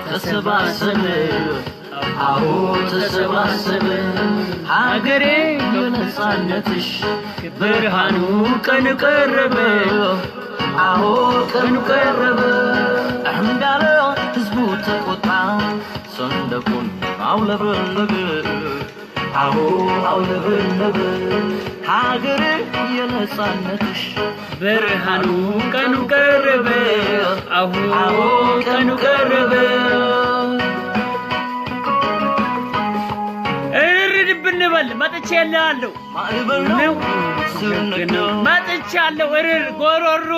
ተሰባሰብ አዎ ተሰባሰብ ሀገሬ የነጻነትሽ ብርሃኑ ቀን ቀረበ አዎ ቀን ቀረበ እንዳለ ህዝቡ ተቆጣ ሰንደቁን አውለበለበ አዎ አውለበለበ ሀገሬ የነጻነትሽ ብርሃኑ ቀኑ ቀረበ አዎ ቀኑ ቀረበ እርድብንበል መጥቼልሃለሁ መጥቻለሁ እርር ጎሮሮ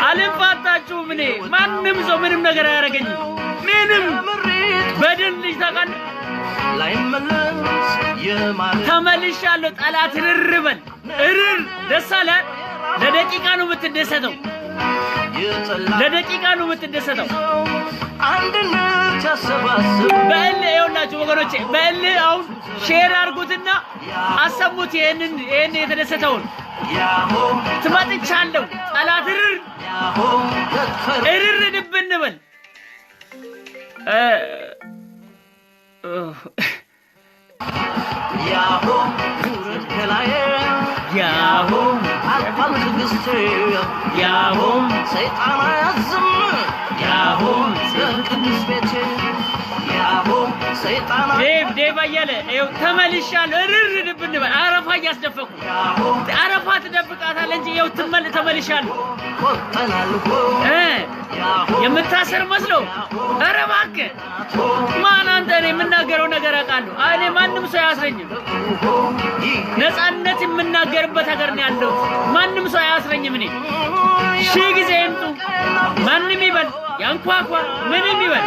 አልፋታችሁም እኔ ማንም ሰው ምንም ነገር አያረገኝም ምንም በድን ልጅ ታውቃለህ ተመልሻለሁ ጠላት እርርበል እርር ደስ አለ ለደቂቃ ነው የምትደሰተው ለደቂቃ ነው የምትደሰተው አንድነት ያሰባስብ በእልህ ይኸውላችሁ ወገኖቼ በእልህ አሁን ሼር አድርጉትና አሰሙት ይሄንን የተደሰተውን ትመጥቻለሁ ጠላት እርር እርር ድብንበል ያሆ ከላየ ያሆ አልፋም ትግስት ያሆ ሰይጣን አያዝም ያሆ ቅዱስ ቤት ያሆ ሰይጣን ዴቭ አየለ ይኸው ተመልሻለሁ እርር ድብንበል አረፋ እያስደፈኩ አረፋ ትደብቃታለህ እንጂ ይኸው ተመልሻለሁ የምታሰር መስሎ ኧረ እባክህ ማን አንተ እኔ የምናገረው ነገር አውቃለሁ እኔ ማንም ሰው አያስረኝም ነፃነት የምናገርበት ሀገር ነው ያለው ማንም ሰው አያስረኝም እኔ ሺህ ጊዜ ይምጡ ማንም ይበል ያንኳኳ ምንም ይበል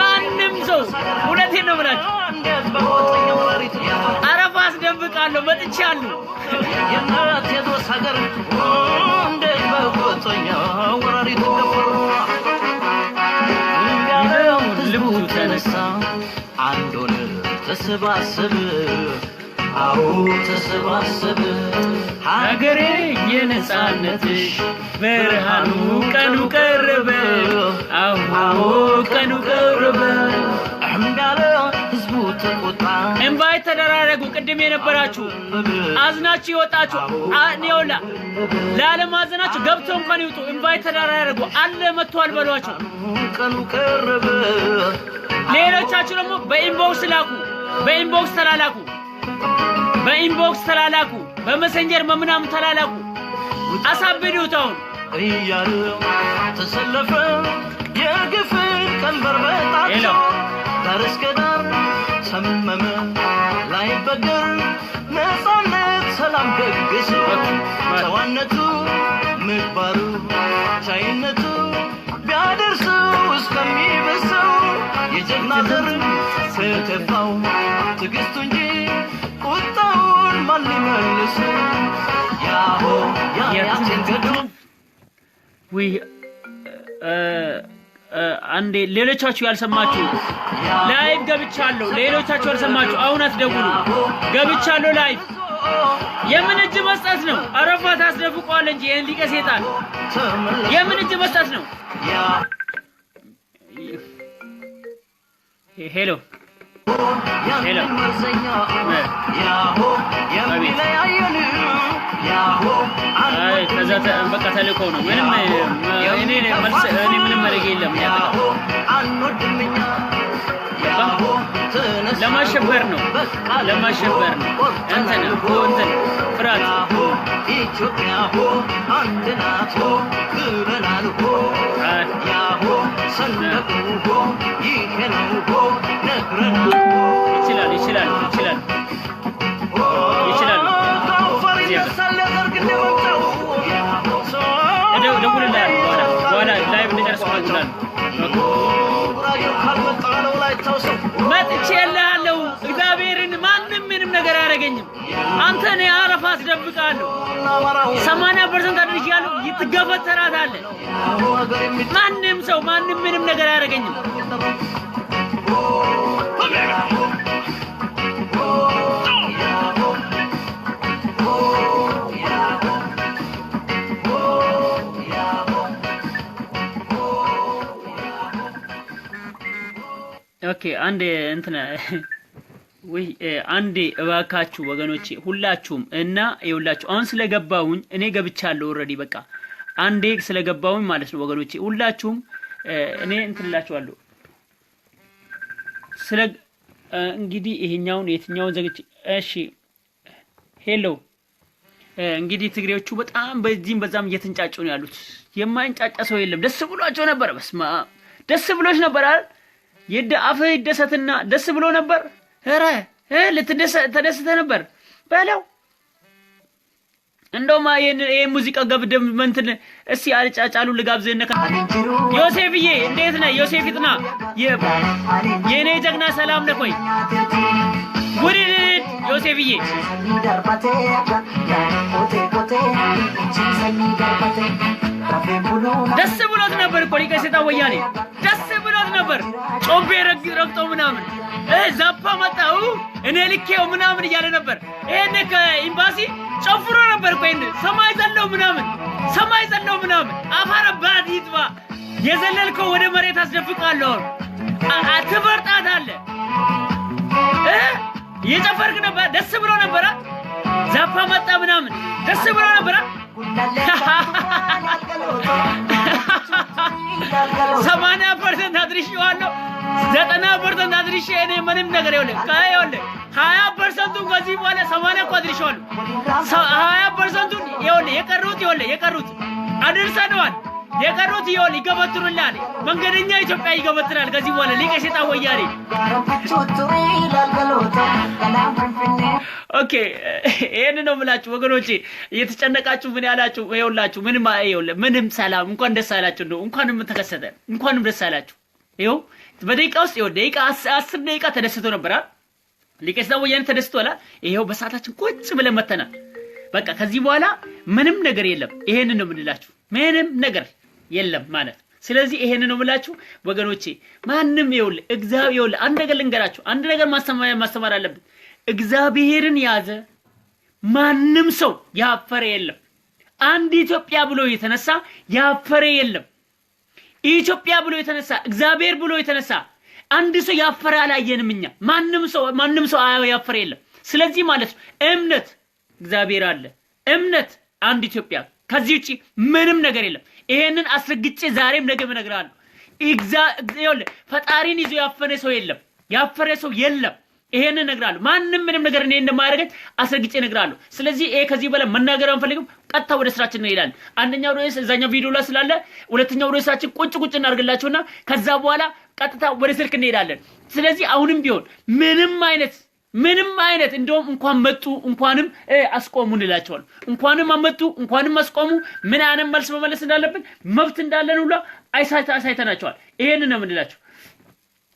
ማንም ሰው እውነቴን ነው የምላችሁ አረፋ አስደብቃለሁ መጥቻለሁ የናት የዶስ ሀገር እንዴት በቆጠኛ ወራሪት ከፈሩ ልቡ ተነሳ አንዶን ተሰባሰብ አዎ ተሰባሰብ ሀገሬ የነጻነትሽ ብርሃኑ ቀኑ ቀረበ አዎ ቀኑ ቀረበ እንዳለ ህዝቡ ተቆጣ እንባይ ተደራረጉ ቅድም የነበራችሁ አዝናችሁ ይወጣችሁ አኔውላ ለዓለም አዝናችሁ ገብተው እንኳን ይውጡ እንባይ ተደራረጉ አለ መጥቷል በሏቸው ቀኑ ቀረበ ሌሎቻችሁ ደግሞ በኢንቦክስ ተላላኩ በመሰንጀር ምናምን ተላላኩ አሳብዱት አሁን እያሉ ተሰለፈ የግፍ ቀንበር በጣቸው ዳርስከዳር ሰመመ ላይ በገር ነፃነት ሰላም ደግስ ጨዋነቱ ምግባሩ ቻይነቱ ቢያደርሰው እስከሚበሰው የጀግና ዘር ተከፋው ትግስቱ እንጂ ቁጣውን ማን ሊመልስ ያሆ ያንገዱ አንዴ ሌሎቻችሁ ያልሰማችሁ ላይቭ ገብቻለሁ ሌሎቻችሁ ያልሰማችሁ አሁን አትደውሉ ገብቻለሁ ላይቭ የምን እጅ መስጠት ነው አረፋት አስደፍቋል እንጂ ይሄን ሊቀ ሰይጣን የምን እጅ መስጠት ነው ሄሎ ሄሎ ያሆ የሚለያየን ያሆ አይ ከዛ በቃ ተልኮ ነው ምንም እኔ መልስ እኔ ምንም ማድረግ የለም ያው አንወድምኛ ያሆ ለማሸበር ነው እንትን ፍራት ኢትዮጵያ ሆ አንድ ናት ሆ ግረናል ሆ ያሆ ሰንደቁ ሆ ይሄ ነው ሆ ነግረናል ይችላል ደውልልኝ በኋላ ላይቭ እንደጨረስኩ መጥቼልሃለሁ እግዚአብሔርን ማንም ምንም ነገር አያረገኝም አንተ እኔ አረፋ አስደብቃለሁ 80% አድርጌያለሁ ይትገፈተራታለህ ማንም ሰው ማንም ምንም ነገር አያረገኝም አንዴ እንትና ወይ አንዴ እባካችሁ ወገኖቼ ሁላችሁም እና ይኸውላችሁ አሁን ስለገባሁኝ እኔ ገብቻለሁ ኦሬዲ በቃ አንዴ ስለገባሁኝ ማለት ነው ወገኖቼ ሁላችሁም እኔ እንትላችኋለሁ ስለ እንግዲህ ይሄኛውን የትኛውን ዘግቼ እሺ ሄሎ እንግዲህ ትግሬዎቹ በጣም በዚህም በዛም እየተንጫጩ ነው ያሉት የማይንጫጫ ሰው የለም ደስ ብሏቸው ነበር በስማ ደስ ብሎሽ ነበር አይደል የደአፈ ይደሰትና ደስ ብሎ ነበር ኧረ ተደስተ ነበር በለው እንደውም ይሄ ሙዚቃ ገብደም እንትን እስቲ አጫጫሉ ልጋብዘነ ዮሴፍዬ እንዴት ነህ ዮሴፍ ይጥና የኔ ጀግና ሰላም ነህ ቆይ ውሪድ ዮሴፍዬ ደስ ብሎት ነበር እኮ ሊቀሴታ ወያኔ ደስ ብሎት ነበር ጮቤ ረግጦ ምናምን ዛፓ መጣው እኔ ልኬው ምናምን እያለ ነበር እኔ ከኤምባሲ ጨፍሮ ነበር እኮ ሰማይ ዘለው ምናምን አፋራ ባዲትባ የዘለልከው ወደ መሬት አስደፍቃለሁ አትበርጣታለህ የጨፈርክ ነበር ደስ ብሎ ነበር ዛፓ መጣ ምናምን ደስ ብሎ ነበር 80% አድርሼዋለሁ 90% አድርሼ እኔ ምንም ነገር ይኸውልህ 20%ቱን ከዚህ በኋላ 80 እኮ አድርሼዋለሁ 20%ቱን ይኸውልህ የቀሩት አድርሰነዋል የቀሩት ይገበትሩልሃል መንገደኛ ኢትዮጵያ ይገበትራል ከዚህ በኋላ ሊቀሴታ ወያኔ ኦኬ ይሄን ነው የምላችሁ ወገኖቼ እየተጨነቃችሁ ምን ያላችሁ ይኸውላችሁ ምንም ሰላም እንኳን ደስ አላችሁ ነው እንኳንም ተከሰተ እንኳንም ደስ አላችሁ ይኸው በደቂቃ ውስጥ ደቂቃ 10 ደቂቃ ተደስቶ ነበር ሊቀሴታ ወያኔ ተደስቶላ ይኸው በሰዓታችን ቁጭ ብለን መተናል በቃ ከዚህ በኋላ ምንም ነገር የለም ይሄን ነው የምንላችሁ ምንም ነገር የለም ማለት ስለዚህ ይሄን ነው የምላችሁ ወገኖቼ ማንንም እግዚአብሔር አንድ ነገር ልንገራችሁ አንድ ነገር ማስተማር አለብን እግዚአብሔርን ያዘ ማንንም ሰው ያፈረ የለም አንድ ኢትዮጵያ ብሎ የተነሳ ያፈረ የለም ኢትዮጵያ ብሎ የተነሳ እግዚአብሔር ብሎ የተነሳ አንድ ሰው ያፈረ አላየንም እኛ ማንንም ሰው ያፈረ የለም ስለዚህ ማለት እምነት እግዚአብሔር አለ እምነት አንድ ኢትዮጵያ ከዚህ ውጪ ምንም ነገር የለም ይሄንን አስረግጬ ዛሬም ነገም እነግራለሁ እግዚአብሔር ፈጣሪን ይዞ ያፈረ ሰው የለም ይሄንን እነግራለሁ ማንንም ምንም ነገር እኔ እንደማያደርግ አስረግጬ እነግራለሁ ስለዚህ ይሄ ከዚህ በላይ መናገር አንፈልግም ቀጥታ ወደ ስራችን እንሄዳለን አንደኛው ርዕስ እዛኛው ቪዲዮ ላይ ስላለ ሁለተኛው ርዕሳችን ቁጭ እናርግላችሁና ከዛ በኋላ ቀጥታ ወደ ስልክ እንሄዳለን ስለዚህ አሁንም ቢሆን ምንም አይነት እንደውም እንኳን መጡ እንኳንም አስቆሙ እንላቸዋለን እንኳንም አመጡ እንኳንም አስቆሙ ምን አይነት መልስ መመለስ እንዳለብን መብት እንዳለን ሁሉ አይሳይተናቸዋል ይሄንን ነው የምንላቸው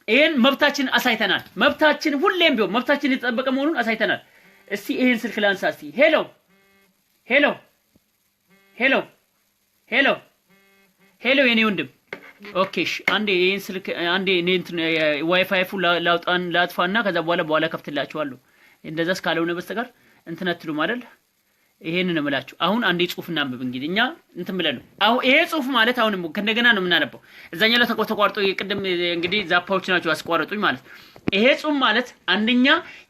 ይሄን መብታችን አሳይተናል መብታችን ሁሌም ቢሆን መብታችን የተጠበቀ መሆኑን አሳይተናል እስቲ ይሄን ስልክ ላንሳ እስቲ ሄሎ የኔ ወንድም ኦኬሽ አንዴ ይሄን ስልክ አንዴ ዋይፋይ ፉል ላጥፋና ከዛ በኋላ ከፍትላችኋለሁ እንደዛ እስካለውነ በስተቀር እንትነትሉም አይደል ይሄን ነው የምላችሁ አሁን አንዴ ጽሁፍና አንብብ እንግዲህኛ እንትን ብለን አሁን ይሄ ጽሁፍ ማለት አሁን ከእንደገና ነው የምናነበው እዛኛው ላይ ተቋርጦ የቅድም እንግዲህ ዛፓዎች ናቸው ያስቋረጡኝ ማለት ይሄ ጽሁፍ ማለት አንደኛ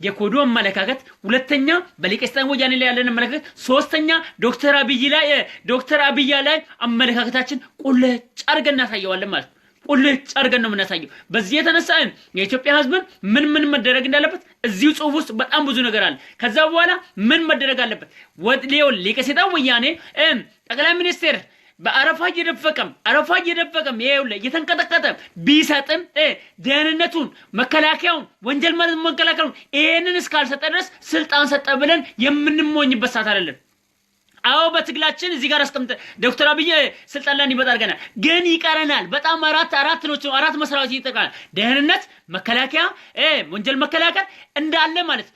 የኮዶ አመለካከት ሁለተኛ በሊቀሴታ ወያኔ ላይ ያለን አመለካከት ሶስተኛ ዶክተር አብይ ላይ አመለካከታችን ቁልጭ አድርገን እናሳየዋለን ማለት ቁልጭ አድርገን ነው የምናሳየው በዚህ የተነሳ የኢትዮጵያ ህዝብ ምን መደረግ እንዳለበት እዚሁ ጽሁፍ ውስጥ በጣም ብዙ ነገር አለ ከዛ በኋላ ምን መደረግ አለበት ሊቀሴታ ወያኔ ጠቅላይ ሚኒስትር በአረፋ እየደፈቀም ይኸውልህ እየተንቀጠቀጠ ቢሰጥም ደህንነቱን መከላከያውን ወንጀል መከላከያውን ይሄንን እስካልሰጠ ድረስ ስልጣን ሰጠ ብለን የምንሞኝበት ሰዓት አይደለም አዎ በትግላችን እዚህ ጋር አስቀምጠ ዶክተር አብይ ስልጣን ላይ ይመጣል ገና ግን ይቀረናል በጣም አራት መስራዎች ይጠቃል ደህንነት መከላከያ ወንጀል መከላከል እንዳለ ማለት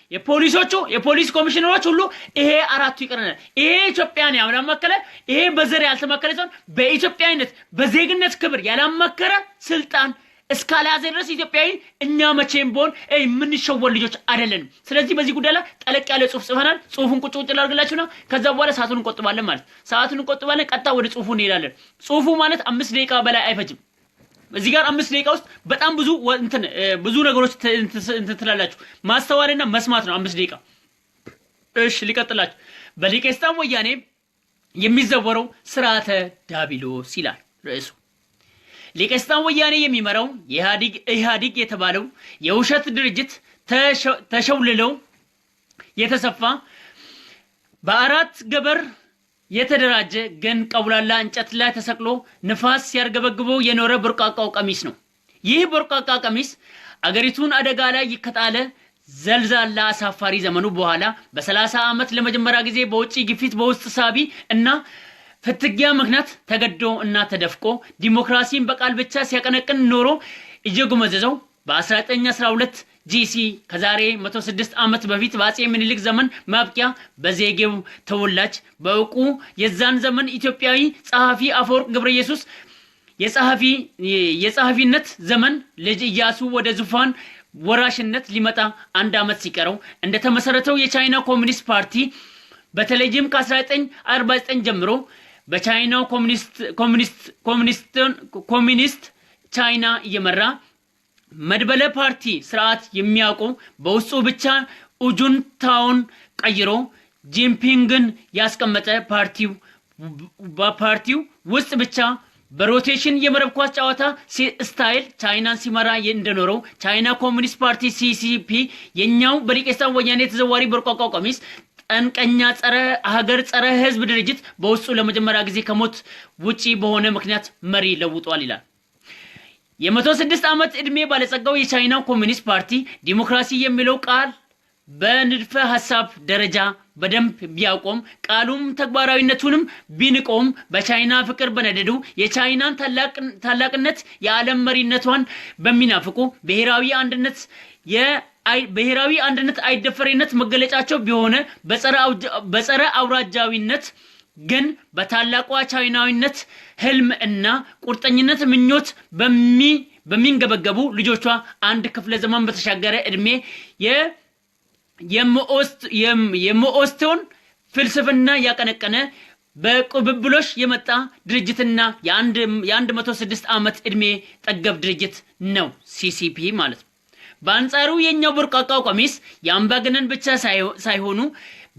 የፖሊስ ኮሚሽነሮች ሁሉ ይሄ አራቱ ይቀረናል ይሄ ኢትዮጵያን ያላመከለ ይሄ በዘር ያልተመከለ ሰው በኢትዮጵያዊነት በዜግነት ክብር ያላመከረ ስልጣን እስካላዘ ድረስ ኢትዮጵያዊ እኛ መቼም ቦን ምን ሸወል ልጆች አይደለንም ስለዚህ በዚህ ጉዳይ ላይ ጠለቅ ያለ ጽሁፍ ጽፈናል ጽሁፉን ቁጭ ላድርግላችሁና ከዛ በኋላ ሰዓቱን እንቆጥባለን ማለት ሰዓቱን እንቆጥባለን ቀጣ ወደ ጽሁፉ እንሄዳለን ጽሁፉ ማለት 5 ደቂቃ በላይ አይፈጅም እዚህ ጋር 5 ደቂቃ ውስጥ በጣም ብዙ ነገሮች ትላላችሁ። ማስተዋልና መስማት ነው 5 ደቂቃ። እሺ ሊቀጥላችሁ። በሊቀስታን ወያኔ የሚዘወረው ስርዓተ ዳቢሎስ ይላል ርዕሱ። ሊቀስታን ወያኔ የሚመራው ኢህአዲግ የተባለው የውሸት ድርጅት ተሸውልለው የተሰፋ በአራት ገበር የተደራጀ ግን ቀውላላ እንጨት ላይ ተሰቅሎ ንፋስ ሲያርገበግበው የኖረ ቦርቃቃው ቀሚስ ነው። ይህ ቦርቃቃ ቀሚስ አገሪቱን አደጋ ላይ ይከታለ ዘልዛላ አሳፋሪ ዘመኑ በኋላ በ30 ዓመት ለመጀመሪያ ጊዜ በውጪ ግፊት በውስጥ ሳቢ እና ፍትጊያ ምክንያት ተገዶ እና ተደፍቆ ዲሞክራሲን በቃል ብቻ ሲያቀነቅን ኖሮ እየጎመዘዘው በ1912 ጂሲ ከዛሬ 106 ዓመት በፊት በአጼ ምኒልክ ዘመን ማብቂያ በዜጌው ተወላጅ በእውቁ የዛን ዘመን ኢትዮጵያዊ ጸሐፊ አፈወርቅ ገብረኢየሱስ የጸሐፊነት ዘመን ልጅ ኢያሱ ወደ ዙፋን ወራሽነት ሊመጣ 1 ዓመት ሲቀረው እንደተመሰረተው የቻይና ኮሚኒስት ፓርቲ በተለይም ከ1949 ጀምሮ በቻይናው ኮሚኒስት ቻይና እየመራ መድበለ ፓርቲ ስርዓት የሚያውቁ በውስጡ ብቻ ኡጁንታውን ቀይሮ ጂንፒንግን ያስቀመጠ ፓርቲው ውስጥ ብቻ በሮቴሽን የመረብ ኳስ ጨዋታ ስታይል ቻይናን ሲመራ እንደኖረው ቻይና ኮሚኒስት ፓርቲ ሲሲፒ የኛው በሊቀስታን ወያኔ ተዘዋሪ ቦርቃቃው ቀሚስ ጠንቀኛ ጸረ ሀገር ጸረ ህዝብ ድርጅት በውስጡ ለመጀመሪያ ጊዜ ከሞት ውጪ በሆነ ምክንያት መሪ ለውጧል ይላል። የ106 ዓመት እድሜ ባለጸጋው የቻይና ኮሚኒስት ፓርቲ ዲሞክራሲ የሚለው ቃል በንድፈ ሐሳብ ደረጃ በደንብ ቢያቆም ቃሉም ተግባራዊነቱንም ቢንቆም በቻይና ፍቅር በነደዱ የቻይናን ታላቅነት የዓለም መሪነቷን በሚናፍቁ ብሔራዊ አንድነት አይደፈሬነት መገለጫቸው ቢሆነ በጸረ አውራጃዊነት ግን በታላቋ ቻይናዊነት ህልም እና ቁርጠኝነት ምኞት በሚንገበገቡ ልጆቿ አንድ ክፍለ ዘመን በተሻገረ እድሜ የሞኦስቶን ፍልስፍና ያቀነቀነ በቅብብሎሽ የመጣ ድርጅትና የ106 ዓመት እድሜ ጠገብ ድርጅት ነው ሲሲፒ ማለት ነው። በአንጻሩ የኛው ቦርቃቃው ቀሚስ የአምባገነን ብቻ ሳይሆኑ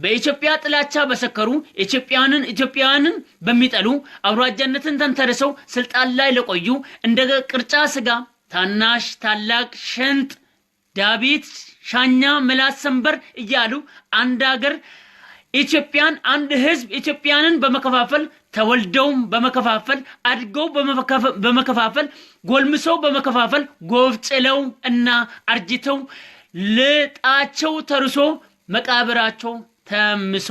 በኢትዮጵያ ጥላቻ በሰከሩ ኢትዮጵያውያንን በሚጠሉ አውራጃነትን ተንተርሰው ስልጣን ላይ ለቆዩ እንደ ቅርጫ ስጋ ታናሽ ታላቅ ሸንጥ ዳቢት ሻኛ ምላስ ሰንበር እያሉ አንድ ሀገር ኢትዮጵያን አንድ ህዝብ ኢትዮጵያንን በመከፋፈል ተወልደው በመከፋፈል አድገው በመከፋፈል ጎልምሰው በመከፋፈል ጎፍጭለው እና አርጅተው ልጣቸው ተርሶ መቃብራቸው ተምሶ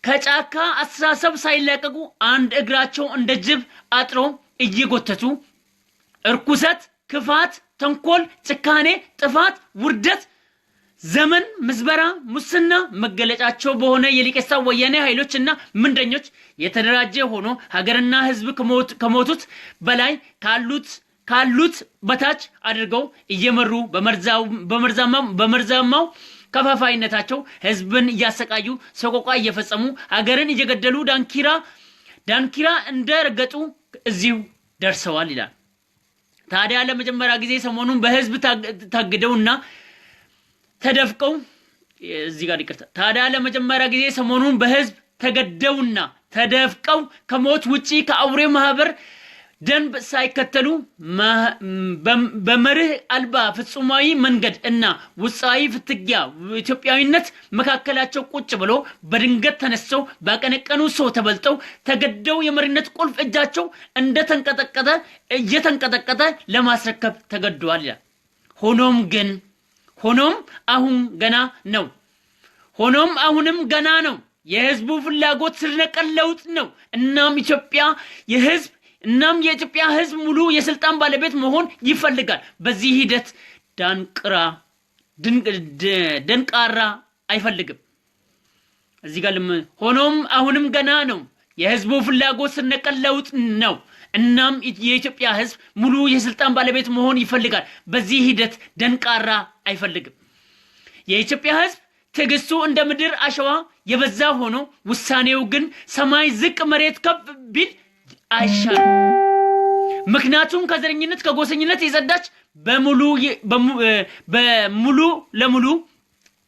ከጫካ አስተሳሰብ ሳይለቀቁ አንድ እግራቸው እንደ ጅብ አጥሮ እየጎተቱ እርኩሰት ክፋት ተንኮል ጭካኔ ጥፋት ውርደት ዘመን ምዝበራ ሙስና መገለጫቸው በሆነ የሊቀስታን ወያኔ ኃይሎችና ምንደኞች የተደራጀ ሆኖ ሀገርና ህዝብ ከሞቱት በላይ ካሉት በታች አድርገው እየመሩ በመርዛማው ከፋፋይነታቸው ህዝብን እያሰቃዩ ሰቆቃ እየፈጸሙ ሀገርን እየገደሉ ዳንኪራ እንደረገጡ እዚሁ ደርሰዋል ይላል። ታዲያ ለመጀመሪያ ጊዜ ሰሞኑን በህዝብ ታግደውና ተደፍቀው እዚህ ጋር ይቅርታ ታዲያ ለመጀመሪያ ጊዜ ሰሞኑን በህዝብ ተገደውና ተደፍቀው ከሞት ውጪ ከአውሬ ማህበር ደንብ ሳይከተሉ በመርህ አልባ ፍጹማዊ መንገድ እና ውሳዊ ፍትጊያ ኢትዮጵያዊነት መካከላቸው ቁጭ ብሎ በድንገት ተነስተው ባቀነቀኑ ሰው ተበልጠው ተገደው የመሪነት ቁልፍ እጃቸው እየተንቀጠቀጠ ለማስረከብ ተገደዋል ይላል። ሆኖም አሁንም ገና ነው። የህዝቡ ፍላጎት ስር ነቀል ለውጥ ነው። የኢትዮጵያ ህዝብ ሙሉ የስልጣን ባለቤት መሆን ይፈልጋል። በዚህ ሂደት ደንቃራ አይፈልግም። እዚህ ጋር ሆኖም አሁንም ገና ነው። የህዝቡ ፍላጎት ስር ነቀል ለውጥ ነው። እናም የኢትዮጵያ ህዝብ ሙሉ የስልጣን ባለቤት መሆን ይፈልጋል። በዚህ ሂደት ደንቃራ አይፈልግም። የኢትዮጵያ ህዝብ ትግስቱ እንደ ምድር አሸዋ የበዛ ሆኖ ውሳኔው ግን ሰማይ ዝቅ መሬት ከፍ ቢል አይሻልም። ምክንያቱም ከዘረኝነት ከጎሰኝነት የጸዳች በሙሉ ለሙሉ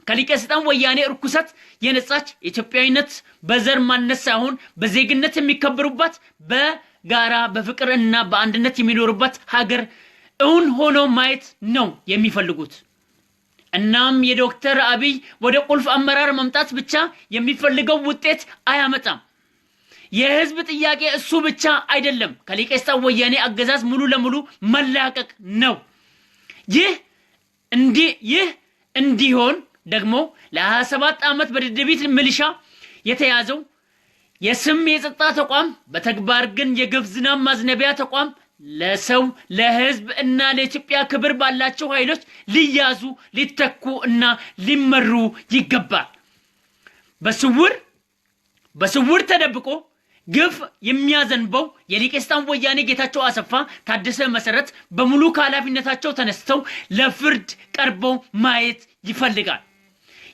ከሊቀ ሰይጣን ወያኔ እርኩሰት የነጻች ኢትዮጵያዊነት በዘር ማንነት ሳይሆን በዜግነት የሚከበሩባት በጋራ በፍቅርና በአንድነት የሚኖሩባት ሀገር እውን ሆኖ ማየት ነው የሚፈልጉት። እናም የዶክተር አብይ ወደ ቁልፍ አመራር መምጣት ብቻ የሚፈልገው ውጤት አያመጣም። የህዝብ ጥያቄ እሱ ብቻ አይደለም፣ ከሊቀ ሰይጣን ወያኔ አገዛዝ ሙሉ ለሙሉ መላቀቅ ነው። ይህ እንዲሆን ደግሞ ለ27 ዓመት በደደቢት ሚሊሻ የተያዘው የስም የጸጥታ ተቋም በተግባር ግን የግፍ ዝናብ ማዝነቢያ ተቋም ለሰው ለህዝብ እና ለኢትዮጵያ ክብር ባላቸው ኃይሎች ሊያዙ ሊተኩ እና ሊመሩ ይገባል። በስውር ተደብቆ ግፍ የሚያዘንበው የሊቀ ሰይጣን ወያኔ ጌታቸው አሰፋ ታደሰ መሰረት በሙሉ ከኃላፊነታቸው ተነስተው ለፍርድ ቀርበው ማየት ይፈልጋል።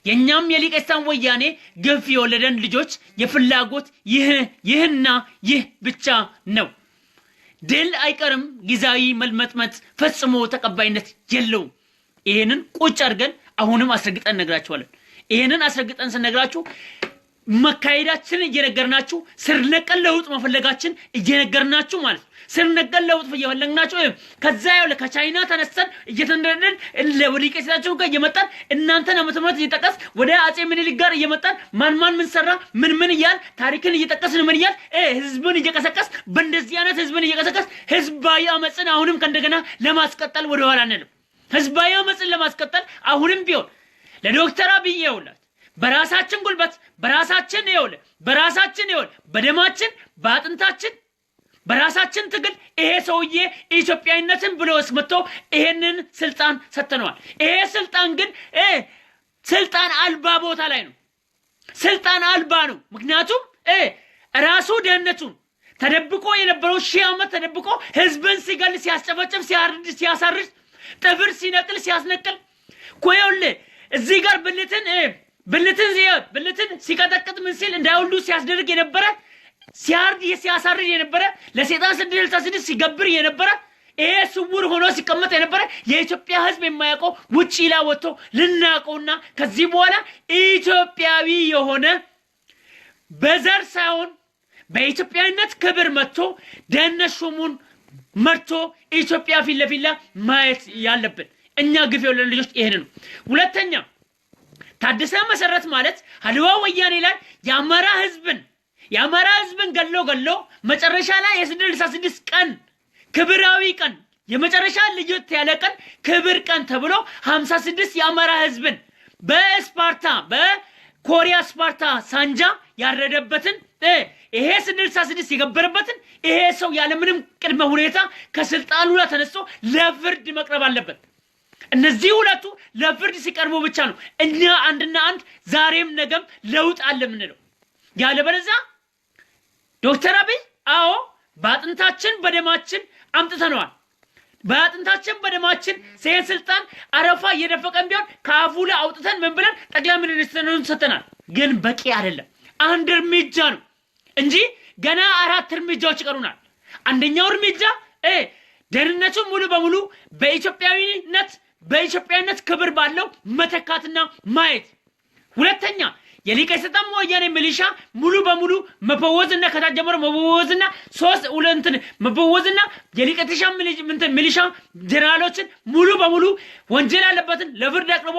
የኛም የሊቀ ሰይጣን ወያኔ ግፍ የወለደን ልጆች የፍላጎት ይህና ይህ ብቻ ነው። ድል አይቀርም፣ ጊዜያዊ መልመጥመጥ ፈጽሞ ተቀባይነት የለውም። ይሄንን ቁጭ አድርገን አሁንም አስረግጠን ነግራችኋለን። ይሄንን አስረግጠን ስነግራችሁ መካሄዳችን እየነገርናችሁ ስር ነቀል ለውጥ መፈለጋችን እየነገርናችሁ ማለት ስር ነቀል ለውጥ እየፈለግናችሁ ከዛ ያው ከቻይና ተነስተን እየተንደረደን ለሊቀ ሰይጣን ጋር እየመጣን እናንተን አመተምረት እየጠቀስ ወደ አጼ ምኒልክ ጋር እየመጣን ማን ምን ሰራ ምን ይያል ታሪክን እየጠቀስን ምን ይያል ህዝብን እየቀሰቀስ በእንደዚህ አይነት ህዝብን እየቀሰቀስ ህዝባዊ አመጽን አሁንም ከእንደገና ለማስቀጠል ወደ ኋላ አንልም። ህዝባዊ አመጽን ለማስቀጠል አሁንም ቢሆን ለዶክተር አብይ ይውላል በራሳችን ጉልበት በራሳችን በደማችን በአጥንታችን በራሳችን ትግል ይሄ ሰውዬ ኢትዮጵያዊነትን ብሎ ወስመቶ ይሄንን ስልጣን ሰተነዋል። ይሄ ስልጣን ግን ስልጣን አልባ ቦታ ላይ ነው። ስልጣን አልባ ነው። ምክንያቱም ራሱ ደህንነቱን ተደብቆ የነበረው ሺህ ዓመት ተደብቆ ህዝብን ሲገል ሲያስጨፈጭፍ ሲያሳርድ ጥፍር ሲነቅል ሲያስነቅል ኮይውል እዚህ ጋር ብልትን ሲቀጠቅጥ ምን ሲል እንዳይወልዱ ሲያስደርግ የነበረ ሲያርድ ሲያሳርድ የነበረ ለሰይጣን ስድስት ሲገብር የነበረ ይሄ ስውር ሆኖ ሲቀመጥ የነበረ የኢትዮጵያ ህዝብ የማያውቀው ውጪ ላይ ወጥቶ ልናቀውና ከዚህ በኋላ ኢትዮጵያዊ የሆነ በዘር ሳይሆን በኢትዮጵያዊነት ክብር መጥቶ ደህንነት ሹሙን መርቶ ኢትዮጵያ ፊት ለፊት ማየት ያለብን እኛ ግፍ የወለድን ልጆች ይሄን ነው። ሁለተኛ ታደሰ መሰረት ማለት አድዋ ወያኔ ላይ የአማራ ህዝብን ገሎ መጨረሻ ላይ የ66 ቀን ክብራዊ ቀን የመጨረሻ ልዩት ያለ ቀን ክብር ቀን ተብሎ 56 የአማራ ህዝብን በኮሪያ ስፓርታ ሳንጃ ያረደበትን ይሄ 66 የገበረበትን ይሄ ሰው ያለ ምንም ቅድመ ሁኔታ ከስልጣኑ ላይ ተነስቶ ለፍርድ መቅረብ አለበት። እነዚህ ሁለቱ ለፍርድ ሲቀርቡ ብቻ ነው እኛ አንድና አንድ ዛሬም ነገም ለውጥ አለ ምንለው። ያለበለዚያ ዶክተር አብይ በአጥንታችን በደማችን አምጥተነዋል። በአጥንታችን በደማችን ስልጣን አረፋ እየደፈቀን ቢሆን ከአፉ ላይ አውጥተን ምን ብለን ጠቅላይ ሚኒስትሩን ሰጥተናል። ግን በቂ አይደለም። አንድ እርምጃ ነው እንጂ ገና 4 እርምጃዎች ይቀሩናል። አንደኛው እርምጃ ደህንነቱን ሙሉ በሙሉ በኢትዮጵያዊነት ክብር ባለው መተካትና ማየት። ሁለተኛ የሊቀ ሰይጣን ወያኔ ሚሊሻ ሙሉ በሙሉ መፈወዝና ከታጀመረ መፈወዝና መፈወዝና የሊቀ ሰይጣን ሚሊሻ ጀነራሎችን ሙሉ በሙሉ ወንጀል ያለበትን ለፍርድ አቅርቦ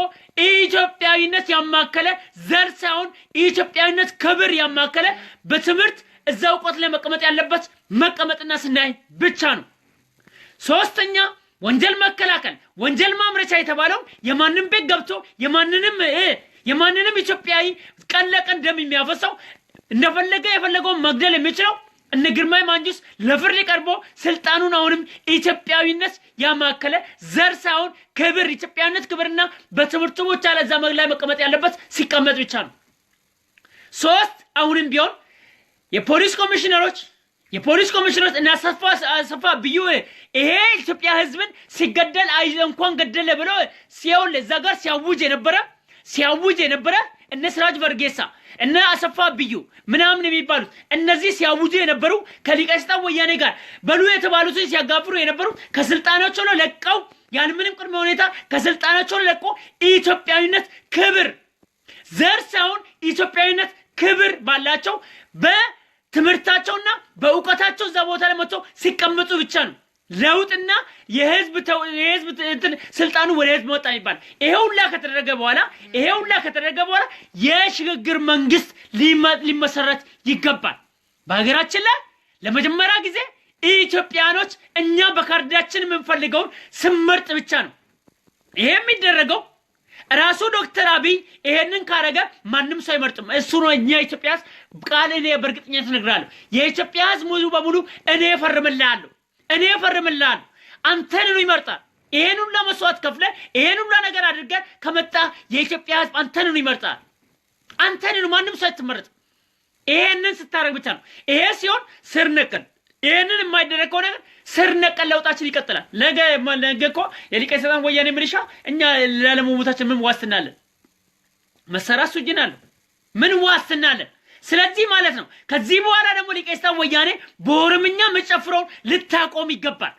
ኢትዮጵያዊነት ያማከለ ዘር ሳይሆን ኢትዮጵያዊነት ክብር ያማከለ በትምህርት እዛው ቆጥ ላይ መቀመጥ ያለበት መቀመጥና ስናይ ብቻ ነው። ሶስተኛ ወንጀል መከላከል ወንጀል ማምረቻ የተባለው የማንንም ቤት ገብቶ የማንንም ኢትዮጵያዊ ቀን ለቀን ደም የሚያፈሰው እንደፈለገ የፈለገውን መግደል የሚችለው እነ ግርማይ ማንጁስ ለፍርድ ቀርቦ ስልጣኑን አሁንም ኢትዮጵያዊነት ያማከለ ዘር ሳይሆን ክብር ኢትዮጵያዊነት ክብርና በትምህርቱ ብቻ ለዛ ላይ መቀመጥ ያለበት ሲቀመጥ ብቻ ነው። ሶስት አሁንም ቢሆን የፖሊስ ኮሚሽነሮች እና ሰፋ ብዩ ይሄ ኢትዮጵያ ህዝብን ሲገደል እንኳን ገደለ ብለው ሲያውል እዛ ጋር ሲያውጅ የነበረ እነ ስራጅ በርጌሳ እነ አሰፋ ብዩ ምናምን የሚባሉት እነዚህ ሲያውጁ የነበሩ ከሊቀ ሰይጣን ወያኔ ጋር በሉ የተባሉትን ሲያጋፍሩ የነበሩ ከስልጣናቸው ለቀው ያለምንም ቅድመ ሁኔታ ከስልጣናቸው ለቆ ኢትዮጵያዊነት ክብር ዘር ሳይሆን ኢትዮጵያዊነት ክብር ባላቸው በትምህርታቸውና በእውቀታቸው እዛ ቦታ ላይ መጥተው ሲቀመጡ ብቻ ነው ለውጥና የህዝብ ስልጣኑ ወደ ህዝብ መጣ ይባል። ይሄ ሁላ ከተደረገ በኋላ የሽግግር መንግስት ሊመሰረት ይገባል። በሀገራችን ላይ ለመጀመሪያ ጊዜ ኢትዮጵያኖች እኛ በካርዳችን የምንፈልገውን ስመርጥ ብቻ ነው ይሄ የሚደረገው። ራሱ ዶክተር አብይ ይሄንን ካረገ ማንም ሰው አይመርጥም። እሱ ነው እኛ ኢትዮጵያ ቃል እኔ በእርግጠኝነት እነግራለሁ። የኢትዮጵያ ህዝብ ሙሉ በሙሉ እኔ እፈርምልሃለሁ አንተን ነው ይመርጣል። ይሄን ሁሉ መስዋዕት ከፍለ ይሄን ሁሉ ነገር አድርገ ከመጣ የኢትዮጵያ ህዝብ አንተን ነው ይመርጣል። አንተን ነው ማንም ሰው አይመርጥ። ይሄንን ስታረግ ብቻ ነው። ይሄ ሲሆን ስር ነቀል ይሄንን የማይደረግ ከሆነ ስር ነቀል ለውጣችን ይቀጥላል። ነገ እኮ የሊቀ ሰይጣን ወያኔ ምልሻ እኛ ለለሞታችን ምን ዋስትና አለን? መሰራት ሱጅናል ምን ዋስትና አለን? ስለዚህ ማለት ነው ከዚህ በኋላ ደግሞ ሊቀ ሰይጣን ወያኔ በኦሮምኛ መጨፍረውን ልታቆም ይገባል።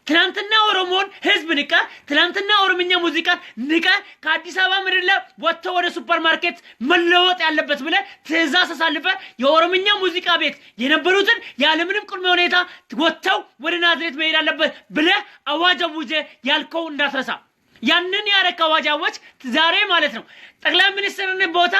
ትናንትና ኦሮሞን ህዝብ ንቀ ትናንትና ኦሮምኛ ሙዚቃ ንቀ ከአዲስ አበባ ምድር ላይ ወጥተው ወደ ሱፐርማርኬት መለወጥ ያለበት ብለ ትዕዛዝ አሳልፈ የኦሮምኛ ሙዚቃ ቤት የነበሩትን ያለምንም ቅድመ ሁኔታ ወጥተው ወደ ናዝሬት መሄድ አለበት ብለ አዋጅ አውጀ ያልከው እንዳትረሳ። ያንን ያረካ አዋጅ ዛሬ ማለት ነው ጠቅላይ ሚኒስትርን ቦታ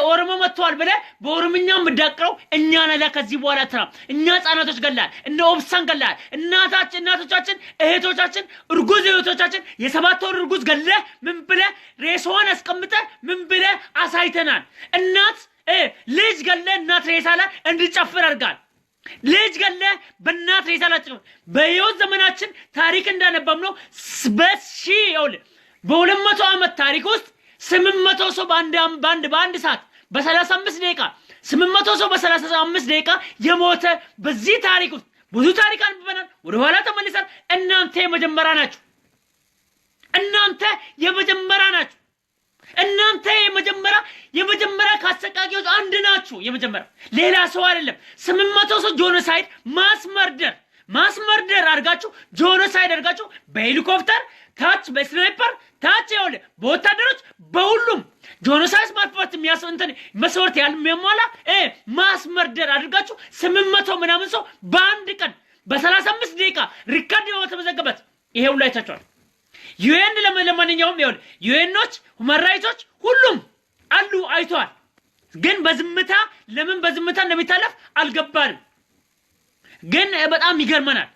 ኦሮሞ መጥቷል ብለ በኦሮምኛ ምዳቅረው እኛ ነላ ከዚህ በኋላ ተራ እኛ ህፃናቶች ገላል እነ ኦብሳን ገላል እናቶቻችን እህቶቻችን እርጉዝ እህቶቻችን የ7 ወር እርጉዝ ገለ ምን ብለ ሬሳዋን አስቀምጠ ምን ብለ አሳይተናል። እናት ልጅ ገለ እናት ሬሳ ላይ እንድጨፍር አድርጋል። ልጅ ገለ በእናት ሬሳ ላይ በህይወት ዘመናችን ታሪክ እንዳነበብነው በ200 ዓመት ታሪክ ውስጥ 800 ሰው በአንድ ሰዓት በ35 ደቂቃ 800 ሰው በ35 ደቂቃ የሞተ በዚህ ታሪክ ውስጥ ብዙ ታሪክ አንብበናል። ወደ ኋላ ተመልሰን እናንተ የመጀመሪያ ካሰቃቂዎች አንድ ናችሁ። የመጀመሪያ ሌላ ሰው አይደለም። 800 ሰው ጆኖሳይድ ማስመርደር አድርጋችሁ ጆኖሳይድ አድርጋችሁ በሄሊኮፕተር ታች በስናይፐር ታች ያውለ በወታደሮች በሁሉም ጆኖሳይድ ማጥፋት የሚያስንተን መስወርት የሚያሟላ ማስመርደር አድርጋችሁ 800 ምናምን ሰው በአንድ ቀን በ35 ደቂቃ ሪከርድ ተመዘገበት። ይሄ ሁሉ አይታችኋል። ዩኤን ለማንኛውም ይኸውልህ ዩኤኖች ሁማን ራይቶች ሁሉም አሉ አይተዋል። ግን በዝምታ ለምን በዝምታ እንደሚታለፍ አልገባንም። ግን በጣም ይገርመናል።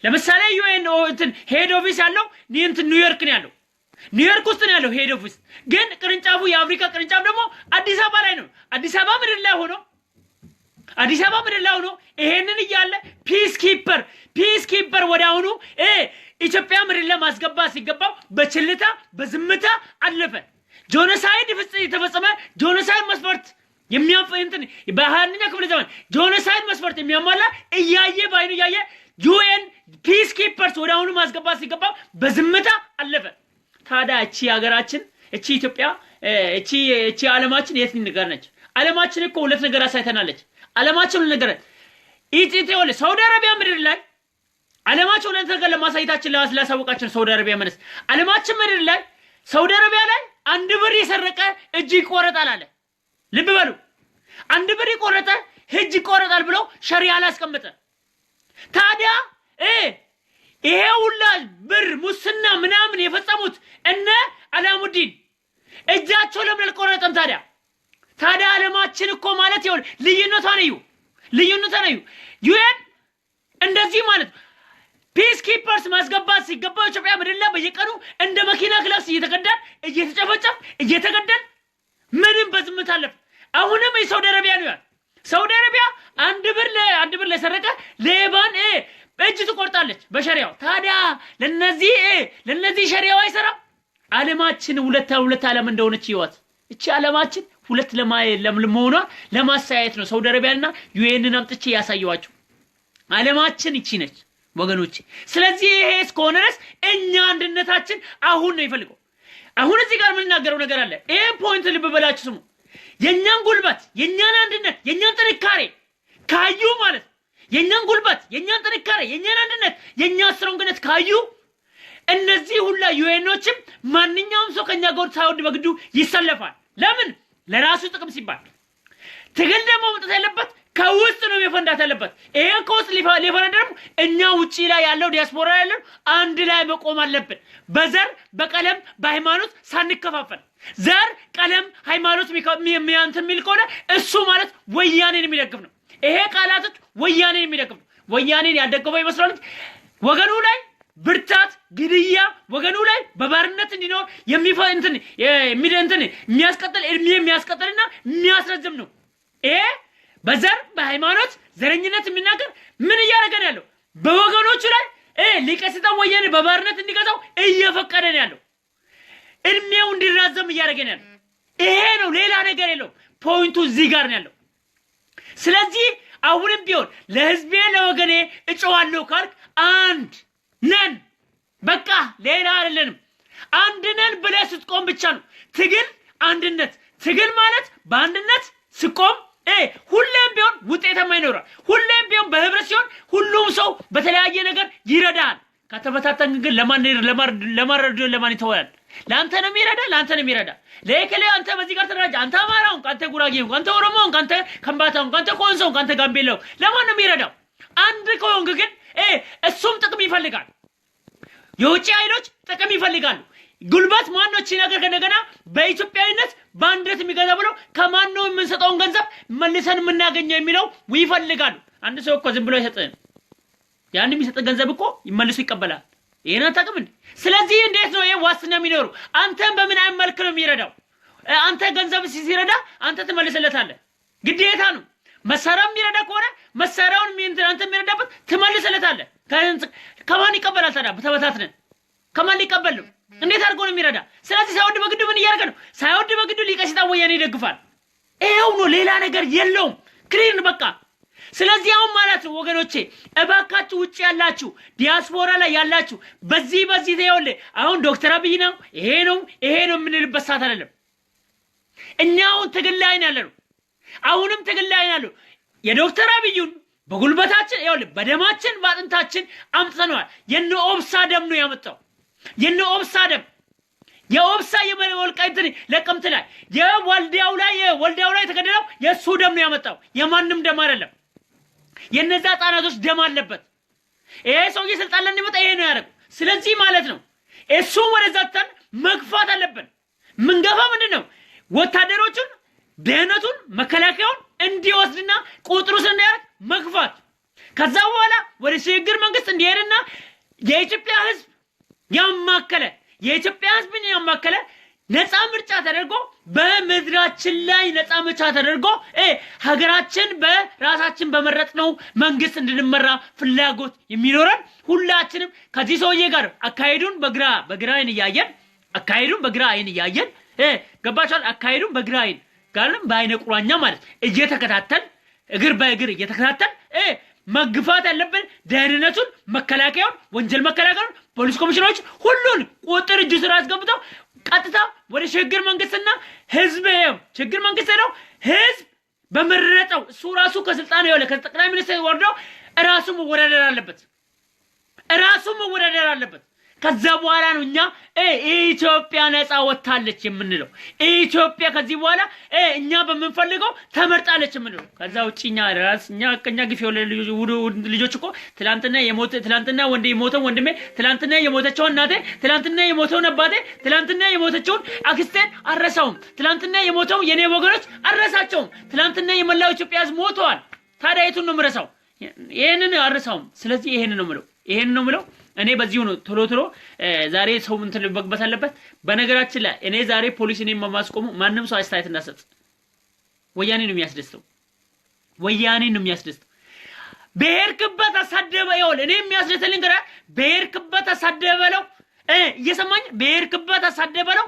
ለምሳሌ ዩኤን ሄድ ኦፊስ ያለው ኒውዮርክ ነው ያለው። ኒውዮርክ ውስጥ ነው ያለው ሄድ ኦፊስ። ግን ቅርንጫፉ የአፍሪካ ቅርንጫፍ ደግሞ አዲስ አበባ ላይ ነው። አዲስ አበባ ምድር ላይ ሆኖ ይሄንን እያለ ፒስ ኪፐር ወዲያውኑ ኢትዮጵያ ምድር ላይ ማስገባት ሲገባው በችልታ በዝምታ አለፈ። ጆኖሳይድ የተፈጸመ ጆኖሳይድ መስፈርት የሚያፈንትን በ20ኛ ክፍለ ዘመን ጆኖሳይድ መስፈርት የሚያሟላ ባይኑ እያየ ዩኤን ፒስ ኪፐርስ ወዲያውኑ ማስገባት ሲገባው በዝምታ አለፈ። ታዲያ እቺ ሀገራችን እቺ ኢትዮጵያ እቺ ዓለማችን የት ነገር ነች? ዓለማችን እኮ ሁለት ነገር አሳይተናለች። ዓለማችን ሁለት ነገር ኢትዮጵያ ሳውዲ አረቢያ ምድር ላይ ዓለማችን ሁለት ነገር ለማሳየታችን ላሳወቃችን ሳውዲ አረቢያ ማለት ዓለማችን ምድር ላይ ሳውዲ አረቢያ ላይ 1 ብር የሰረቀ እጅ ይቆረጣል አለ። ልብ በሉ 1 ብር የቆረጠ እጅ ይቆረጣል ብሎ ሸሪዓ ላይ አስቀመጠ። ታዲያ ይሄ ሁላ ብር ሙስና ምናምን የፈጸሙት እነ አላሙዲን እጃቸው ለምን አልቆረጠም? ታዲያ ዓለማችን እኮ ማለት ይሁን ልዩነቷን እዩ። ዩኤን እንደዚህ ማለት ፒስ ኪፐርስ ማስገባት ሲገባው ኢትዮጵያ ምድር ላይ በየቀኑ እንደ መኪና ክላስ እየተጨፈጨፍ እየተገደል ምንም በዝምታ አለፈ። አሁንም የሳውዲ አረቢያ ነው ያለው። ሳውዲ አረቢያ 1 ብር ለሰረቀ ሌባን እጅ ትቆርጣለች በሸሪዓው። ታዲያ ለነዚህ ሸሪዓው አይሰራም። ዓለማችን ሁለት ዓለም እንደሆነች ይወት እቺ ዓለማችን ሁለት ለመሆኗ ለማሳየት ነው ሳውዲ አረቢያና ዩኤንን አምጥቼ ያሳየዋችሁ። ዓለማችን እቺ ነች ወገኖቼ። ስለዚህ ይሄ እስከሆነ ድረስ እኛ አንድነታችን አሁን ነው ይፈልገው። አሁን እዚህ ጋር ምን እናገረው ነገር አለ ይሄ ፖይንት ልብ በላችሁ ስሙ የኛን ጉልበት የኛን አንድነት የኛን ጥንካሬ ካዩ ማለት የኛን ጉልበት የኛን ጥንካሬ የኛን አንድነት የኛን ስትሮንግነት ካዩ እነዚህ ሁላ ዩኤኖችም ማንኛውም ሰው ከኛ ጋር ሳይወድ በግዱ ይሰለፋል ለምን ለራሱ ጥቅም ሲባል ትግል ደግሞ መጥተት ያለበት ከውስጥ ነው መፈንዳት ያለበት ይሄ ከውስጥ ሊፈነዳም እኛ ውጪ ላይ ያለው ዲያስፖራ ያለው አንድ ላይ መቆም አለብን በዘር በቀለም በሃይማኖት ሳንከፋፈል ዘር ቀለም ሃይማኖት የሚያንተን ሚል ከሆነ እሱ ማለት ወያኔን የሚደግፍ ነው ይሄ ቃላቶች ወያኔን የሚደግፍ ነው ወያኔን ያደገፈው ይመስላል ወገኑ ላይ ብርታት ግድያ ወገኑ ላይ በባርነት እንዲኖር የሚፈንትን የሚያስቀጥል እድሜ የሚያስቀጥልና የሚያስረዝም ነው ይሄ በዘር በሃይማኖት ዘረኝነት የሚናገር ምን እያደረገን ያለው በወገኖቹ ላይ ሊቀስጠው ወያኔ በባርነት እንዲገዛው እየፈቀደን ያለው እድሜው እንዲራዘም እያደረገን ያለው ይሄ ነው ሌላ ነገር የለው ፖይንቱ እዚህ ጋር ነው ያለው ስለዚህ አሁንም ቢሆን ለህዝቤ ለወገኔ እጨዋለሁ ካልክ አንድ ነን በቃ ሌላ አይደለም አንድ ነን ብለህ ስትቆም ብቻ ነው ትግል አንድነት ትግል ማለት በአንድነት ስቆም ሁሌም ቢሆን ውጤታማ ይኖራል ሁሌም ቢሆን በህብረት ሲሆን ሁሉም ሰው በተለያየ ነገር ይረዳል ከተበታተን ግን ለማን ይተዋል ላንተ ነው የሚረዳ ላንተ ነው የሚረዳ ለከለ አንተ በዚህ ጋር ተደራጅ አንተ አማራው አንተ ጉራጌው አንተ ኦሮሞው አንተ ከምባታው አንተ ኮንሶው አንተ ጋምቤላው ለማን ነው የሚረዳው አንድ ከሆንክ ግን እሱም ጥቅም ይፈልጋል የውጪ ኃይሎች ጥቅም ይፈልጋሉ ጉልበት ማንኖች ነገር ከነገና በኢትዮጵያዊነት ባንድነት የሚገዛ ብለው ከማን ነው የምንሰጠውን ገንዘብ መልሰን የምናገኘው የሚለው ይፈልጋሉ አንድ ሰው እኮ ዝም ብሎ አይሰጥም ያን የሚሰጥ ገንዘብ እኮ ይመልሱ ይቀበላል ይሄን አታውቅም እንዴ ስለዚህ እንዴት ነው ይሄ ዋስትና የሚኖሩ አንተን በምን አይነት መልኩ ነው የሚረዳው አንተ ገንዘብ ሲረዳ አንተ ትመልሰለታለህ ግዴታ ነው መሳሪያው የሚረዳ ከሆነ መሳሪያውን አንተ የሚረዳበት ትመልሰለታለህ ከማን ይቀበላል ታዲያ በተበታትነን ከማን ይቀበል ነው እንዴት አድርጎ ነው የሚረዳ ስለዚህ ሳይወድ በግዱ ምን እያደረገ ነው ሳይወድ በግዱ ሊቀስጣው ወያኔ ይደግፋል ይሄው ነው ሌላ ነገር የለውም ክሊን በቃ ስለዚህ አሁን ማለት ነው ወገኖቼ እባካችሁ ውጪ ያላችሁ ዲያስፖራ ላይ ያላችሁ በዚህ ተይወለ አሁን ዶክተር አብይ ነው ይሄ ነው የምንልበት ሰዓት አይደለም እኛው ትግል ላይ ያለነው አሁንም ትግል ላይ ያለው የዶክተር አብዩን በጉልበታችን ይወለ በደማችን ባጥንታችን አምጥተናል የነ ኦብሳ ደም ነው ያመጣው የነ ኦብሳ ደም የኦብሳ የወልቃይት ለቀምት ላይ የወልዲያው ላይ ተገደለው የሱ ደም ነው ያመጣው የማንም ደም አይደለም የነዛ ጣናቶች ደም አለበት ይሄ ሰውዬ ስልጣን ላይ እንዲመጣ ይሄ ነው ያደረገው ስለዚህ ማለት ነው እሱ ወደዛተን መግፋት አለብን ምንገፋ ምንድነው ወታደሮቹን ደህነቱን መከላከያውን እንዲወስድና ቁጥሩን እንዲያደርግ መግፋት ከዛ በኋላ ወደ ሽግግር መንግስት እንዲሄድና የኢትዮጵያ ህዝብ ያማከለ ነፃ ምርጫ ተደርጎ በመድራችን ላይ ነፃ ምርጫ ተደርጎ ሀገራችን በራሳችን በመረጥነው መንግስት እንድንመራ ፍላጎት የሚኖረን ሁላችንም ከዚህ ሰውዬ ጋር አካሄዱን በግራ አይን እያየን ገባቻል አካሄዱን በግራ አይን ጋርም በአይነ ቁራኛ ማለት እየተከታተል እግር በእግር እየተከታተል መግፋት ያለብን ደህንነቱን መከላከያውን ወንጀል መከላከያውን ፖሊስ ኮሚሽኖች ሁሉን ቁጥር እጁ ስራ አስገብተው ቀጥታ ወደ ሽግግር መንግስትና ህዝብ ሽግግር መንግስት ነው ህዝብ በመረጠው እሱ ራሱ ከስልጣን ያለ ከጠቅላይ ሚኒስትር ወርዶ ራሱ መወዳደር አለበት ከዛ በኋላ ነው እኛ ኢትዮጵያ ነፃ ወጣለች የምንለው ኢትዮጵያ ከዚህ በኋላ እኛ በመንፈልገው ተመርጣለች የምንለው ከዛ ውጪኛ ራስኛ ከኛ ግፍ ልጆች እኮ ትላንትና ወንድሜ ትላንትና የሞተችው እናቴ ትላንትና የሞተው አባቴ ትላንትና የሞተችው አክስቴን አረሳውም ትላንትና የሞተው የኔ ወገኖች አረሳቸውም ትላንትና የመላው ኢትዮጵያ ህዝብ ሞተዋል ታዲያ የቱን ነው ምረሳው ይሄንን አረሳውም ስለዚህ ይሄንን ነው ምለው እኔ በዚሁ ነው ቶሎ ዛሬ ሰው ምን ተለበቅበት አለበት በነገራችን ላይ እኔ ዛሬ ፖሊስ እኔ ማስቆሙ ማንንም ሰው አስተያየት እንዳሰጥ ወያኔ ነው የሚያስደስተው በሄርክበት አሳደበ ይወል እኔ የሚያስደስተልኝ ግራ በሄርክበት አሳደበለው እየሰማኝ በሄርክበት አሳደበለው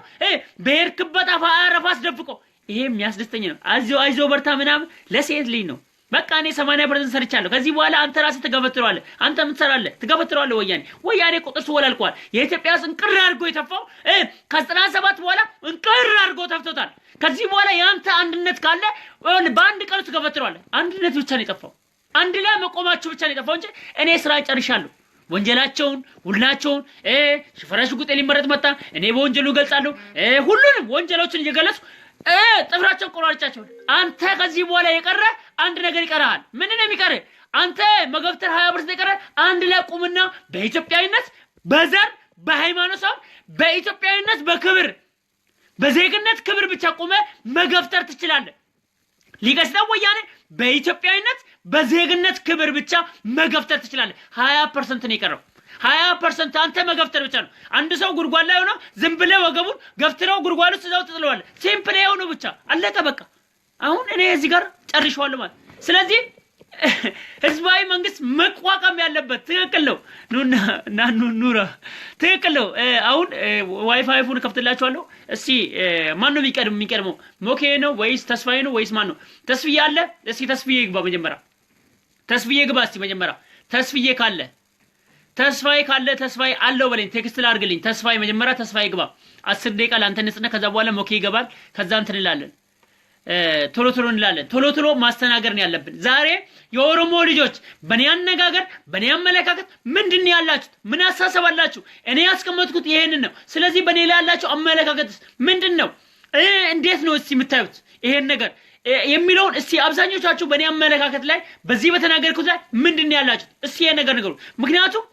በሄርክበት አፋረፋ አስደፍቆ ይሄ የሚያስደስተኝ ነው አይዞ በርታ ምናምን ለሴት ልጅ ነው በቃ እኔ 80% ሰርቻለሁ። ከዚህ በኋላ አንተ ራስህ ትገፈትረዋለህ። አንተ ምን ትሰራለህ? ትገፈትረዋለህ። ወያኔ ቁጥር ወላልቋል። የኢትዮጵያ ሕዝብ እንቅር አድርጎ የተፋው ከ97 በኋላ እንቅር አድርጎ ተፍቶታል። ከዚህ በኋላ ያንተ አንድነት ካለ በአንድ ቀን ትገፈትረዋለህ። አንድነት ብቻ ነው የጠፋው። አንድ ላይ መቆማችሁ ብቻ ነው የጠፋው እንጂ እኔ ስራ ጨርሻለሁ። ወንጀላቸውን ሁላቸውን ሽፈራሽ ጉጤ ሊመረጥ መጣ። እኔ በወንጀሉ ገልጻለሁ። ሁሉንም ወንጀሎችን እየገለጽኩ ጥፍራቸውን ቆራርጫቸው። አንተ ከዚህ በኋላ የቀረ አንድ ነገር ይቀርሃል። ምን ነው የሚቀር? አንተ መገብተር 20% ይቀር። አንድ ላይ ቁምና በኢትዮጵያዊነት በዘር በሃይማኖት ሰው በኢትዮጵያዊነት በክብር በዜግነት ክብር ብቻ ቁመ መገብተር ትችላለህ። ሊቀስደው ወያኔ በኢትዮጵያዊነት በዜግነት ክብር ብቻ መገብተር ትችላለህ። 20% ነው የቀረው። 20% አንተ መገብተር ብቻ ነው። አንድ ሰው ጉርጓድ ላይ ሆኖ ዝም ብለህ ወገቡን ገፍትረው ጉርጓድ ውስጥ ዘው ትጥለዋለህ። ሲምፕል ነው ብቻ አለቀ በቃ። አሁን እኔ እዚህ ጋር ጨርሻለሁ ማለት። ስለዚህ ህዝባዊ መንግስት መቋቋም ያለበት ትክክል ነው። ኑራ ትክክል ነው። አሁን ዋይፋይፉን ከፍትላችኋለሁ። እስቲ ማን ነው የሚቀድመው? ሞኬ ነው ወይስ ተስፋዬ ነው ወይስ ማን ነው? ተስፍዬ አለ? እስቲ ተስፍዬ ይግባ መጀመሪያ። ተስፍዬ ግባ እስቲ መጀመሪያ። ተስፍዬ ካለ ተስፋዬ ተስፋዬ አለው በለኝ። ቴክስት ላድርግልኝ። ተስፋዬ መጀመሪያ ተስፋዬ ግባ። 10 ደቂቃ ላንተ ንጽነ። ከዛ በኋላ ሞኬ ይገባል። ከዛ እንትን እንላለን። ቶሎ እንላለን። ቶሎ ማስተናገር ነው ያለብን። ዛሬ የኦሮሞ ልጆች በኔ አነጋገር በኔ አመለካከት ምንድን ነው ያላችሁት? ምን አሳሰባላችሁ? እኔ ያስቀመጥኩት ይሄንን ነው። ስለዚህ በኔ ላይ ያላችሁ አመለካከት ምንድን ነው? እንዴት ነው እስቲ የምታዩት ይሄን ነገር የሚለውን እስቲ አብዛኞቻችሁ በኔ አመለካከት ላይ በዚህ በተናገርኩት ላይ ምንድን ነው ያላችሁት? እስቲ ይሄን ነገር ንገሩ። ምክንያቱም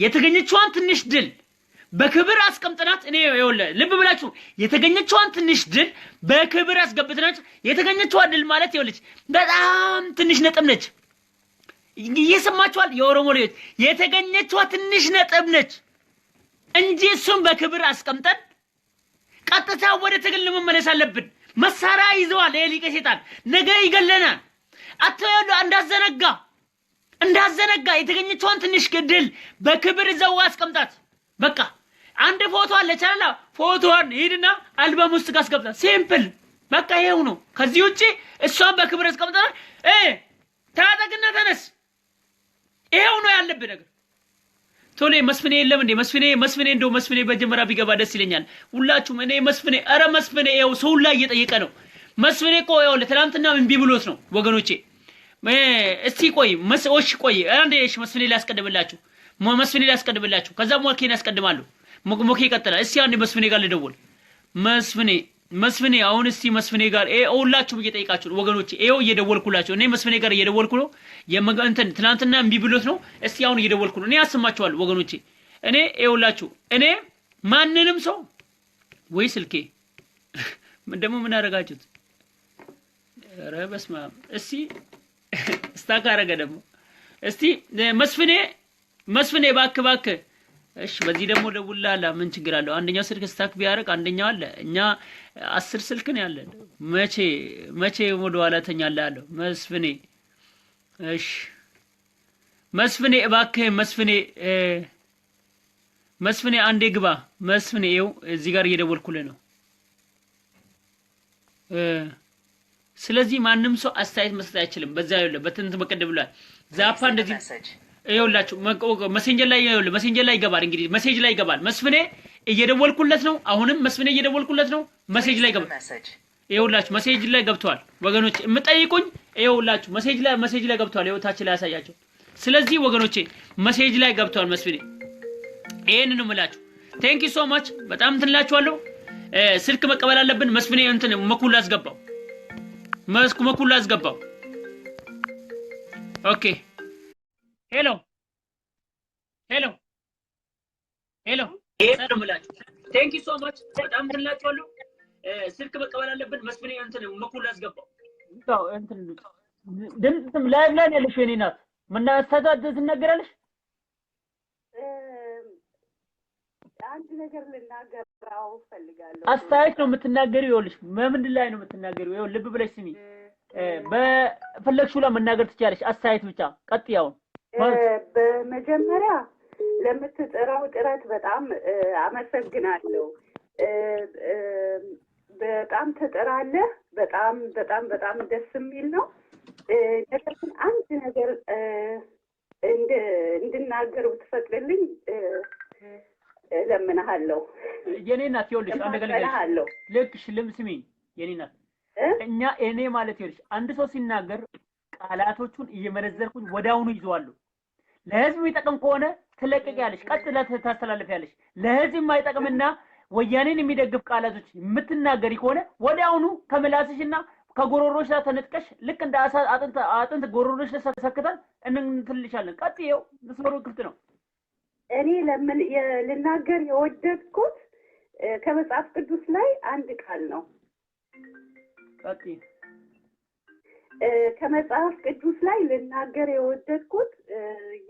የተገኘችዋን ትንሽ ድል በክብር አስቀምጠናት። እኔ ይኸውልህ ልብ ብላችሁ የተገኘችዋን ትንሽ ድል በክብር አስገብተናት። የተገኘችዋ ድል ማለት ይኸውልህ በጣም ትንሽ ነጥብ ነች። እየሰማችኋል? የኦሮሞ ልጆች የተገኘችዋ ትንሽ ነጥብ ነች እንጂ እሱን በክብር አስቀምጠን ቀጥታ ወደ ትግል መመለስ አለብን። መሳሪያ ይዘዋል። ሊቀ ሰይጣን ነገ ይገለናል። አትበሉ። እንዳዘነጋ የተገኘችዋን ትንሽ ድል በክብር ይዘው አስቀምጣት። በቃ አንድ ፎቶ አለ ቻላ ፎቶዋን ሂድና አልበም ውስጥ ካስቀምጣ ሲምፕል በቃ ይሄው ነው። ከዚህ ውጪ እሷን በክብር አስቀምጣ ታጠቅና ተነስ። ይሄው ነው ያለብህ ነገር። ቶሎ መስፍኔ የለም እንዴ? መስፍኔ እንደው መስፍኔ በጀመራ ቢገባ ደስ ይለኛል። ሁላችሁም እኔ መስፍኔ መስፍኔ ይሄው ሰው ላይ እየጠየቀ ነው። መስፍኔ እኮ ይሄው ለትናንትና እምቢ ብሎት ነው ወገኖቼ። እስቲ ቆይ አንዴ መስፍኔ ሊያስቀድምላችሁ ከዛ ሞኬን ያስቀድማሉ። ሞኬ ይቀጥላል። እስቲ አንዴ መስፍኔ ጋር ልደውል። መስፍኔ አሁን እስቲ መስፍኔ ጋር ሁላችሁም እየጠየቃችሁ ወገኖቼ። ይሄው እየደወልኩላችሁ እኔ መስፍኔ ጋር እየደወልኩ ነው። እንትን ትናንትና እምቢ ብሎት ነው። እስቲ አሁን እየደወልኩ ነው። እኔ አሰማችኋለሁ ወገኖቼ። እኔ ይኸውላችሁ እኔ ማንንም ሰው ወይ ስልኬ ደግሞ ምን አደረጋችሁት? ኧረ በስመ አብ። እስቲ ስታክ አደረገ ደግሞ። እስቲ መስፍኔ እባክህ እሺ። በዚህ ደግሞ ደውልላላ ምን ችግር አለው? አንደኛው ስልክ ስታክ ቢያደርግ አንደኛው አለ። እኛ 10 ስልክ ነው ያለን። መቼ ወደ ኋላ ተኛለህ አለው መስፍኔ። እሺ መስፍኔ እባክህ መስፍኔ አንዴ ግባ። መስፍኔ ይኸው እዚህ ጋር እየደወልኩልህ ነው። ስለዚህ ማንም ሰው አስተያየት መስጠት አይችልም። በዛ ይኸውልህ በትንት በቀደም ብሏል። ዛፓ እንደዚህ ይኸውላችሁ መሴንጀር ላይ ይገባል። እንግዲህ ሜሴጅ ላይ ይገባል። መስፍኔ እየደወልኩለት ነው። አሁንም መስፍኔ እየደወልኩለት ነው። ሜሴጅ ላይ ይገባል። ይኸውላችሁ ሜሴጅ ላይ ገብቷል ወገኖቼ። የምጠይቁኝ ይኸውላችሁ ሜሴጅ ላይ ገብቷል። ይኸው ታች ላይ ያሳያችሁ። ስለዚህ ወገኖቼ ሜሴጅ ላይ ገብቷል መስፍኔ። ይሄንን ነው የምላችሁ። ቴንክ ዩ ሶ ማች በጣም እንትን እላችኋለሁ። ስልክ መቀበል አለብን። መስፍኔ እንትን መኩላ አስገባው። ኦኬ ሄሎ ይሄን ነው የምላችሁ። ቴንክ ዩ ሶ ማች በጣም እንትን እላችኋለሁ። ስልክ መቀበል አለብን። መስፍኔ እንትን መኩላ አስገባው። እንትን ድምፅም ላይ ያለሽ የኔ ናት። ምን አስተዳደር ትናገራለሽ? አንድ ነገር ልናገራው ፈልጋለሁ። አስተያየት ነው የምትናገሪው። ይኸውልሽ በምንድን ላይ ነው የምትናገሪው? ይኸው ልብ ብለሽ ስሚ። በፈለግሽው ላይ መናገር ትችያለሽ። አስተያየት ብቻ ቀጥያው። በመጀመሪያ ለምትጠራው ጥረት በጣም አመሰግናለሁ። በጣም ተጠራለህ። በጣም ደስ የሚል ነው። ነገር ግን አንድ ነገር እንድናገር ብትፈቅድልኝ ለምንሃለሁ። የኔ እናት ይኸውልሽ አንድ ነገር ልክሽ ልምስሚኝ የኔ እናት እኔ ማለት ይኸውልሽ አንድ ሰው ሲናገር ቃላቶቹን እየመረዘርኩኝ ወዳውኑ ይዘዋለሁ። ለህዝብ የሚጠቅም ከሆነ ትለቀቂያለሽ፣ ቀጥለሽ ታስተላልፊያለሽ። ለህዝብ የማይጠቅምና ወያኔን የሚደግፍ ቃላቶች የምትናገሪ ከሆነ ወዳውኑ ከመላስሽና ከጎሮሮሽ ላይ ተነጥቀሽ ልክ እንደ አጥንት ጎሮሮሽ ላይ ተሰክተን እንትልሻለን። ቀጥዬው መስመሩ ክፍት ነው። እኔ ልናገር የወደድኩት ከመጽሐፍ ቅዱስ ላይ አንድ ቃል ነው። ቀጥይ። ከመጽሐፍ ቅዱስ ላይ ልናገር የወደድኩት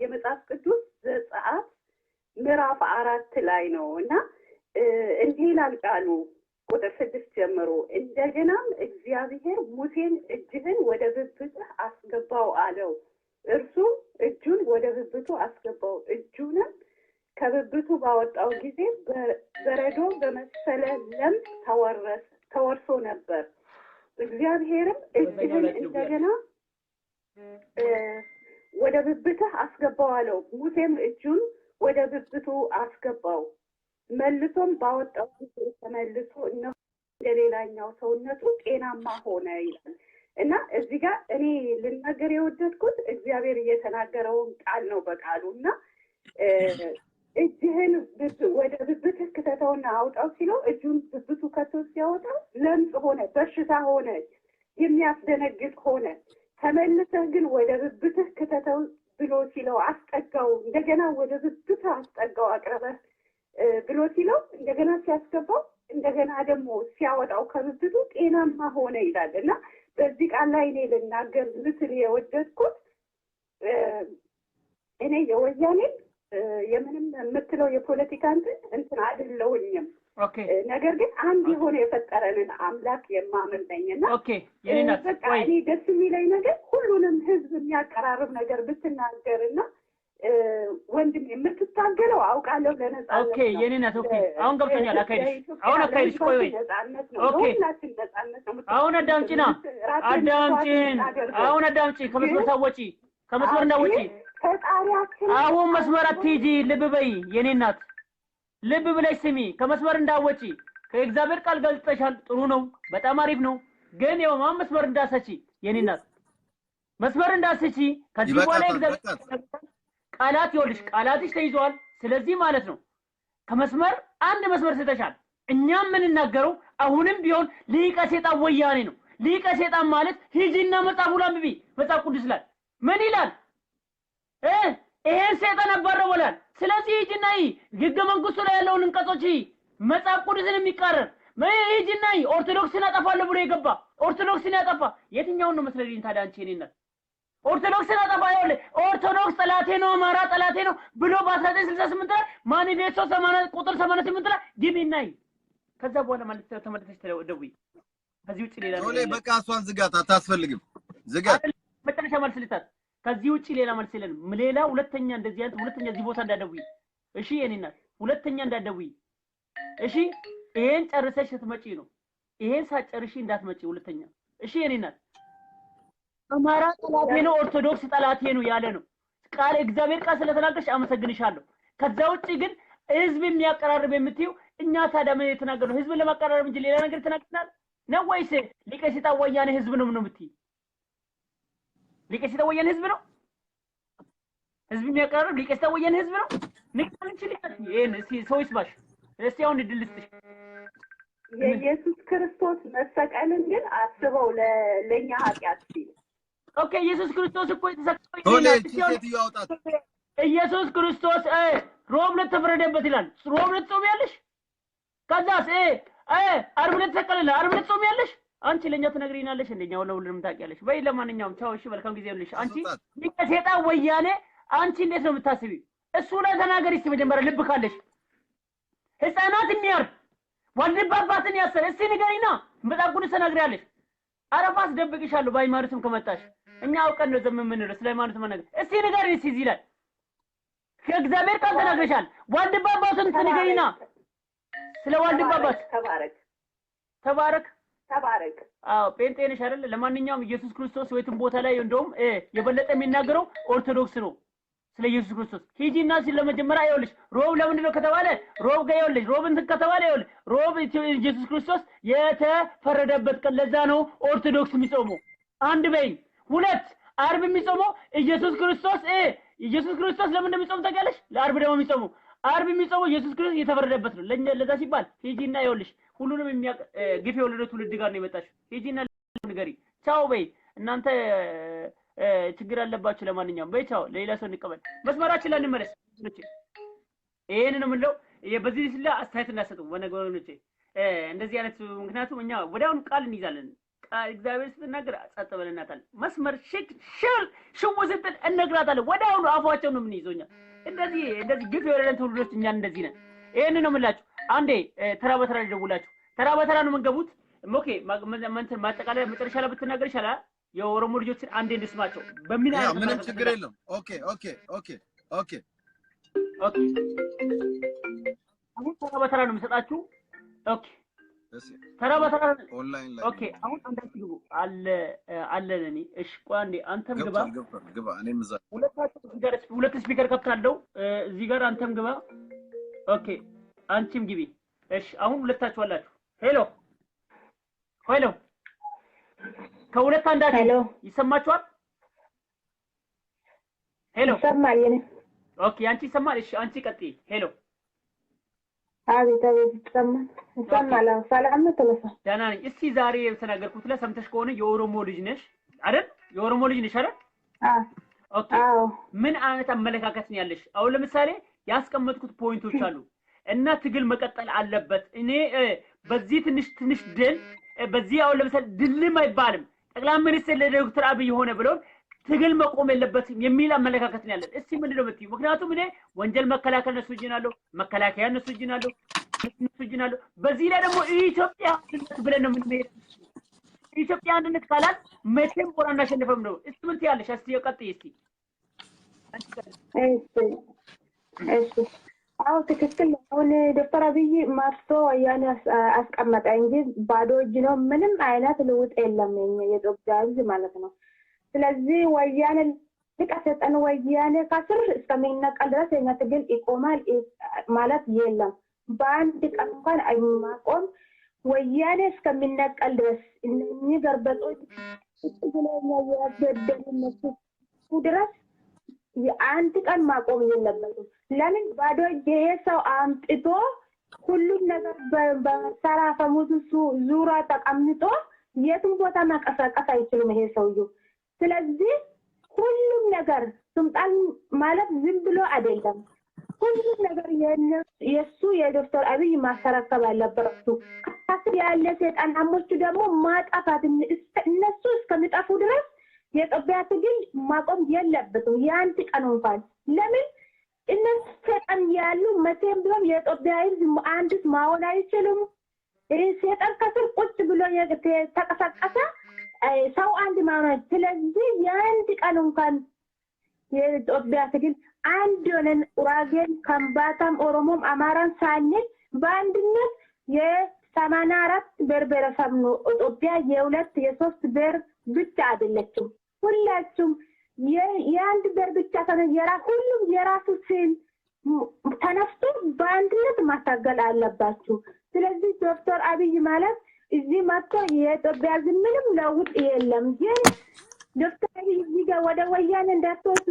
የመጽሐፍ ቅዱስ ዘጸአት ምዕራፍ 4 ላይ ነው እና እንዲህ ይላል ቃሉ ቁጥር 6 ጀምሮ እንደገናም እግዚአብሔር ሙሴን እጅህን ወደ ብብትህ አስገባው አለው። እርሱም እጁን ወደ ብብቱ አስገባው። እጁንም ከብብቱ ባወጣው ጊዜ በረዶ በመሰለ ለምጽ ተወርሶ ነበር። እግዚአብሔርም እጅህን እንደገና ወደ ብብትህ አስገባው አለው። ሙሴም እጁን ወደ ብብቱ አስገባው። መልሶም ባወጣው ጊዜ ተመልሶ እነሆ እንደሌላኛው ሰውነቱ ጤናማ ሆነ ይላል እና እዚህ ጋር እኔ ልናገር የወደድኩት እግዚአብሔር እየተናገረውን ቃል ነው በቃሉ እና እጅህን ወደ ብብትህ ክተተውና አውጣው ሲለው እጁን ብብቱ ከቶ ሲያወጣው ለምጽ ሆነ፣ በሽታ ሆነ፣ የሚያስደነግጥ ሆነ። ተመልሰህ ግን ወደ ብብትህ ክተተው ብሎ ሲለው አስጠጋው፣ እንደገና ወደ ብብትህ አስጠጋው አቅርበህ ብሎ ሲለው እንደገና ሲያስገባው እንደገና ደግሞ ሲያወጣው ከብብቱ ጤናማ ሆነ ይላል እና በዚህ ቃል ላይ እኔ ልናገር ልስል የወደድኩት እኔ የወያኔን የምንም የምትለው የፖለቲካ እንትን አይደለሁኝም። ነገር ግን አንድ የሆነ የፈጠረንን አምላክ የማምን ነኝና በቃ እኔ ደስ የሚለኝ ነገር ሁሉንም ህዝብ የሚያቀራርብ ነገር ብትናገርና ወንድም የምትታገለው አውቃለሁ ለነጻነት ነው። የኔ ናት። አሁን ገብቶኛል። አሁን አካሄድሽ ቆይ ነጻነት ነው። ሁላችን ነጻነት ነው። አሁን አዳምጪና አሁን አዳምጪ። ከመስመር ታወጪ፣ ከመስመር እንዳወጪ ፈጣሪያችን አሁን መስመር አትይጂ። ልብ በይ የኔ እናት፣ ልብ ብለሽ ስሚ። ከመስመር እንዳወጪ ከእግዚአብሔር ቃል ገልጸሻል። ጥሩ ነው፣ በጣም አሪፍ ነው። ግን ያው መስመር እንዳሰጪ የኔ እናት፣ መስመር እንዳሰጪ ከዚህ በኋላ እግዚአብሔር ቃላት ይኸውልሽ፣ ቃላትሽ ተይዟል። ስለዚህ ማለት ነው ከመስመር አንድ መስመር ስተሻል። እኛም የምንናገረው አሁንም ቢሆን ሊቀ ሰይጣን ወያኔ ነው። ሊቀ ሰይጣን ማለት ሂጂና መጽሐፉን አንብቢ። መጽሐፍ ቅዱስ ላይ ምን ይላል? ይሄን ሰይጣን አባረው ይላል። ስለዚህ ሂጂና ህገ መንግስቱ ላይ ያለውን እንቀጾች መጽሐፍ ቅዱስን የሚቃረን ሂጂና ኦርቶዶክስን አጠፋለሁ ብሎ የገባ ኦርቶዶክስን ያጠፋ የትኛውን ነው መስለልኝ ታዲያ አንቺ እኔ እናት? ኦርቶዶክስን አጠፋ ይኸውልህ፣ ኦርቶዶክስ ጠላቴ ነው፣ አማራ ጠላቴ ነው ብሎ በ1968 ላይ ማኒፌስቶ 80 ቁጥር 88 ላይ ግቢና ከዛ በኋላ ማለት ተመለሰች ተደውይ። ከዚህ ውጪ ሌላ ነው በቃ እሷን ዝጋት፣ አታስፈልግም። ዝጋት። መጨረሻ መልስ ልታት። ከዚህ ውጪ ሌላ መልስ የለንም። ሌላ ሁለተኛ እንደዚህ አይነት ሁለተኛ እዚህ ቦታ እንዳትደውይ እሺ? የኔ እናት ሁለተኛ እንዳትደውይ እሺ? ይሄን ጨርሰሽ ስትመጪ ነው። ይሄን ሳጨርሺ እንዳትመጪ ሁለተኛ እሺ? የኔ እናት አማራ ጠላቴ ነው፣ ኦርቶዶክስ ጠላቴ ነው ያለ ነው ቃል። እግዚአብሔር ቃል ስለተናገርሽ አመሰግንሻለሁ። ከዛ ውጪ ግን ህዝብ የሚያቀራርብ የምትይው እኛ ታዲያ ምን የተናገርነው? ህዝብን ለማቀራረብ እንጂ ሌላ ነገር ተናግረናል ነው ወይስ ሊቀ ሰይጣን ወያኔ ህዝብ ነው የምትይው? ሊቀ ሰይጣን ወያኔ ህዝብ ነው? ህዝብ የሚያቀራርብ ሊቀ ሰይጣን ወያኔ ህዝብ ነው? ንቀን እንችላለን። ይሄን ሰው ይስባሽ። እስቲ አሁን ድልስትሽ የኢየሱስ ክርስቶስ መሰቀልን ግን አስበው ለኛ ኃጢአት ሲል ኦኬ። ኢየሱስ ክርስቶስ እኮ የተሰቀለው ኢየሱስ ክርስቶስ ሮብ ዕለት ተፈረደበት ይላል። ሮብ ዕለት ጾሚያለሽ? ከዛስ ዓርብ ዕለት ተሰቀለለ። ዓርብ ዕለት ጾሚያለሽ? አንቺ ለኛ ትነግሪናለሽ እንደኛ ሁሉንም ታውቂያለሽ። በይ ለማንኛውም ቻው እሺ፣ መልካም ጊዜ ይሁንልሽ። አንቺ ሊቀ ሰይጣን ወያኔ አንቺ እንዴት ነው የምታስቢ? እሱ ላይ ተናገሪ እስቲ መጀመሪያ ልብ ካለሽ። ህፃናት የሚያርድ ወንድም አባትን ያሰረ እስቲ ንገሪና መጽሐፍ ቅዱስ ተናግሪያለሽ። አረፋስ ደብቅሻለሁ በሃይማኖትም ከመጣሽ እኛ አውቀን ነው ዘመን ምን ስለ ሃይማኖት መናገር። እስቲ ንገሪ እስቲ እዚህ ላይ ከእግዚአብሔር ቃል ተናግረሻል። ወንድም አባትን ንገሪና ስለ ወንድም አባት ተባረክ ተባረክ። ተባረክ። አዎ ጴንጤ ነሽ አይደል? ለማንኛውም ኢየሱስ ክርስቶስ ወይትም ቦታ ላይ እንደውም የበለጠ የሚናገረው ኦርቶዶክስ ነው ስለ ኢየሱስ ክርስቶስ። ሂጂና ሲል ለመጀመሪያ ይኸውልሽ ሮብ ለምንድን ነው ከተባለ ሮብ ጋር ይኸውልሽ ሮብ እንትን ከተባለ ይኸውልሽ ሮብ ኢየሱስ ክርስቶስ የተፈረደበት ቀን ለዛ ነው ኦርቶዶክስ የሚጾመው። አንድ በይ። ሁለት ዓርብ የሚጾመው ኢየሱስ ክርስቶስ ለምን እንደሚጾም ታውቂያለሽ? ለዓርብ ደግሞ የሚጾመው ዓርብ የሚጾመው ኢየሱስ ክርስቶስ የተፈረደበት ነው። ለዛ ሲባል ሂጂና ይኸውልሽ ሁሉንም ግፍ የወለደው ትውልድ ጋር ነው የመጣችው። ሂጂና ንገሪ። ቻው በይ። እናንተ ችግር አለባችሁ። ለማንኛውም በይ ቻው። ለሌላ ሰው እንቀበል። መስመራችን ላይ እንመለስ። ይሄንን ነው የምንለው። በዚህ ስለ አስተያየት እናሰጡ ወነገሮች እንደዚህ አይነት ምክንያቱም እኛ ወዲያውኑ ቃል እንይዛለን። እግዚአብሔር ስትናገር ጸጥ ብለናታል። መስመር ሽው ስትል እነግራታለን። ወዲያውኑ አፏቸው ነው የምንይዘው እኛ። እንደዚህ ግፍ የወለደን ትውልዶች እኛ እንደዚህ ነን። ይሄንን ነው የምላችሁ። አንዴ ተራ በተራ ይደውላችሁ። ተራ በተራ ነው የምንገቡት። ኦኬ ማጠቃለያ መጨረሻ ላይ ብትናገር ይሻላል። የኦሮሞ ልጆችን አንዴ እንስማቸው። በምን አይነት ምንም ችግር የለም። ኦኬ አሁን ተራ በተራ ነው የምሰጣችሁ። ኦኬ ተራ በተራ ኦንላይን ላይ ኦኬ። አሁን አንዳችሁ ግቡ አለን እኔ። እሺ ቆይ አንዴ አንተም ግባ። እኔም እዛ ሁለት ስፒከር ከፍታለሁ እዚህ ጋር። አንተም ግባ። ኦኬ አንቺም ግቢ። እሺ አሁን ሁለታችሁ አላችሁ። ሄሎ ከሁለት አንዳችሁ ይሰማችኋል? ሄሎ ይሰማል። ኦኬ አንቺ ይሰማል? እሺ አንቺ ቀጥይ። ሄሎ አቤት ይሰማል። ሰላም ነው ተለሳ ደህና ነኝ። እስቲ ዛሬ የተናገርኩት ለሰምተሽ ከሆነ የኦሮሞ ልጅ ነሽ አይደል? የኦሮሞ ልጅ ነሽ አይደል? ኦኬ ምን አይነት አመለካከት ነው ያለሽ? አሁን ለምሳሌ ያስቀመጥኩት ፖይንቶች አሉ እና ትግል መቀጠል አለበት። እኔ በዚህ ትንሽ ድል በዚህ አሁን ለምሳሌ ድልም አይባልም ጠቅላይ ሚኒስትር ለዶክተር አብይ ሆነ ብለው ትግል መቆም የለበትም የሚል አመለካከት ነው ያለን። እስቲ ምንድነው የምትይው? ምክንያቱም እኔ ወንጀል መከላከል ነሱ እጅናለሁ፣ መከላከያ ነሱ እጅናለሁ። በዚህ ላይ ደግሞ ኢትዮጵያ አንድነት ብለን ነው የምንሄድ። ኢትዮጵያ አንድነት ካላል መቼም ቆራ እናሸንፈም ነው። እስቲ ምን ትያለሽ? እስቲ ቀጥይ እስቲ። እሺ አዎ ትክክል። አሁን ዶክተር አብይ ማርቶ ወያኔ አስቀመጠ እንጂ ባዶ እጅ ነው። ምንም አይነት ለውጥ የለም የኢትዮጵያ ሕዝብ ማለት ነው። ስለዚህ ወያኔ ልቀሰጠን ወያኔ ከስር እስከሚነቀል ድረስ የኛ ትግል ይቆማል ማለት የለም። በአንድ ቀን እንኳን አይማቆም። ወያኔ እስከሚነቀል ድረስ እነኚህ ገርበጦች ብለኛ ያገደሉነሱ ድረስ የአንድ ቀን ማቆም የለበትም። ለምን ባዶ እጅ ሰው አምጥቶ ሁሉም ነገር በመሳሪያ ፈሙዝ ዙራ ተቀምጦ የትም ቦታ ማንቀሳቀስ አይችልም ይሄ ሰውዬው። ስለዚህ ሁሉም ነገር ስልጣን ማለት ዝም ብሎ አይደለም። ሁሉም ነገር የሱ የዶክተር አብይ ማስተካከል አለበት። ከታች ያለ ሰይጣናሞቹ ደግሞ ማጣፋት እነሱ እስከሚጠፉ ድረስ የኢትዮጵያ ትግል ማቆም የለበትም የአንድ ቀን እንኳን። ለምን እነሱ ሰይጣን ያሉ መቼም ቢሆን የኢትዮጵያ ሕዝብ አንድስ ማሆን አይችሉም። ሰይጣን ከስር ቁጭ ብሎ የተቀሰቀሰ ሰው አንድ ማለት። ስለዚህ የአንድ ቀን እንኳን የኢትዮጵያ ትግል አንድ ሆነን ኡራጌን፣ ከምባታም፣ ኦሮሞም፣ አማራን ሳንል በአንድነት የ84 ብሔር ብሔረሰብ ነው ኢትዮጵያ። የሁለት የሶስት ብሔር ብቻ አይደለችም። ሁላችሁም የአንድ ብሔር ብቻ ሁሉም የራሱ ሲል ተነስቶ በአንድነት ማታገል አለባችሁ። ስለዚህ ዶክተር አብይ ማለት እዚህ መጥቶ የኢትዮጵያ ሕዝብ ምንም ለውጥ የለም። ግን ዶክተር አብይ እዚህ ጋር ወደ ወያኔ እንዳትወስዱ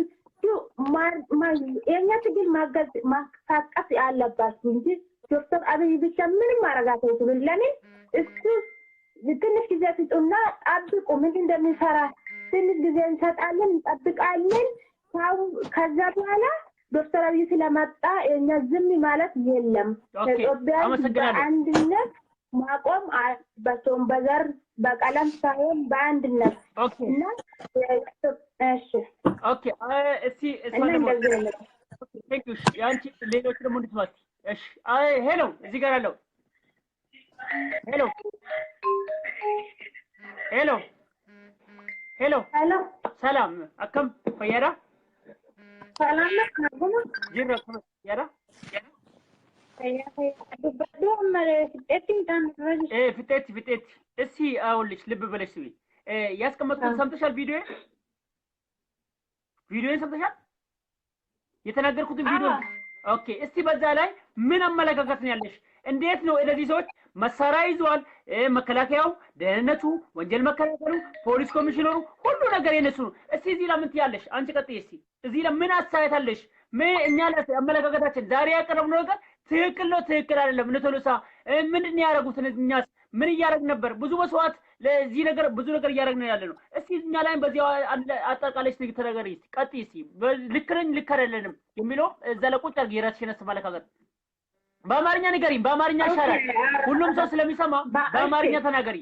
የኛ ትግል ማንቀሳቀስ አለባችሁ እንጂ ዶክተር አብይ ብቻ ምንም ማረጋት አይችሉም። ለምን እሱ ትንሽ ጊዜ ስጡና ጠብቁ፣ ምን እንደሚሰራ ትንሽ ጊዜ እንሰጣለን፣ እንጠብቃለን። ከዛ በኋላ ዶክተር አብይ ስለመጣ እኛ ዝም ማለት የለም። ኢትዮጵያ በአንድነት ማቆም አለባቸውም፣ በዘር በቀለም ሳይሆን በአንድነት እና እሺ ኦኬ እስቲ ቴንክ ዩ ያንቺ ሌሎች ደግሞ እንድትመጡ እሺ ሄሎ እዚህ ጋር አለው ሄሎ ሄሎ ሄሎ ሄሎ ሰላም አከም ፈያዳ ሰላም ነው ጅራ ያዳ ፍጤት እስኪ አውልሽ ልብ በለሽ ስሚ ያስቀመጥኩት ሰምተሻል ቪዲዮን ሰምተሻል የተናገርኩት ቪዲዮ ኦኬ እስቲ በዛ ላይ ምን አመለካከት ነው ያለሽ እንዴት ነው እነዚህ ሰዎች መሳሪያ ይዘዋል መከላከያው ደህንነቱ ወንጀል መከላከሉ ፖሊስ ኮሚሽነሩ ሁሉ ነገር የነሱ ነው እስቲ እዚህ ለምን ትያለሽ አንቺ ቀጥይ እስቲ እዚህ ለምን አሳይታለሽ እኛ አመለካከታችን ዛሬ ያቀረብነው ነገር ትክክል አይደለም ለቶሎሳ ምንድነው ያደረጉት እኛስ ምን እያደረግን ነበር ብዙ መስዋዕት ለዚህ ነገር ብዙ ነገር እያደረግን ያለነው እስቲ እኛ ላይ በዚህ አጣቃለሽ ተነገሪ እስቲ ቀጥይ እስቲ ልክ አይደለንም የሚለው እዛ ለቁጭ አድርጊ የራስሽን አመለካከት በአማርኛ ንገሪኝ በአማርኛ ይሻላል ሁሉም ሰው ስለሚሰማ በአማርኛ ተናገሪ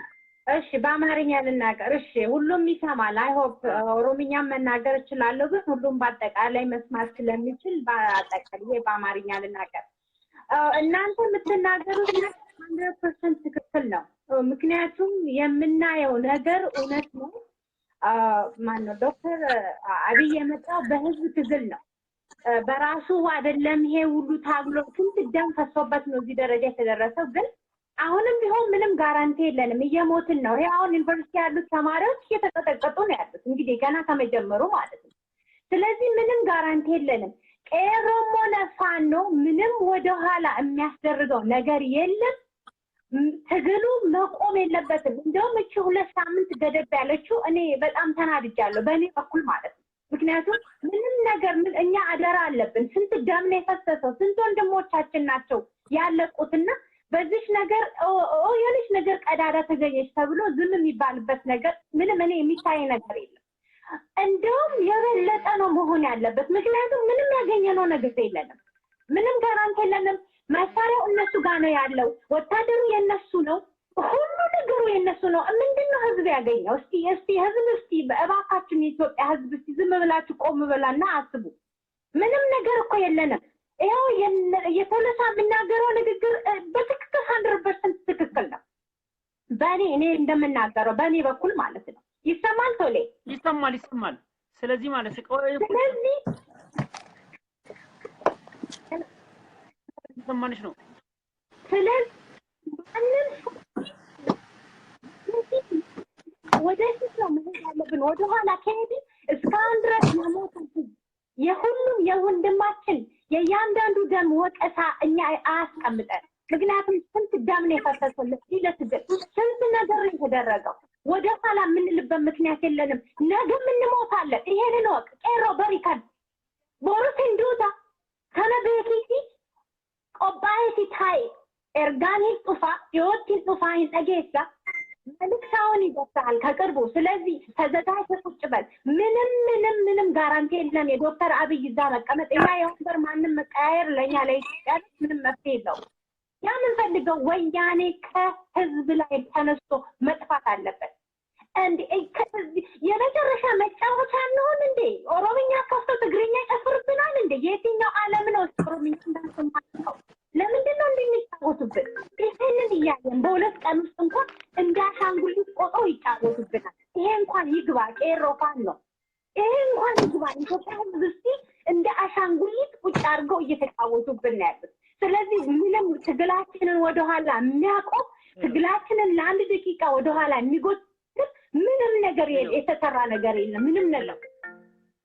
እሺ በአማርኛ ልናገር እሺ ሁሉም ይሰማል አይ ሆፕ ኦሮምኛ መናገር እችላለሁ ግን ሁሉም በአጠቃላይ መስማት ስለሚችል በአጠቃላይ በአማርኛ ልናገር እናንተ የምትናገሩት 100% ትክክል ነው ምክንያቱም የምናየው ነገር እውነት ነው ማነው ዶክተር አብይ የመጣው በህዝብ ትግል ነው በራሱ አይደለም ይሄ ሁሉ ታግሎ ስንት ደም ፈሶበት ነው እዚህ ደረጃ የተደረሰው ግን አሁንም ቢሆን ምንም ጋራንቲ የለንም እየሞትን ነው ይሄ አሁን ዩኒቨርሲቲ ያሉት ተማሪዎች እየተቀጠቀጡ ነው ያሉት እንግዲህ ገና ከመጀመሩ ማለት ነው ስለዚህ ምንም ጋራንቲ የለንም ቄሮሞ ለፋኖ ምንም ወደ ኋላ የሚያስደርገው ነገር የለም ትግሉ መቆም የለበትም እንደውም እቺ 2 ሳምንት ገደብ ያለችው እኔ በጣም ተናድጃለሁ በእኔ በኩል ማለት ነው ምክንያቱም ምንም ነገር እኛ አደራ አለብን ስንት ደም ነው የፈሰሰው ስንት ወንድሞቻችን ናቸው ያለቁትና በዚህ ነገር የሆነች ነገር ቀዳዳ ተገኘች ተብሎ ዝም የሚባልበት ነገር ምንም እኔ የሚታይ ነገር የለም እንደውም የበለጠ ነው መሆን ያለበት ምክንያቱም ምንም ያገኘነው ነገር የለንም ምንም ጋራንቲ የለንም መሳሪያው እነሱ ጋር ነው ያለው ወታደሩ የነሱ ነው ሁሉ ነገሩ የነሱ ነው ምንድነው ህዝብ ያገኘው እስቲ ህዝብ እባካችሁ የኢትዮጵያ ህዝብ እስቲ ዝም ብላችሁ ቆም ብላና አስቡ ምንም ነገር እኮ የለንም ይሄው የተለሳ የምናገረው ንግግር በትክክል 100% ትክክል ነው እኔ እንደምናገረው በእኔ በኩል ማለት ነው ይሰማል ቶሌ ይሰማል ስለዚህ ማለት ሰማንሽ ነው ስለዚህ ማንም ወደፊት ነው መሄድ ያለብን ወደኋላ ከሄድን እስካሁን ድረስ የሁሉም የወንድማችን የእያንዳንዱ ደም ወቀሳ እኛ አያስቀምጠን ምክንያቱም ስንት ደም ነው የፈሰሰው ለትግል ስንት ነገር የተደረገው ወደ ኋላ የምንልበት ምክንያት የለንም ነገም እንሞታለን ይሄንን ወቅ ቄሮ በሪካን ቦሩት እንዱታ ከነበኪቲ ቆባይቲ ታይ ኤርጋኒ ጡፋ የወቲን ጡፋ ይንጠጌሳ መልክታውን ይደርሳል ከቅርቡ ስለዚህ ተዘጋጅተህ ቁጭ በል ምንም ጋራንቲ የለም የዶክተር አብይ እዛ መቀመጥ ያ የወንበር ማንም መቀያየር ለኛ ለኢትዮጵያ ምንም መፍትሄ የለውም ያ የምንፈልገው ወያኔ ከህዝብ ላይ ተነስቶ መጥፋት አለበት እንዴ የመጨረሻ መጫወቻ እንሆን እንዴ ኦሮምኛ ከፍቶ ትግርኛ ይጨፍርብናል እንዴ የትኛው ዓለም ነው ኦሮምኛ እንዳንሰማው ለምንድን ነው እንደሚጫወቱብን ይሄንን እያየን በሁለት ቀን ውስጥ እንኳን እንዳሻንጉሊት ቆጦ ይጫወቱብናል ይሄ እንኳን ይግባ ቄሮፋን ነው ይሄ እንኳን ይግባ ኢትዮጵያ ህዝብ እንደ አሻንጉሊት ቁጭ አድርገው እየተጫወቱብን ያሉት ስለዚህ ምንም ትግላችንን ወደኋላ የሚያቆም ትግላችንን ለአንድ ደቂቃ ወደኋላ የሚጎትት ምንም ነገር የተሰራ ነገር የለም ምንም ነገር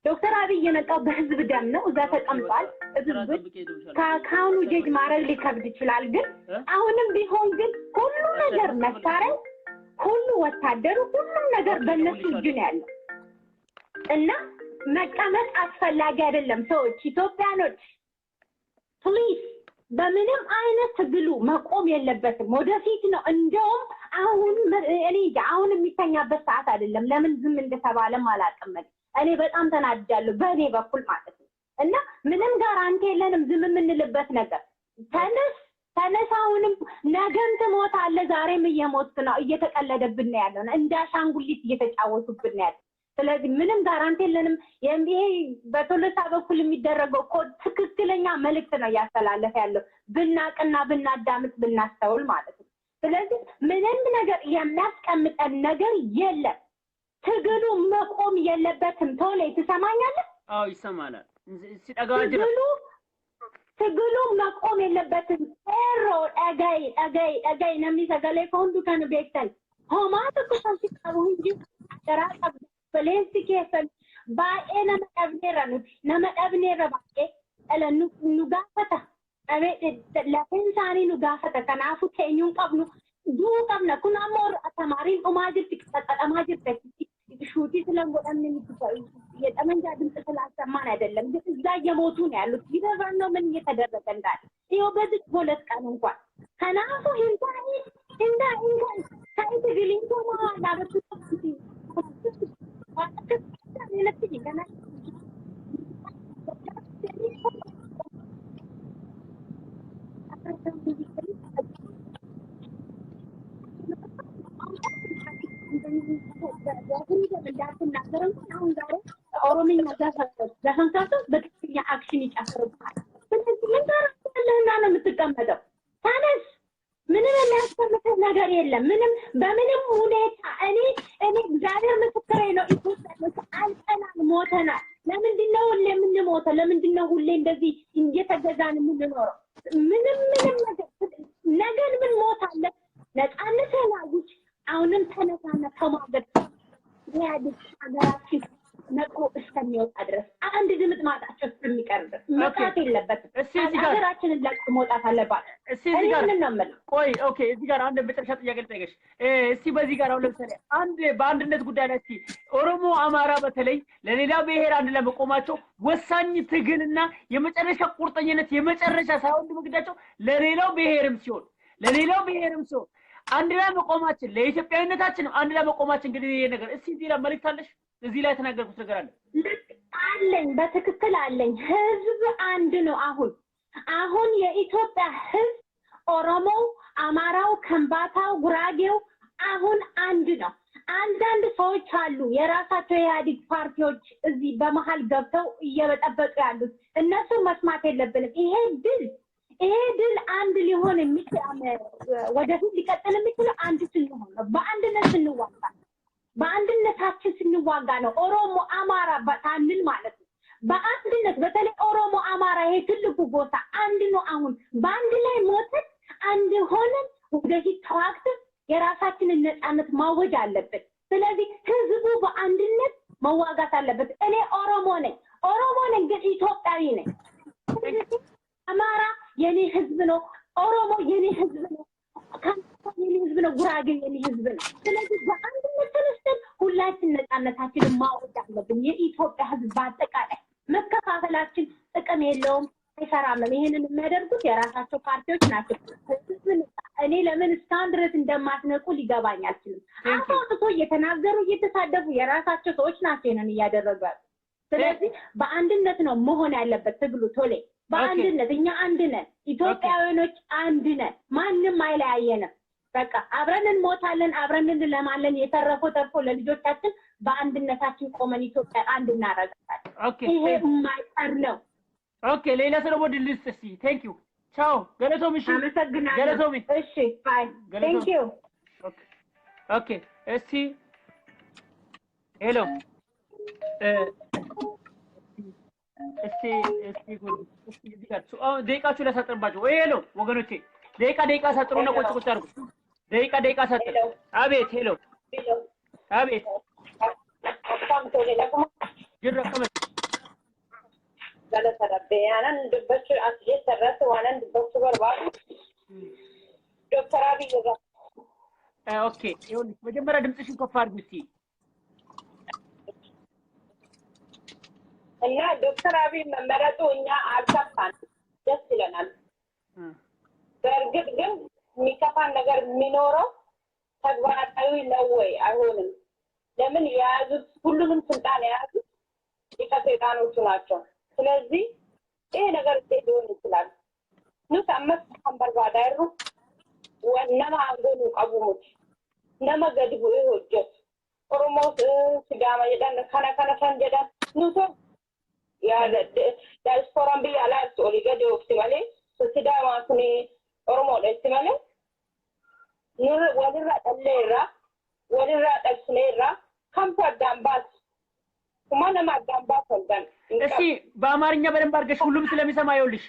ዶክተር አብይ የመጣው በህዝብ ደም ነው እዛ ተቀምጧል ህዝብ ካሁኑ ጀጅ ማድረግ ሊከብድ ይችላል ግን አሁንም ቢሆን ግን ሁሉ ነገር መሳሪያው ሁሉ ወታደሩ ሁሉም ነገር በእነሱ እጅ ነው ያለው እና መቀመጥ አስፈላጊ አይደለም ሰዎች ኢትዮጵያኖች ፕሊዝ በምንም አይነት ትግሉ መቆም የለበትም ወደፊት ነው እንደውም አሁን የሚተኛበት ሰዓት አይደለም ለምን ዝም እንደተባለም አላውቅም እኔ በጣም ተናድጃለሁ በእኔ በኩል ማለት ነው እና ምንም ጋራንቲ የለንም ዝም የምንልበት ነገር ተነሳውንም ነገም ትሞታለህ ዛሬም እየሞትክ ነው እየተቀለደብን ነው ያለው እንዳሻንጉሊት እየተጫወቱብን ነው ያለው ስለዚህ ምንም ጋራንቲ የለንም ይሄ በቶለሳ በኩል የሚደረገው ትክክለኛ መልእክት ነው ያስተላለፈ ያለው ብናቅና ብናዳምጥ ብናስተውል ማለት ነው ስለዚህ ምንም ነገር የሚያስቀምጠን ነገር የለም ትግሉ መቆም የለበትም ቶሌ ትሰማኛለህ አዎ ይሰማናል ሲጠጋጅ ትግሉ መቆም የለበትም ኤሮ አጋይ ነሚ ሰገሌ ኮንዱ ከን ቤክተን ሆማት ኩሳን ሲቀሩ እንጂ አደራቀብ በሌንስ ከፈል ባኤ ነመቀብኔረ ባኤ እለኑ ኑጋፈታ አቤ ለፈንሳኒ ኑጋፈታ ከናፉ ተኙን ቀብኑ ዱ ቀብነ ኩና ሞር ተማሪን ኡማጅት ተቀጠማጅት ሹቲ ስለንጎዳምን የሚትፈው የጠመንጃ ድምጽ ስላሰማን አይደለም ግን እዛ የሞቱ ነው ያሉት ይደረን ነው ምን እየተደረገ እንዳለ ይሄው በዚህ ሁለት ቀን እንኳን ከናፉ ሂንታኒ እንኳን ሳይት ግሊንቶ ማለት ኦሮሚኛ ዘፈንካቶ በትክክለኛ አክሽን ይጨፍርባል ስለዚህ ምን ታረጋለህና ነው የምትቀመጠው ታነስ ምንም የሚያስፈልግ ነገር የለም ምንም በምንም ሁኔታ እኔ እግዚአብሔር ምስክሬ ነው ኢትዮጵያ አልቀናል ሞተናል ለምንድነው ሁሌ የምንሞተው ለምንድነው ሁሌ እንደዚህ እየተገዛን የምንኖረው ምንም ነገር ምን ሞት አለ ነፃነት ላውጅ አሁንም ተነሳና ተማገድ ያድግ አገራችን ነቆ እስከሚወጣ ድረስ አንድ ድምጥ ማጣቸው እስከሚቀር ድረስ መጣት የለበትም ሀገራችንን ለቅ መውጣት አለባት እዚህ ጋር ቆይ ኦኬ እዚህ ጋር አንድ በመጨረሻ ጥያቄ ልጠይቅሽ እስቲ በዚህ ጋር አሁን ለምሳሌ አንድ በአንድነት ጉዳይ ላይ እስቲ ኦሮሞ አማራ በተለይ ለሌላ ብሔር አንድ ላይ መቆማቸው ወሳኝ ትግልና የመጨረሻ ቁርጠኝነት የመጨረሻ ሳይሆን ድምግዳቸው ለሌላው ብሔርም ሲሆን አንድ ላይ መቆማችን ለኢትዮጵያዊነታችን አንድ ላይ መቆማችን እንግዲህ ይሄ ነገር እስቲ እዚህ ላይ መልእክት አለሽ እዚህ ላይ ተናገርኩት ነገር አለኝ በትክክል አለኝ ህዝብ አንድ ነው አሁን የኢትዮጵያ ህዝብ ኦሮሞው አማራው ከምባታው ጉራጌው አሁን አንድ ነው አንዳንድ ሰዎች አሉ የራሳቸው የኢህአዴግ ፓርቲዎች እዚህ በመሃል ገብተው እየበጠበጡ ያሉት እነሱ መስማት የለብንም ይሄ ድል አንድ ሊሆን የሚችል ወደፊት ሊቀጥል የሚችለው አንድ ስንሆን ነው በአንድነታችን ስንዋጋ ነው ኦሮሞ አማራ በታንል ማለት ነው በአንድነት በተለይ ኦሮሞ አማራ ይሄ ትልቁ ጎሳ አንድ ነው አሁን በአንድ ላይ ሞተን አንድ ሆነን ወደፊት ተዋግተን የራሳችንን ነፃነት ማወጅ አለበት ስለዚህ ህዝቡ በአንድነት መዋጋት አለበት እኔ ኦሮሞ ነኝ ግን ኢትዮጵያዊ ነኝ አማራ የኔ ህዝብ ነው ኦሮሞ የኔ ህዝብ ነው የኔ ህዝብ ነው ጉራጌ የኔ ህዝብ ነው ስለዚህ በአንድነት ተነስተን ሁላችን ነፃነታችንን ማወጅ አለብን የኢትዮጵያ ህዝብ በአጠቃላይ መከፋፈላችን ጥቅም የለውም አይሰራም ይሄንን የሚያደርጉት የራሳቸው ፓርቲዎች ናቸው እኔ ለምን እስካሁን ድረስ እንደማትነቁ ሊገባኝ አልችልም አሁን እየተናገሩ እየተሳደቡ የራሳቸው ሰዎች ናቸው ይሄንን እያደረጉ ስለዚህ በአንድነት ነው መሆን ያለበት ትግሉ ቶሌ በአንድነት እኛ አንድ ነን ኢትዮጵያውያኖች አንድ ነን ማንንም አይለያየንም በቃ አብረን እንሞታለን አብረን እንለማለን የተረፈው ተርፎ ለልጆቻችን በአንድነታችን ቆመን ኢትዮጵያ አንድ እናረጋለን ይሄ የማይቀር ነው ኦኬ ሌላ ሰው ደግሞ ድልስ እስቲ ቴንክ ዩ ቻው ገለቶም እሺ ገለቶም እሺ ባይ ቴንክ ዩ ኦኬ እስቲ ሄሎ እስቲ እዚህ ጋር ደቂቃችሁ ላሳጥርባችሁ ወይ ሄሎ ወገኖቼ ደቂቃ ሳጥሩና ቁጭ አድርጉ ደቂቃ ሳጥሩ አቤት ሄሎ አቤት ጅራቀመ ገለሰረበያናን ድበቹ አስጀተረተ ዋናን ድበቹ በርባቱ ዶክተር አብይ ጋር ኦኬ ይሁን መጀመሪያ ድምጽሽን ከፍ አድርጉ እስቲ እና ዶክተር አብይ መመረጡ እኛ አልከፋን ደስ ይለናል በእርግጥ ግን የሚከፋን ነገር የሚኖረው ተግባራዊ ነው ወይ አይሆንም ለምን የያዙት ሁሉንም ስልጣን የያዙት ሊቀሰይጣኖቹ ናቸው ስለዚህ ይሄ ነገር ሊሆን ይችላል ነው ታመስ አንበርባዳሩ ወነማ አንጎኑ ቀቡሙት ነመገድቡ ይወጀት ኦሮሞስ ሲዳማ የዳን ከነ ፈንጀዳ ኑቶ ያ ዳይስፖራን ቢያላ ሶሊገደ ኦክሲማሌ ሲዳማ ኩኒ ኦሮሞ ደስማሌ ኑር ወድራ ጠልስሌራ ከምቶ አዳምባት ማንማ አዳምባት ወልደን እስቲ በአማርኛ በደንብ አድርገሽ ሁሉም ስለሚሰማ ይኸውልሽ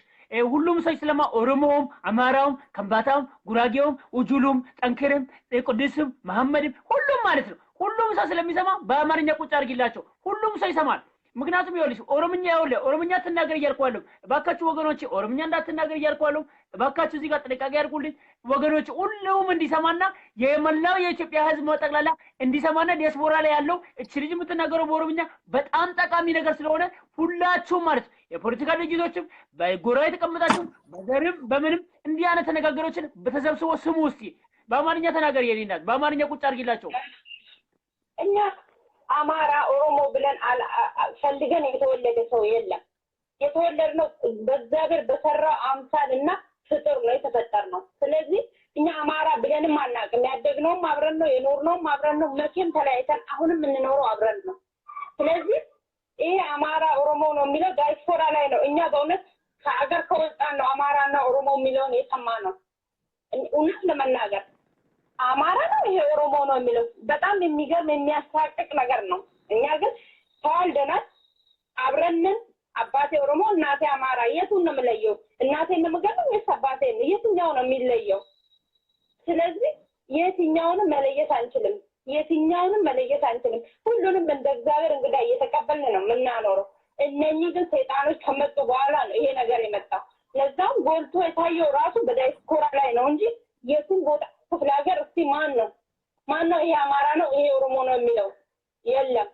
ሁሉም ሰው ስለማ ኦሮሞም አማራውም ከምባታውም ጉራጌውም ኡጁሉም ጠንክርም ቅዱስም መሐመድም ሁሉም ማለት ነው ሁሉም ሰው ስለሚሰማ በአማርኛ ቁጭ አድርጊላቸው ሁሉም ሰው ይሰማል ምክንያቱም ይኸውልሽ ኦሮምኛ ይኸውልህ ኦሮምኛ ትናገር እያልኳለሁ እባካችሁ ወገኖቼ ኦሮምኛ እንዳትናገር እያልኳለሁ እባካችሁ እዚህ ጋር ጥንቃቄ አድርጉልኝ ወገኖች ሁሉም እንዲሰማና የመላው የኢትዮጵያ ህዝብ መጠቅላላ እንዲሰማና ዲያስፖራ ላይ ያለው እቺ ልጅ የምትናገረው በኦሮምኛ በጣም ጠቃሚ ነገር ስለሆነ ሁላችሁም ማለት የፖለቲካ ድርጅቶችም በጎራ የተቀመጣችሁ በዘርም በምንም እንዲህ አይነት ተነጋገሮችን በተሰብስበው ስሙ እስቲ በአማርኛ ተናገር የኔናት በአማርኛ ቁጭ አድርጊላቸው እኛ አማራ ኦሮሞ ብለን ፈልገን የተወለደ ሰው የለም የተወለድነው በእግዚአብሔር በሰራው አምሳልና ፍጡር ነው የተፈጠርነው ስለዚህ እኛ አማራ ብለንም አናውቅም ያደግነውም አብረን ነው የኖርነውም አብረን ነው መቼም ተለያይተን አሁንም የምንኖረው አብረን ነው ስለዚህ ይሄ አማራ ኦሮሞ ነው የሚለው ዳይስፖራ ላይ ነው እኛ በእውነት ከአገር ከወጣን ነው አማራና ኦሮሞ የሚለውን የሰማነው እውነት ለመናገር አማራ ነው ይሄ ኦሮሞ ነው የሚለው በጣም የሚገርም የሚያሳቅቅ ነገር ነው እኛ ግን ተዋልደናል አብረንን አባቴ ኦሮሞ እናቴ አማራ የቱን ነው የምለየው እናቴን ነው የምገለው ወይስ አባቴን የትኛው ነው የሚለየው ስለዚህ የትኛውንም መለየት አንችልም ሁሉንም እንደ እግዚአብሔር እንግዳ እየተቀበልን ነው የምናኖረው እነኚህ ግን ሰይጣኖች ከመጡ በኋላ ነው ይሄ ነገር የመጣው ለዛም ጎልቶ የታየው ራሱ በዳይስፖራ ላይ ነው እንጂ የቱን ቦታ ክፍለ ሀገር እስቲ ማን ነው ይሄ አማራ ነው ይሄ ኦሮሞ ነው የሚለው የለም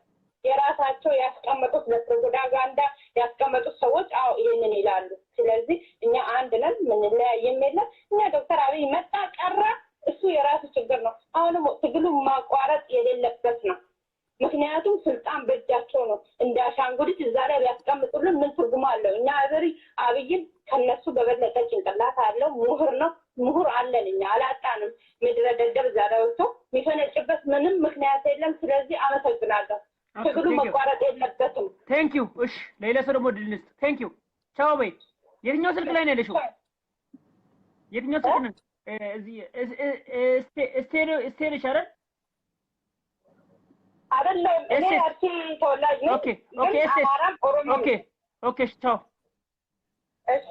የራሳቸው ያስቀመጡት ለፕሮፓጋንዳ ያስቀመጡት ሰዎች አዎ ይሄንን ይላሉ ስለዚህ እኛ አንድ ነን ምን ለያየም የለም እኛ ዶክተር አብይ መጣ ቀረ እሱ የራሱ ችግር ነው አሁንም ትግሉ ማቋረጥ የሌለበት ነው ምክንያቱም ስልጣን በእጃቸው ነው እንዳሻንጉሊት እዛ ላይ ያስቀምጡልን ምን ትርጉም አለው እኛ አብይን ከነሱ በበለጠ ጭንቅላት አለው ምሁር አለን እኛ አላጣንም ምድረ ደደብ ዛሬ ወጥቶ የሚፈነጭበት ምንም ምክንያት የለም ስለዚህ አመሰግናለሁ ትግሉ መቋረጥ የለበትም ቴንክ ዩ እሺ ሌላ ሰው ደግሞ ድልስ ቴንክ ዩ ቻው በይ የትኛው ስልክ ላይ ነው ያለሽው የትኛው ስልክ ነው እዚህ ስቴሪዮ ሻረን አይደለም እኔ አርሲ ተወላጅ ነኝ ኦኬ ቻው እሺ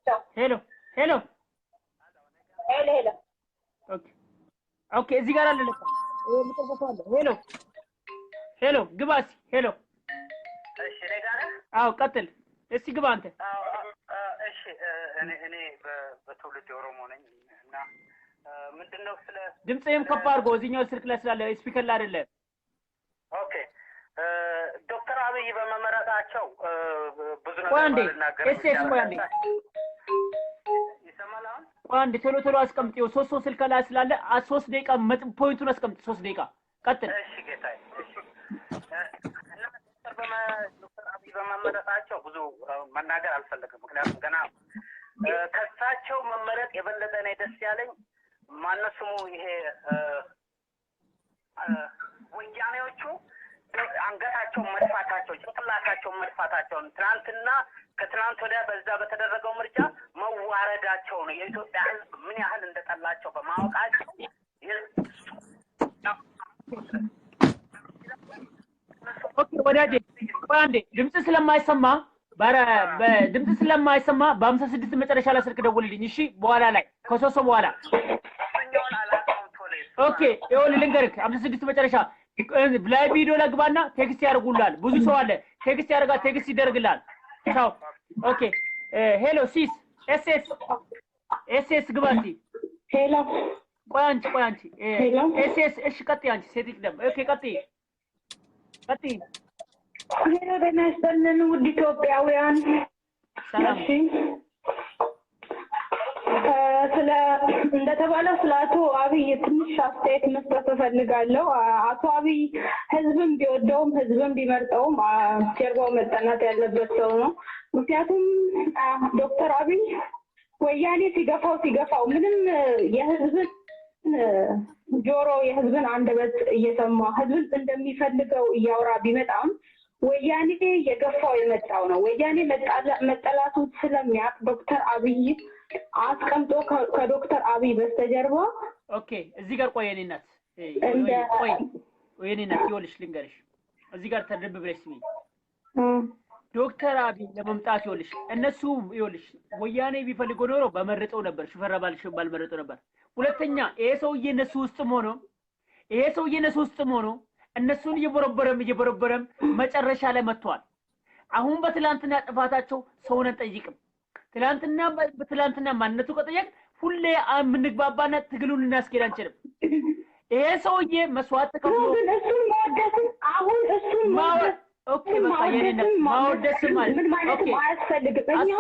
ቻው ሄሎ ኦኬ እዚህ ጋር አለ ለካ ሄሎ ግባሲ ሄሎ እሺ ለጋራ አዎ ቀጥል እስቲ ግባ አንተ እሺ እኔ በትውልድ ኦሮሞ ነኝ እና ምንድነው ስለ ድምጽህም ከፍ አድርጎ እዚህኛው ስልክ ላይ ስላለ ስፒከር ላይ አይደለም ኦኬ ዶክተር አብይ በመመረጣቸው ብዙ ነገር ልናገር ይሰማል አንድ ቶሎ አስቀምጥ ሶስት ስልክ ላይ ስላለ 3 ደቂቃ ፖይንቱን አስቀምጥ 3 ደቂቃ ቀጥል እሺ ጌታዬ እና ዶክተር አብይ በመመረጣቸው ብዙ መናገር አልፈልግም ምክንያቱም ገና ከሳቸው መመረጥ የበለጠ ነው ደስ ያለኝ ማነሱሙ ይሄ ወያኔዎቹ አንገታቸው መድፋታቸው ጭንቅላታቸው መድፋታቸውን ትናንትና ከትናንት ወዲያ በዛ በተደረገው ምርጫ መዋረዳቸው ነው የኢትዮጵያ ሕዝብ ምን ያህል እንደጠላቸው በማወቃቸው ኦኬ ወዳጄ አንዴ ድምጽ ስለማይሰማ በ56 መጨረሻ ላይ ስልክ ደውልልኝ እሺ በኋላ ላይ ከሶስት በኋላ ኦኬ ይኸውልህ ልንገርህ 56 መጨረሻ ላይ ቪዲዮ ለግባና ቴክስት ያደርጉልሃል ብዙ ሰው አለ ቴክስት ያደርጋል ቴክስት ይደረግልሃል ቻው ኦኬ ሄሎ ሲስ ኤስኤስ ግባቲ ሄሎ ቆይ አንቺ ኤስኤስ እሺ ቀጥይ አንቺ ሴት ይቅደም ኦኬ ቀጥይ ሄሎ ደህና ይስጥልን ውድ ኢትዮጵያውያን ሰላም እንደተባለው ስለ አቶ አብይ ትንሽ አስተያየት መስጠት እፈልጋለሁ አቶ አብይ ህዝብን ቢወደውም ህዝብን ቢመርጠውም ጀርባው መጠናት ያለበት ሰው ነው ምክንያቱም ዶክተር አብይ ወያኔ ሲገፋው ምንም የህዝብን ጆሮ የህዝብን አንደበት እየሰማ ህዝብን እንደሚፈልገው እያወራ ቢመጣም ወያኔ የገፋው የመጣው ነው ወያኔ መጠላቱ ስለሚያውቅ ዶክተር አብይ አስቀምጦ ከዶክተር አብይ በስተጀርባ ኦኬ እዚህ ጋር ቆይ የኔናት ቆይ የኔናት ይኸውልሽ ልንገርሽ እዚህ ጋር ተደብ ብለሽ ስሚ ዶክተር አብይ ለመምጣት ይኸውልሽ እነሱ ይኸውልሽ ወያኔ ቢፈልገው ኖሮ በመረጠው ነበር፣ ሽፈራ ባልመረጠው ነበር። ሁለተኛ ይሄ ሰውዬ እነሱ ውስጥም ሆኖ እነሱን እየበረበረም መጨረሻ ላይ መጥቷል። አሁን በትላንትና ጥፋታቸው ሰውን አንጠይቅም። ትላንትና ማንነቱ ከጠየቅ ሁሌ የምንግባባና ትግሉን እናስኬድ አንችልም። ይሄ ሰውዬ መስዋዕት ተከፍሎ ኦኬ በቃ የኔነት ማወደስ ማለት ምን ማለት ነው? አያስፈልግም። እኛ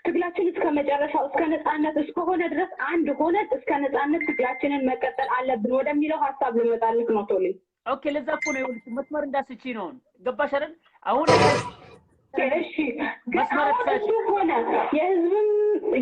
ትግላችን እስከ መጨረሻው እስከ ነጻነት እስከሆነ ድረስ አንድ ሆነን እስከ ነጻነት ትግላችንን መቀጠል አለብን ወደሚለው ሀሳብ ልመጣልህ ነው ቶሎ። ኦኬ ለዛ እኮ ነው ይኸውልሽ መስመር እንዳስቺ ነው። ገባሽ አይደል? አሁን እሺ መስመር ሆነ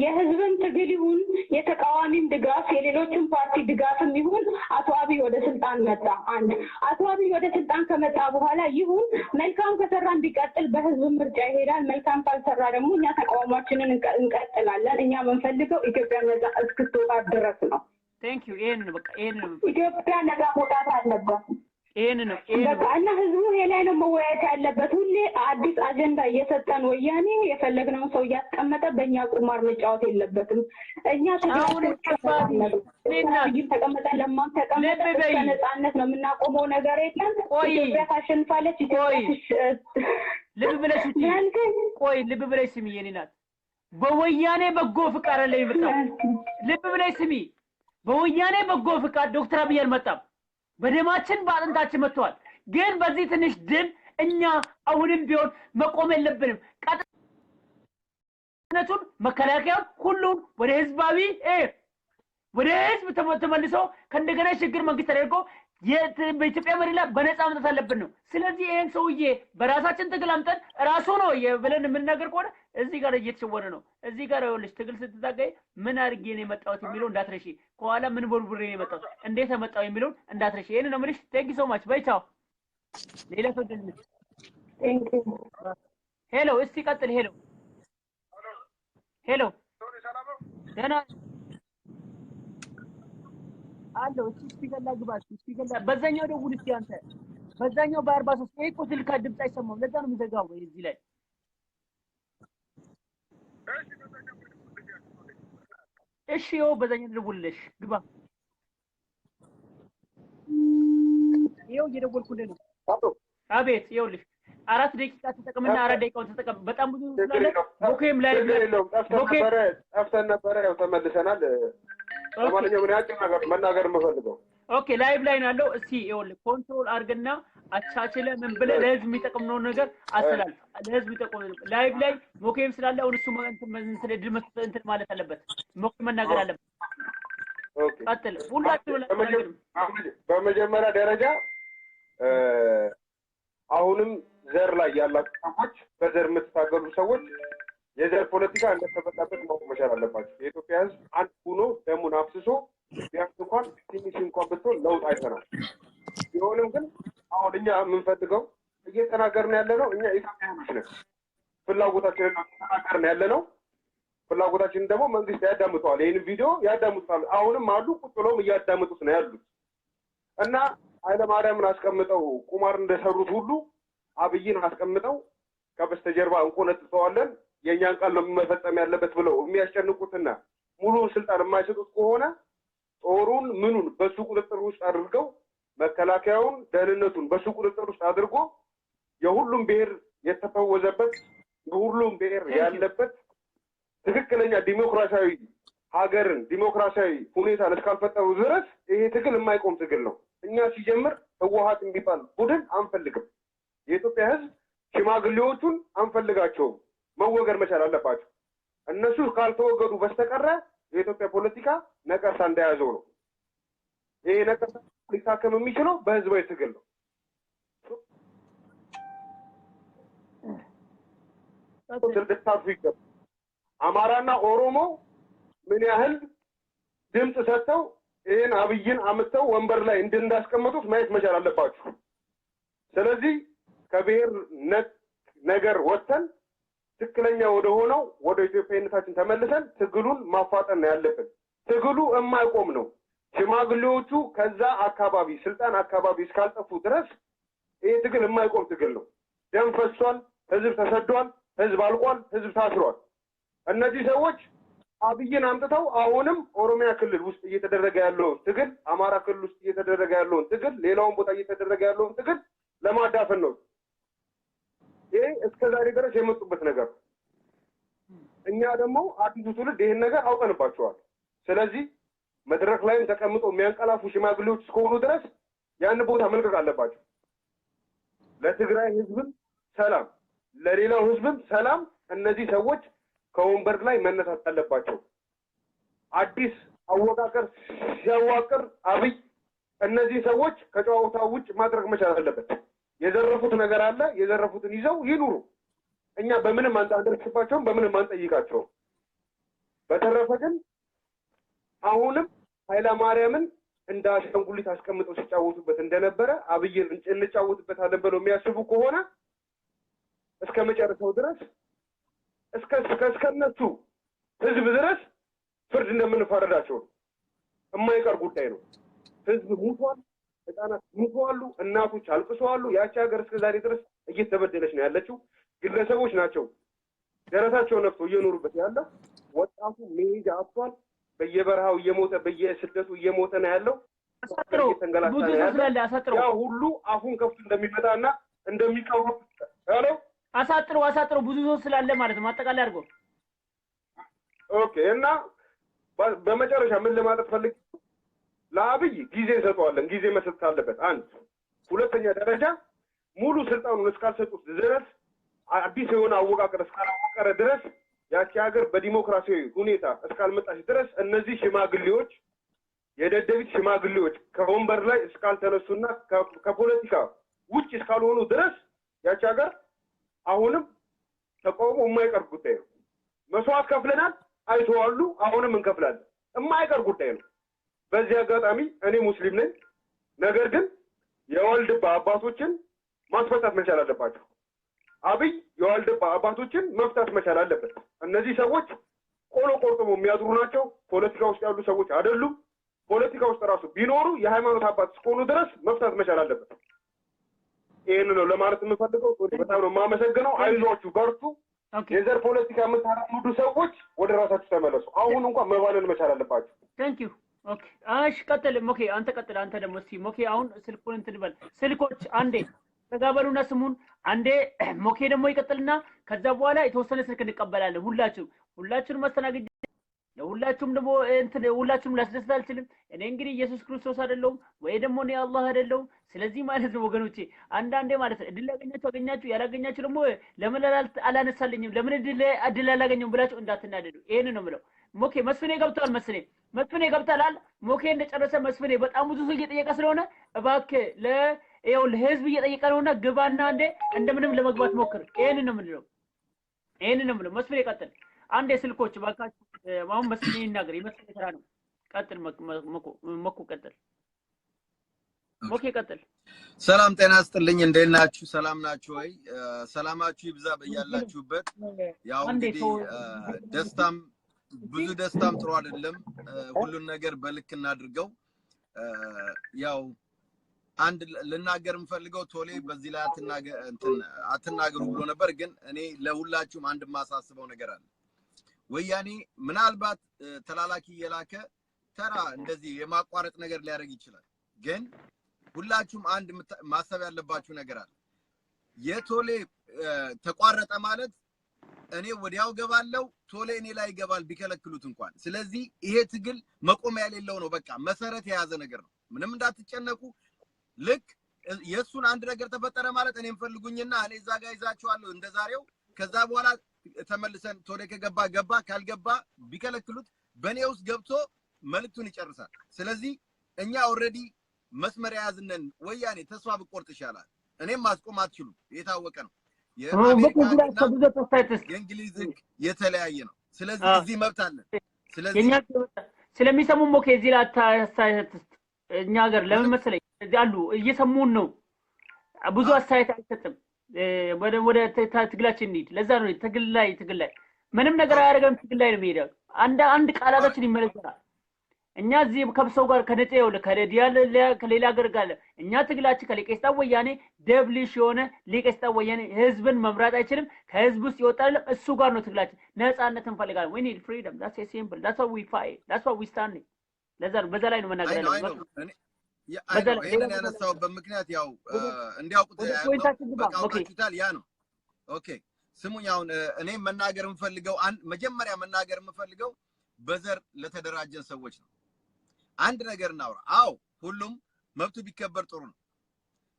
የህዝብን ትግል ይሁን የተቃዋሚም ድጋፍ የሌሎችም ፓርቲ ድጋፍም ይሁን አቶ አብይ ወደ ስልጣን መጣ። አንድ አቶ አብይ ወደ ስልጣን ከመጣ በኋላ ይሁን መልካም ከሰራ እንዲቀጥል በህዝብ ምርጫ ይሄዳል። መልካም ካልሰራ ደግሞ እኛ ተቃውሟችንን እንቀጥላለን። እኛ የምንፈልገው ኢትዮጵያ ነጻ እስክትወጣ ድረስ ነው። ቴንክ ዩ። ይሄን በቃ ይሄን ኢትዮጵያ ነጻ መውጣት አለባት። ይሄን ነው በቃ እና ህዝቡ ይሄ ላይ ነው መወያየት ያለበት። ሁሌ አዲስ አጀንዳ እየሰጠን ወያኔ የፈለግነውን ሰው እያስቀመጠ በእኛ ቁማር መጫወት የለበትም። እኛ ተቀመጠ ለማን ተቀመጠ ነጻነት ነው የምናቆመው ነገር የለም። ኢትዮጵያ ታሸንፋለች። ልብ ብለሽ ስሚ የኔ ናት። በወያኔ በጎ ፍቃድ ላይ መጣው። ልብ ብለሽ ስሚ። በወያኔ በጎ ፍቃድ ዶክተር አብይ አልመጣም። በደማችን በአጥንታችን መጥቷል። ግን በዚህ ትንሽ ድል እኛ አሁንም ቢሆን መቆም የለብንም። ቀጥነቱን መከላከያውን ሁሉን ወደ ህዝብ ተመልሶ ከእንደገና ሽግግር መንግስት ተደርጎ በኢትዮጵያ መሪ ላይ በነፃ መምጣት አለብን ነው። ስለዚህ ይሄን ሰውዬ በራሳችን ትግል አምጠን ራሱ ነው ብለን የምንናገር ከሆነ እዚህ ጋር እየተሸወረ ነው። እዚህ ጋር ይኸውልሽ ትግል ስትታገይ ምን አድርጌ ነው የመጣሁት የሚለው እንዳትረሺ። ከኋላ ምን ቦርቡሬ ነው የመጣሁት እንዴት መጣሁ የሚለው እንዳትረሺ። ይሄን ነው የምልሽ። ቴንክ ዩ ሶ ማች። በይ ቻው። ሌላ ሰው ድልሽ። ቴንክ ዩ። ሄሎ እስቲ ቀጥል። ሄሎ ደህና አለው። እስቲ ገላ ግባሽ። እስቲ ገላ በዛኛው ደውል እስቲ አንተ በዛኛው በ43 እኮ ስልክ ድምጽ አይሰማም። ለዛ ነው የሚዘጋው እዚህ ላይ። እሺ ይኸው በዛኛው ደውልልሽ ግባ። ይኸው እየደወልኩልህ ነው። አቤት ይኸውልሽ 4 ደቂቃ ተጠቀምና 4 ደቂቃውን ተጠቀም። በጣም ብዙ ስላለ ኦኬም ላይ ጠፍተን ነበረ። ያው ተመልሰናል። ለማንኛውም ምን ያጭር ነገር መናገር የምፈልገው ኦኬ ላይቭ ላይ ነው ያለው። እስቲ ይኸውልህ ኮንትሮል አድርግና አቻችለህ ምን ብለህ ለህዝብ የሚጠቅመው ነገር አስተላልፍ። ለህዝብ የሚጠቅመው ላይቭ ላይ ሞኬም ስላለ አሁን እሱ እንትን ድል እንትን ማለት አለበት። ሞኬም መናገር አለበት። ኦኬ ቀጥል። ሁላችሁ በመጀመሪያ ደረጃ አሁንም ዘር ላይ ያላችሁ ሰዎች በዘር የምትታገሉ ሰዎች የዘር ፖለቲካ እንደተፈጣበት ማወቅ መቻል አለባችሁ። የኢትዮጵያ ህዝብ አንድ ሆኖ ደሙን አፍስሶ ቢያንስ እንኳን ትንሽ እንኳን ብትሆን ለውጥ አይተናል። ቢሆንም ግን አሁን እኛ የምንፈልገው እየተናገርን ያለ ነው እኛ ኢትዮጵያውያኖች ነን። ፍላጎታችንን እየተናገርን ያለ ነው። ፍላጎታችንን ደግሞ መንግስት ያዳምጠዋል። ይህን ቪዲዮ ያዳምጡታል። አሁንም አሉ ቁጭ ብለውም እያዳምጡት ነው ያሉት እና ኃይለማርያምን አስቀምጠው ቁማር እንደሰሩት ሁሉ አብይን አስቀምጠው ከበስተጀርባ እንቆነጥጠዋለን የኛን ቃል ነው መፈጸም ያለበት ብለው የሚያስጨንቁትና ሙሉ ስልጣን የማይሰጡት ከሆነ ጦሩን ምኑን በሱ ቁጥጥር ውስጥ አድርገው መከላከያውን ደህንነቱን በሱ ቁጥጥር ውስጥ አድርጎ የሁሉም ብሔር የተፈወዘበት የሁሉም ብሔር ያለበት ትክክለኛ ዲሞክራሲያዊ ሀገርን ዲሞክራሲያዊ ሁኔታን እስካልፈጠሩ ድረስ ይሄ ትግል የማይቆም ትግል ነው። እኛ ሲጀምር ህወሓት የሚባል ቡድን አንፈልግም። የኢትዮጵያ ህዝብ ሽማግሌዎቹን አንፈልጋቸውም። መወገድ መቻል አለባቸው። እነሱ ካልተወገዱ በስተቀረ የኢትዮጵያ ፖለቲካ ነቀርሳ እንደያዘው ነው። ይሄ ነቀርሳ ሊታከም የሚችለው በህዝባዊ ትግል ነው። ስልጣቱ ይገባል። አማራና ኦሮሞ ምን ያህል ድምፅ ሰጥተው ይሄን አብይን አምጥተው ወንበር ላይ እንዳስቀመጡት ማየት መቻል አለባችሁ። ስለዚህ ከብሔር ነገር ወጥተን ትክክለኛ ወደ ሆነው ወደ ኢትዮጵያዊነታችን ተመልሰን ትግሉን ማፋጠን ያለብን። ትግሉ የማይቆም ነው። ሽማግሌዎቹ ከዛ አካባቢ ስልጣን አካባቢ እስካልጠፉ ድረስ ይሄ ትግል የማይቆም ትግል ነው። ደም ፈሷል፣ ህዝብ ተሰዷል፣ ህዝብ አልቋል፣ ህዝብ ታስሯል። እነዚህ ሰዎች አብይን አምጥተው አሁንም ኦሮሚያ ክልል ውስጥ እየተደረገ ያለውን ትግል፣ አማራ ክልል ውስጥ እየተደረገ ያለውን ትግል፣ ሌላውን ቦታ እየተደረገ ያለውን ትግል ለማዳፈን ነው። ይሄ እስከዛሬ ድረስ የመጡበት ነገር። እኛ ደግሞ አዲሱ ትውልድ ይሄን ነገር አውቀንባቸዋል። ስለዚህ መድረክ ላይም ተቀምጠው የሚያንቀላፉ ሽማግሌዎች እስከሆኑ ድረስ ያን ቦታ መልቀቅ አለባቸው። ለትግራይ ህዝብም ሰላም፣ ለሌላው ህዝብም ሰላም። እነዚህ ሰዎች ከወንበር ላይ መነሳት አለባቸው። አዲስ አወቃቀር ሲያዋቅር አብይ እነዚህ ሰዎች ከጨዋታው ውጭ ማድረግ መቻል አለበት። የዘረፉት ነገር አለ፣ የዘረፉትን ይዘው ይኑሩ። እኛ በምንም አንደርስባቸውም፣ በምንም አንጠይቃቸውም። በተረፈ ግን አሁንም ኃይለማርያምን እንደ አሻንጉሊት አስቀምጠው ሲጫወቱበት እንደነበረ አብይን እንጫወትበታለን ብለው የሚያስቡ ከሆነ እስከ መጨረሻው ድረስ እስከነሱ ህዝብ ድረስ ፍርድ እንደምንፈረዳቸው የማይቀር ጉዳይ ነው። ህዝብ ሙቷል፣ ህፃናት ሙተዋሉ፣ እናቶች አልቅሰዋሉ። ያቺ ሀገር እስከዛሬ ድረስ እየተበደለች ነው ያለችው። ግለሰቦች ናቸው ደረታቸው ነፍቶ እየኖሩበት ያለው። ወጣቱ መሄጃ አጥቷል። በየበረሃው እየሞተ በየስደቱ እየሞተ ነው ያለው። ያ ሁሉ አፉን ከፍቶ እንደሚመጣና እንደሚቃወም ያለው አሳጥሮ ብዙ ሰው ስላለ ማለት ነው። አጠቃላይ አድርጎ ኦኬ። እና በመጨረሻ ምን ለማለት ፈልግ ለአብይ ጊዜ እንሰጠዋለን። ጊዜ መስጠት አለበት። አንድ ሁለተኛ ደረጃ ሙሉ ስልጣኑን እስካልሰጡት ድረስ አዲስ የሆነ አወቃቀር እስካላወቀረ ድረስ ያቺ ሀገር በዲሞክራሲያዊ ሁኔታ እስካልመጣች ድረስ እነዚህ ሽማግሌዎች የደደቢት ሽማግሌዎች ከወንበር ላይ እስካልተነሱና ከፖለቲካ ውጭ እስካልሆኑ ድረስ ያቺ ሀገር አሁንም ተቃውሞ የማይቀር ጉዳይ ነው። መስዋዕት ከፍለናል፣ አይተዋሉ፣ አሁንም እንከፍላለን። የማይቀር ጉዳይ ነው። በዚህ አጋጣሚ እኔ ሙስሊም ነኝ። ነገር ግን የዋልድባ አባቶችን ማስፈታት መቻል አለባቸው። አብይ የዋልድባ አባቶችን መፍታት መቻል አለበት። እነዚህ ሰዎች ቆሎ ቆርጥሞ የሚያድሩ ናቸው። ፖለቲካ ውስጥ ያሉ ሰዎች አይደሉም። ፖለቲካ ውስጥ ራሱ ቢኖሩ የሃይማኖት አባት እስከሆኑ ድረስ መፍታት መቻል አለበት። ይህን ነው ለማለት የምፈልገው። በጣም ነው የማመሰግነው። አይዟችሁ፣ በርቱ። የዘር ፖለቲካ የምታራምዱ ሰዎች ወደ ራሳችሁ ተመለሱ። አሁን እንኳን መባለል መቻል አለባችሁ። ቴንክ ዩ። ኦኬ፣ እሺ፣ ቀጥል ሞኬ። አንተ ቀጥል። አንተ ደግሞ እስኪ ሞኬ፣ አሁን ስልኩን እንትን በል። ስልኮች አንዴ ተጋበሉና ስሙን አንዴ ሞኬ ደግሞ ይቀጥልና ከዛ በኋላ የተወሰነ ስልክ እንቀበላለን። ሁላችሁም መስተናገድ ለሁላችሁም ደግሞ እንትን ሁላችሁም ላስደስት አልችልም። እኔ እንግዲህ ኢየሱስ ክርስቶስ አይደለሁም ወይ ደግሞ እኔ አላህ አይደለሁም። ስለዚህ ማለት ነው ወገኖቼ አንዳንዴ ማለት እድል አገኛችሁ ያላገኛችሁ ደግሞ ለምን አላነሳልኝም ለምን እድል አላገኘሁም ብላችሁ እንዳትናደዱ። ይሄን ነው የምለው። ሞኬ መስፍኔ ገብቷል። መስፍኔ ገብቷል። ሞኬ እንደጨረሰ መስፍኔ በጣም ብዙ ሰው እየጠየቀ ስለሆነ እባክህ ለህዝብ እየጠየቀ ነውና ግባና አንዴ እንደምንም ለመግባት ሞክር። ይሄን ነው የምለው። መስፍኔ ቀጥል። አንዴ ስልኮች ባካችሁ። አሁን መስፍኔ ይናገር። የመስፍኔ ስራ ነው። ቀጥል ሞኮ ቀጥል። ሞኬ ቀጥል። ሰላም ጤና ይስጥልኝ። እንዴት ናችሁ? ሰላም ናችሁ ወይ? ሰላማችሁ ይብዛ በያላችሁበት። ያው እንግዲህ ብዙ ደስታም ጥሩ አይደለም። ሁሉን ነገር በልክ እናድርገው። ያው አንድ ልናገር የምፈልገው ቶሌ በዚህ ላይ አትናገሩ ብሎ ነበር። ግን እኔ ለሁላችሁም አንድ ማሳስበው ነገር አለ። ወያኔ ምናልባት ተላላኪ የላከ ተራ እንደዚህ የማቋረጥ ነገር ሊያደርግ ይችላል። ግን ሁላችሁም አንድ ማሰብ ያለባችሁ ነገር አለ። የቶሌ ተቋረጠ ማለት እኔ ወዲያው ገባለው፣ ቶሌ እኔ ላይ ይገባል ቢከለክሉት እንኳን። ስለዚህ ይሄ ትግል መቆሚያ የሌለው ነው። በቃ መሰረት የያዘ ነገር ነው። ምንም እንዳትጨነቁ። ልክ የሱን አንድ ነገር ተፈጠረ ማለት እኔም ፈልጉኝና እኔ እዛ ጋር ይዛችኋለሁ እንደዛሬው። ከዛ በኋላ ተመልሰን ቶሌ ከገባ ካልገባ ቢከለክሉት በኔ ውስጥ ገብቶ መልክቱን ይጨርሳል። ስለዚህ እኛ ኦሬዲ መስመር የያዝነን። ወያኔ ተስፋ ብቆርጥ ይሻላል። እኔም ማስቆም አትችሉም። የታወቀ ነው። የእንግሊዝ የተለያየ ነው። ስለዚህ እዚህ መብት አለን። ስለዚህ ስለሚሰሙ ሞኬ እዚህ ላይ አስተያየት እኛ ሀገር ለምን መሰለኝ እዚህ አሉ እየሰሙን ነው። ብዙ አስተያየት አይሰጥም። ወደ ትግላችን እንሂድ። ለዛ ነው ትግል ላይ ምንም ነገር አያደርገም። ትግል ላይ ነው የሚሄደው። አንድ ቃላቶችን ይመለከታል። እኛ እዚህ ከብሰው ጋር ከነጨ ይወለ ከዲያለ ከሌላ ሀገር ጋር እኛ ትግላችን ከሊቀስታ ወያኔ ደብሊሽ የሆነ ሊቀስታ ወያኔ ህዝብን መምራት አይችልም ከህዝብ ውስጥ ይወጣል እሱ ጋር ነው ትግላችን ነፃነት እንፈልጋለን we need freedom that's a simple that's what we fight that's what we stand ለዛ በዛ ላይ ነው መናገር ያለው ይሄንን ያነሳው በምክንያት ያው እንዲያውቁት በቃውታል ያ ነው ኦኬ ስሙኝ አሁን እኔ መናገር የምፈልገው መጀመሪያ መናገር የምፈልገው በዘር ለተደራጀን ሰዎች ነው አንድ ነገር እናውራ አው ሁሉም መብቱ ቢከበር ጥሩ ነው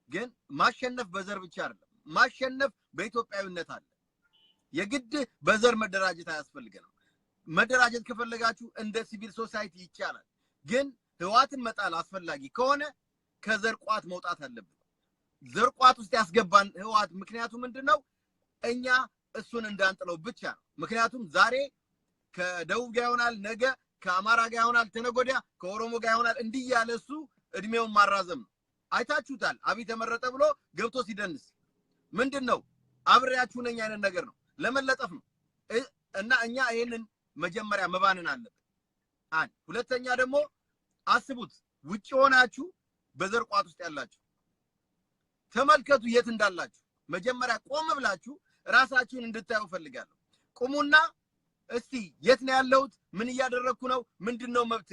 ግን ማሸነፍ በዘር ብቻ አይደለም ማሸነፍ በኢትዮጵያዊነት አለ የግድ በዘር መደራጀት አያስፈልገንም መደራጀት ከፈለጋችሁ እንደ ሲቪል ሶሳይቲ ይቻላል ግን ህዋትን መጣል አስፈልጊ ከሆነ ከዘር ቋት መውጣት አለብን ዘር ቋት ውስጥ ያስገባን ህዋት ምክንያቱ ምንድነው እኛ እሱን እንዳንጥለው ብቻ ነው ምክንያቱም ዛሬ ከደቡብ ጋር ይሆናል ነገ ከአማራ ጋር ይሆናል ተነጎዳ ከኦሮሞ ጋር ይሆናል እንዲህ ያለ እሱ እድሜውን ማራዘም አይታችሁታል አብይ ተመረጠ ብሎ ገብቶ ሲደንስ ምንድነው አብሬያችሁ ነኝ አይነት ነገር ነው ለመለጠፍ ነው እና እኛ ይሄንን መጀመሪያ መባንን አለብን አንድ ሁለተኛ ደግሞ አስቡት ውጪ ሆናችሁ በዘር ቋት ውስጥ ያላችሁ ተመልከቱ የት እንዳላችሁ መጀመሪያ ቆም ብላችሁ ራሳችሁን እንድታዩ ፈልጋለሁ ቁሙና እስቲ የት ነው ያለሁት ምን ያደረኩ ነው ምንድነው መብቴ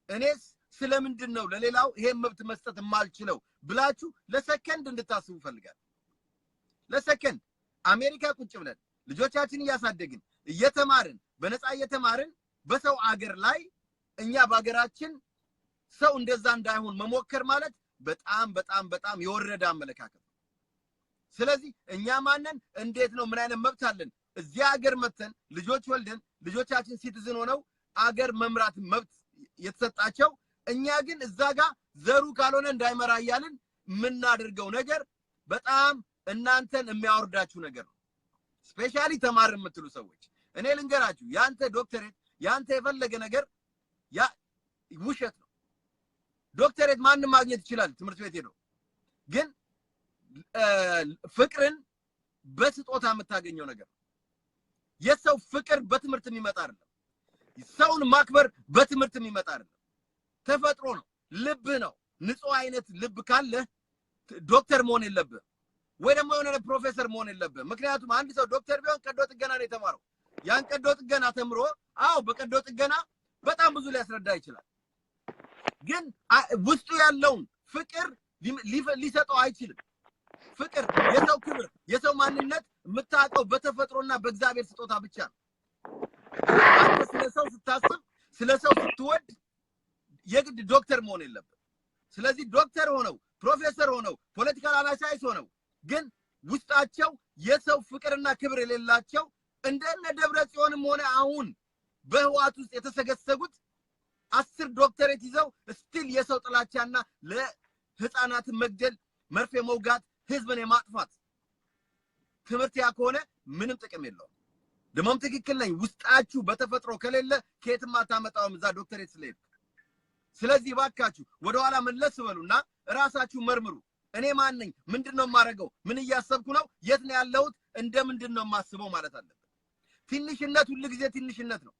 እኔስ ስለምንድነው ለሌላው ይሄን መብት መስጠት የማልችለው ብላችሁ ለሰከንድ እንድታስቡ ፈልጋለሁ ለሰከንድ አሜሪካ ቁጭ ብለን ልጆቻችንን ያሳደግን እየተማርን በነፃ እየተማርን በሰው አገር ላይ እኛ ባገራችን ሰው እንደዛ እንዳይሆን መሞከር ማለት በጣም በጣም በጣም የወረደ አመለካከት ስለዚህ እኛ ማነን እንዴት ነው ምን አይነት መብት አለን እዚህ ሀገር መተን ልጆች ወልደን ልጆቻችን ሲቲዝን ሆነው አገር መምራት መብት የተሰጣቸው እኛ ግን እዛ ጋር ዘሩ ካልሆነ እንዳይመራ ያልን ምናደርገው ነገር በጣም እናንተን የሚያወርዳችሁ ነገር ነው ስፔሻሊ ተማር የምትሉ ሰዎች እኔ ልንገራችሁ ያንተ ዶክተሬት ያንተ የፈለገ ነገር ያ ውሸት ነው ዶክተሬት ማን ማግኘት ይችላል ትምህርት ቤት ሄዶ ግን ፍቅርን በስጦታ የምታገኘው ነገር የሰው ፍቅር በትምህርት የሚመጣ አይደለም ሰውን ማክበር በትምህርት የሚመጣ አይደለም ተፈጥሮ ነው ልብ ነው ንጹህ አይነት ልብ ካለ ዶክተር መሆን የለብህ ወይ ደግሞ የሆነ ፕሮፌሰር መሆን የለብህ ምክንያቱም አንድ ሰው ዶክተር ቢሆን ቀዶ ጥገና ነው የተማረው ያን ቀዶ ጥገና ተምሮ አው በቀዶ ጥገና በጣም ብዙ ሊያስረዳ ይችላል ግን ውስጡ ያለውን ፍቅር ሊሰጠው አይችልም ፍቅር የሰው ክብር የሰው ማንነት የምታውቀው በተፈጥሮና በእግዚአብሔር ስጦታ ብቻ ነው አንተ ስለሰው ስታስብ ስለሰው ስትወድ የግድ ዶክተር መሆን የለብህ ስለዚህ ዶክተር ሆነው ፕሮፌሰር ሆነው ፖለቲካል አናላይሲስ ሆነው ግን ውስጣቸው የሰው ፍቅርና ክብር የሌላቸው እንደነ ደብረጽዮንም ሆነ አሁን በህዋት ውስጥ የተሰገሰጉት 10 ዶክተሬት ይዘው ስቲል የሰው ጥላቻና ለህፃናት መግደል መርፌ መውጋት ህዝብን የማጥፋት ትምህርት ያከሆነ ምንም ጥቅም የለውም ደሞም ትክክል ነኝ ውስጣችሁ በተፈጥሮ ከሌለ ከየትም አታመጣውም እዛ ዶክተሬት ስለይብ ስለዚህ ባካችሁ ወደ ኋላ መለስ በሉና ራሳችሁ መርምሩ እኔ ማን ነኝ ምንድነው ማረገው ምን ያሰብኩ ነው የት ነው ያለሁት እንደ ምንድነው ማስበው ማለት አለበት ትንሽነት ሁሉ ጊዜ ትንሽነት ነው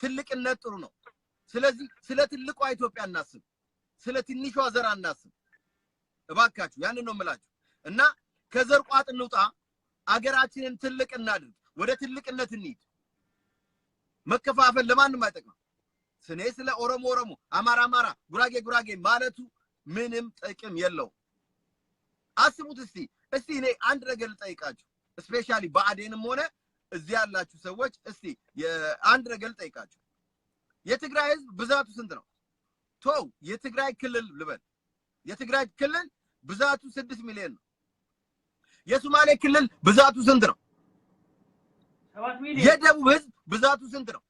ትልቅነት ጥሩ ነው ስለዚህ ስለ ትልቋ ኢትዮጵያ እናስብ ስለ ትንሿ ዘር እናስብ እባካችሁ ያንን ነው የምላችሁ እና ከዘር ቋት እንውጣ አገራችንን ትልቅ እናድርግ ወደ ትልቅነት እንሂድ መከፋፈል ለማንም አይጠቅም ስኔ ስለ ኦሮሞ አማራ ጉራጌ ማለቱ ምንም ጥቅም የለው አስቡት እስቲ እኔ አንድ ነገር ልጠይቃችሁ ስፔሻሊ በአዴንም ሆነ እዚህ ያላችሁ ሰዎች እስቲ አንድ ነገር ልጠይቃችሁ የትግራይ ህዝብ ብዛቱ ስንት ነው ቶው የትግራይ ክልል ልበል የትግራይ ክልል ብዛቱ 6 ሚሊዮን ነው የሶማሌ ክልል ብዛቱ ስንት ነው 7 ሚሊዮን የደቡብ ህዝብ ብዛቱ ስንት ነው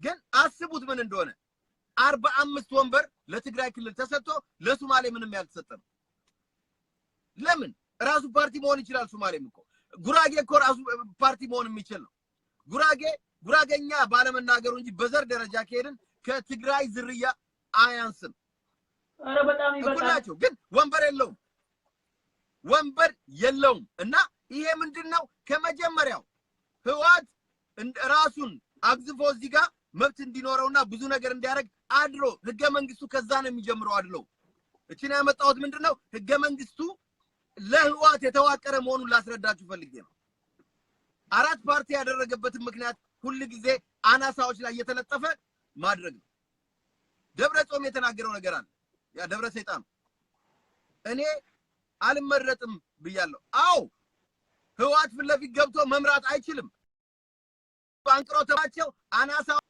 ግን አስቡት ምን እንደሆነ 45 ወንበር ለትግራይ ክልል ተሰጥቶ ለሶማሌ ምንም ያልተሰጠ ነው ለምን ራሱ ፓርቲ መሆን ይችላል ሶማሌም እኮ ጉራጌ እኮ ራሱ ፓርቲ መሆን የሚችል ነው ጉራጌኛ ባለመናገሩ እንጂ በዘር ደረጃ ከሄድን ከትግራይ ዝርያ አያንስም አረ በጣም ይበቃል ግን ወንበር የለውም እና ይሄ ምንድነው ከመጀመሪያው ህዋት ራሱን አግዝፎ እዚህ ጋር መብት እንዲኖረውና ብዙ ነገር እንዲያደርግ አድሎ ህገ መንግስቱ ከዛ ነው የሚጀምረው። አድሎ እቺን ያመጣሁት ምንድነው ህገ መንግስቱ ለህዋት የተዋቀረ መሆኑን ላስረዳችሁ ፈልጌ ነው። አራት ፓርቲ ያደረገበት ምክንያት ሁሉ ጊዜ አናሳዎች ላይ የተለጠፈ ማድረግ ነው። ደብረጽዮን የተናገረው ነገር አለ። ያ ደብረ ሰይጣን እኔ አልመረጥም ብያለሁ። አዎ ህዋት ፊት ለፊት ገብቶ መምራት አይችልም። አንቅሮ ተባቸው አናሳዎችን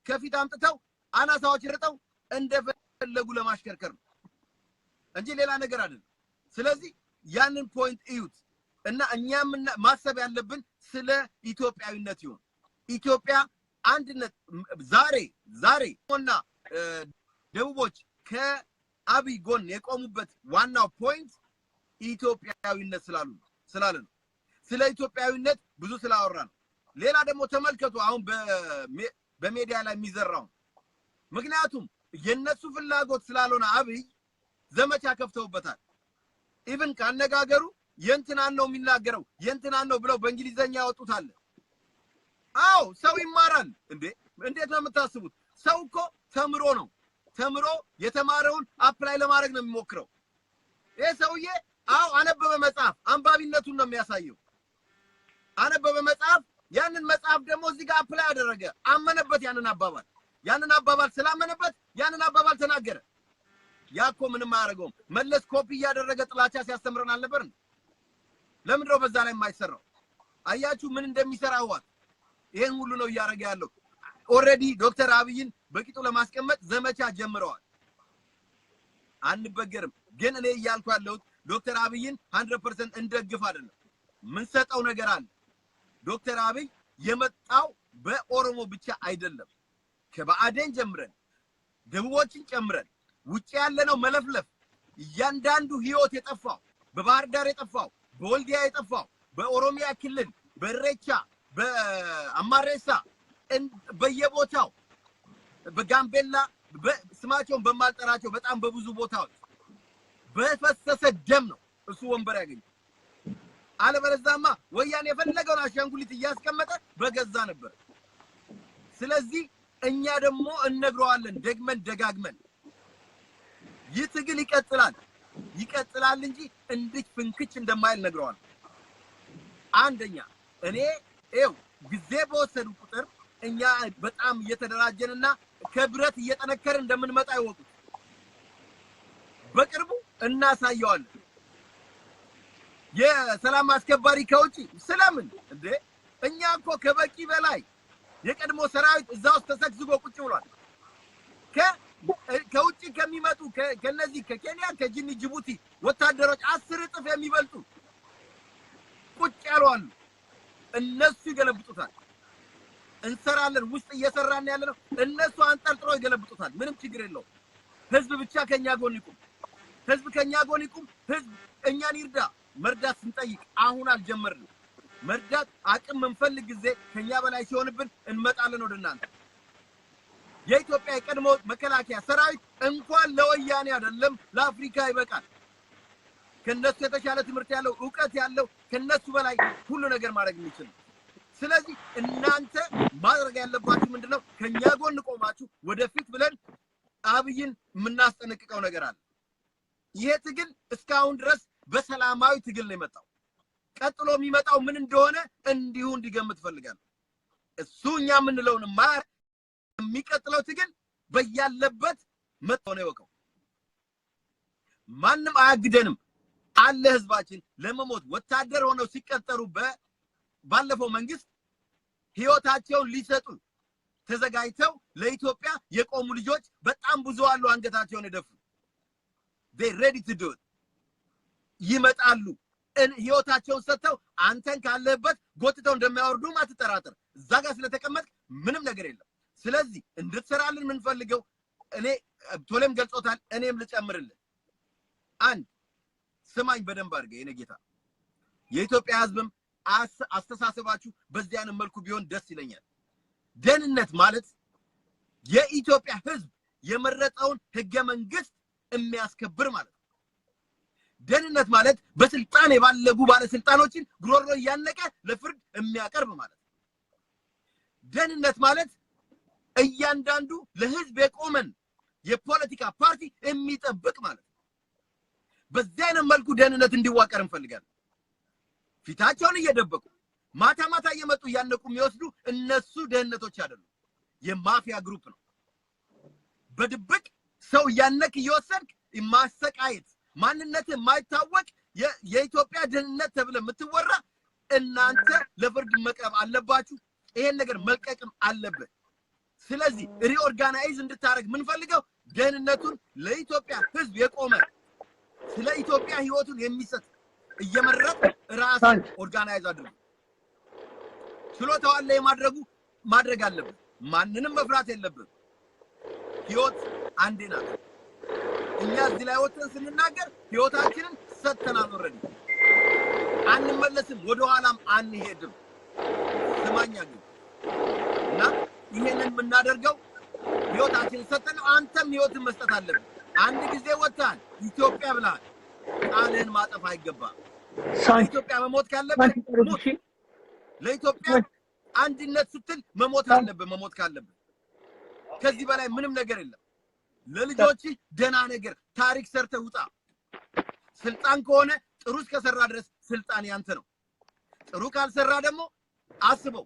ከፊት አምጥተው አናሳዎች ረጠው እንደፈለጉ ለማሽከርከር ነው እንጂ ሌላ ነገር አይደለም። ስለዚህ ያንን ፖይንት እዩት እና እኛም ማሰብ ያለብን ስለ ኢትዮጵያዊነት ይሁን። ኢትዮጵያ አንድነት ዛሬ እና ደቡቦች ከአብይ ጎን የቆሙበት ዋናው ፖይንት ኢትዮጵያዊነት ስላለ ነው። ስለ ኢትዮጵያዊነት ብዙ ስላወራ ነው። ሌላ ደግሞ ተመልከቱ አሁን በሚዲያ ላይ የሚዘራው ምክንያቱም የነሱ ፍላጎት ስላልሆነ አብይ ዘመቻ ከፍተውበታል። ኢቭን ካነጋገሩ የእንትናን ነው የሚናገረው የእንትናን ነው ብለው በእንግሊዘኛ ያወጡታል። አዎ ሰው ይማራል እንዴ? እንዴት ነው የምታስቡት? ሰው እኮ ተምሮ የተማረውን አፕላይ ለማድረግ ነው የሚሞክረው። ይሄ ሰውዬ አዎ አነበበ መጽሐፍ፣ አንባቢነቱን ነው የሚያሳየው። አነበበ መጽሐፍ፣ ያንን መጽሐፍ ደግሞ እዚህ ጋር አፕላይ አደረገ፣ አመነበት። ያንን አባባል ስላመነበት ያንን አባባል ተናገረ። ያኮ ምንም አያደርገውም። መለስ ኮፒ እያደረገ ጥላቻ ሲያስተምረን አልነበር? ለምን ነው በዛ ላይ የማይሰራው? አያችሁ ምን እንደሚሰራ ህዋት ይሄን ሁሉ ነው እያደረገ ያለው። ኦሬዲ ዶክተር አብይን በቂጡ ለማስቀመጥ ዘመቻ ጀምረዋል። አንበገርም። ግን እኔ እያልኩ ያለሁት ዶክተር አብይን 100% እንደግፍ አይደለም። ምን ሰጠው ነገር አለ። ዶክተር አብይ የመጣው በኦሮሞ ብቻ አይደለም። ከባዕዴን ጀምረን ደቡቦችን ጨምረን ውጪ ያለነው መለፍለፍ እያንዳንዱ ህይወት የጠፋው በባህር ዳር የጠፋው በወልዲያ የጠፋው በኦሮሚያ ክልል በሬቻ በአማሬሳ በየቦታው በጋምቤላ ስማቸውን በማልጠራቸው በጣም በብዙ ቦታዎች በፈሰሰ ደም ነው እሱ ወንበር ያገኘው። አለበለዚያማ ወያኔ የፈለገውን አሻንጉሊት እያስቀመጠ በገዛ ነበር። ስለዚህ እኛ ደግሞ እነግረዋለን ደግመን ደጋግመን ይህ ትግል ይቀጥላል እንጂ እንድች ፍንክች እንደማይል ነግረዋል። አንደኛ እኔ ጊዜ በወሰዱ ቁጥር እኛ በጣም እየተደራጀንና ከብረት እየጠነከርን እንደምንመጣ ይወቁት። በቅርቡ እናሳየዋለን። የሰላም አስከባሪ ከውጪ ስለምን እንዴ? እኛ እኮ ከበቂ በላይ የቀድሞ ሰራዊት እዛ ውስጥ ተሰግስጎ ቁጭ ብሏል። ከውጪ ከሚመጡ ከነዚህ ከኬንያ ከጂኒ ጅቡቲ ወታደሮች 10 እጥፍ የሚበልጡ ቁጭ ያሉ አሉ። እነሱ ይገለብጡታል። እንሰራለን ውስጥ እየሰራን ያለነው እነሱ አንጠልጥሎ ይገለብጡታል። ምንም ችግር የለውም። ህዝብ ብቻ ከኛ ጎን ይቁም። ህዝብ እኛን ይርዳ። መርዳት ስንጠይቅ አሁን አልጀመርንም። መርዳት አቅም መንፈልግ ጊዜ ከኛ በላይ ሲሆንብን እንመጣለን ወደ እናንተ። የኢትዮጵያ የቀድሞ መከላከያ ሰራዊት እንኳን ለወያኔ አይደለም ለአፍሪካ ይበቃል። ከነሱ የተሻለ ትምህርት ያለው ዕውቀት ያለው ከነሱ በላይ ሁሉ ነገር ማድረግ የሚችል። ስለዚህ እናንተ ማድረግ ያለባችሁ ምንድነው? ከኛ ጎን ቆማችሁ ወደፊት ብለን አብይን የምናስጠነቅቀው ነገር አለ። ይሄ ትግል እስካሁን ድረስ በሰላማዊ ትግል ነው የመጣው። ቀጥሎ የሚመጣው ምን እንደሆነ እንዲሁ እንዲገምት ፈልጋለሁ። እሱ እኛ የምንለውን የሚቀጥለው ትግል በያለበት መጥቶ ነው የወቀው። ማንም አያግደንም አለ። ህዝባችን ለመሞት ወታደር ሆነው ሲቀጠሩ ባለፈው መንግስት ህይወታቸውን ሊሰጡ ተዘጋጅተው ለኢትዮጵያ የቆሙ ልጆች በጣም ብዙ አሉ። አንገታቸውን የደፉ they ready to do it ይመጣሉ። ህይወታቸውን ሰጥተው አንተን ካለበት ጎትተው እንደሚያወርዱ አትጠራጠር። እዛ ጋር ስለተቀመጥክ ምንም ነገር የለም። ስለዚህ እንድትሰራልን ምን ፈልገው እኔ ቶሌም ገልጾታል። እኔም ልጨምርልህ አንድ ስማኝ በደንብ አድርገህ የኔ ጌታ። የኢትዮጵያ ህዝብም አስተሳሰባችሁ በዚህ አይነት መልኩ ቢሆን ደስ ይለኛል። ደህንነት ማለት የኢትዮጵያ ህዝብ የመረጠውን ህገ መንግስት የሚያስከብር ማለት ነው። ደህንነት ማለት በስልጣን የባለጉ ባለስልጣኖችን ጉሮሮ እያነቀ ለፍርድ የሚያቀርብ ማለት ነው። ደህንነት ማለት እያንዳንዱ ለህዝብ የቆመን የፖለቲካ ፓርቲ የሚጠብቅ ማለት በዚህ አይነት መልኩ ደህንነት እንዲዋቀር እንፈልጋለን። ፊታቸውን እየደበቁ ማታ ማታ እየመጡ እያነቁ የሚወስዱ እነሱ ደህንነቶች አይደሉም፣ የማፊያ ግሩፕ ነው። በድብቅ ሰው እያነክ እየወሰድክ ማሰቃየት ማንነት የማይታወቅ የኢትዮጵያ ደህንነት ተብለ የምትወራ እናንተ ለፍርድ መቅረብ አለባችሁ። ይሄን ነገር መልቀቅም አለበት። ስለዚህ ሪኦርጋናይዝ እንድታረግ ምን ፈልገው ደህንነቱን ለኢትዮጵያ ህዝብ የቆመ ስለ ኢትዮጵያ ህይወቱን የሚሰጥ እየመረጥ ራስ ኦርጋናይዝ አድርጉ። ችሎታው አለ ማድረግ አለበት። ማንንም መፍራት የለብን። ህይወት አንዴ ናት። እኛ እዚህ ላይ ወጥተን ስንናገር ህይወታችንን ሰጥተናል ኦልሬዲ። አንመለስም፣ ወደ ኋላም አንሄድም። ስማኛ ግን እና ይሄንን የምናደርገው ህይወታችንን ሰጥተን አንተም ህይወትን መስጠት አለብን። አንድ ጊዜ ወጥተሃል ኢትዮጵያ ብለሃል፣ ቃልህን ማጠፍ አይገባም። ኢትዮጵያ መሞት ካለበት ሞት። ለኢትዮጵያ አንድነት ስትል መሞት አለበት። መሞት ካለበት ከዚህ በላይ ምንም ነገር የለም። ለልጆች ደና ነገር ታሪክ ሰርተህ ውጣ። ስልጣን ከሆነ ጥሩ እስከሰራ ድረስ ስልጣን ያንተ ነው። ጥሩ ካልሰራ ደግሞ አስበው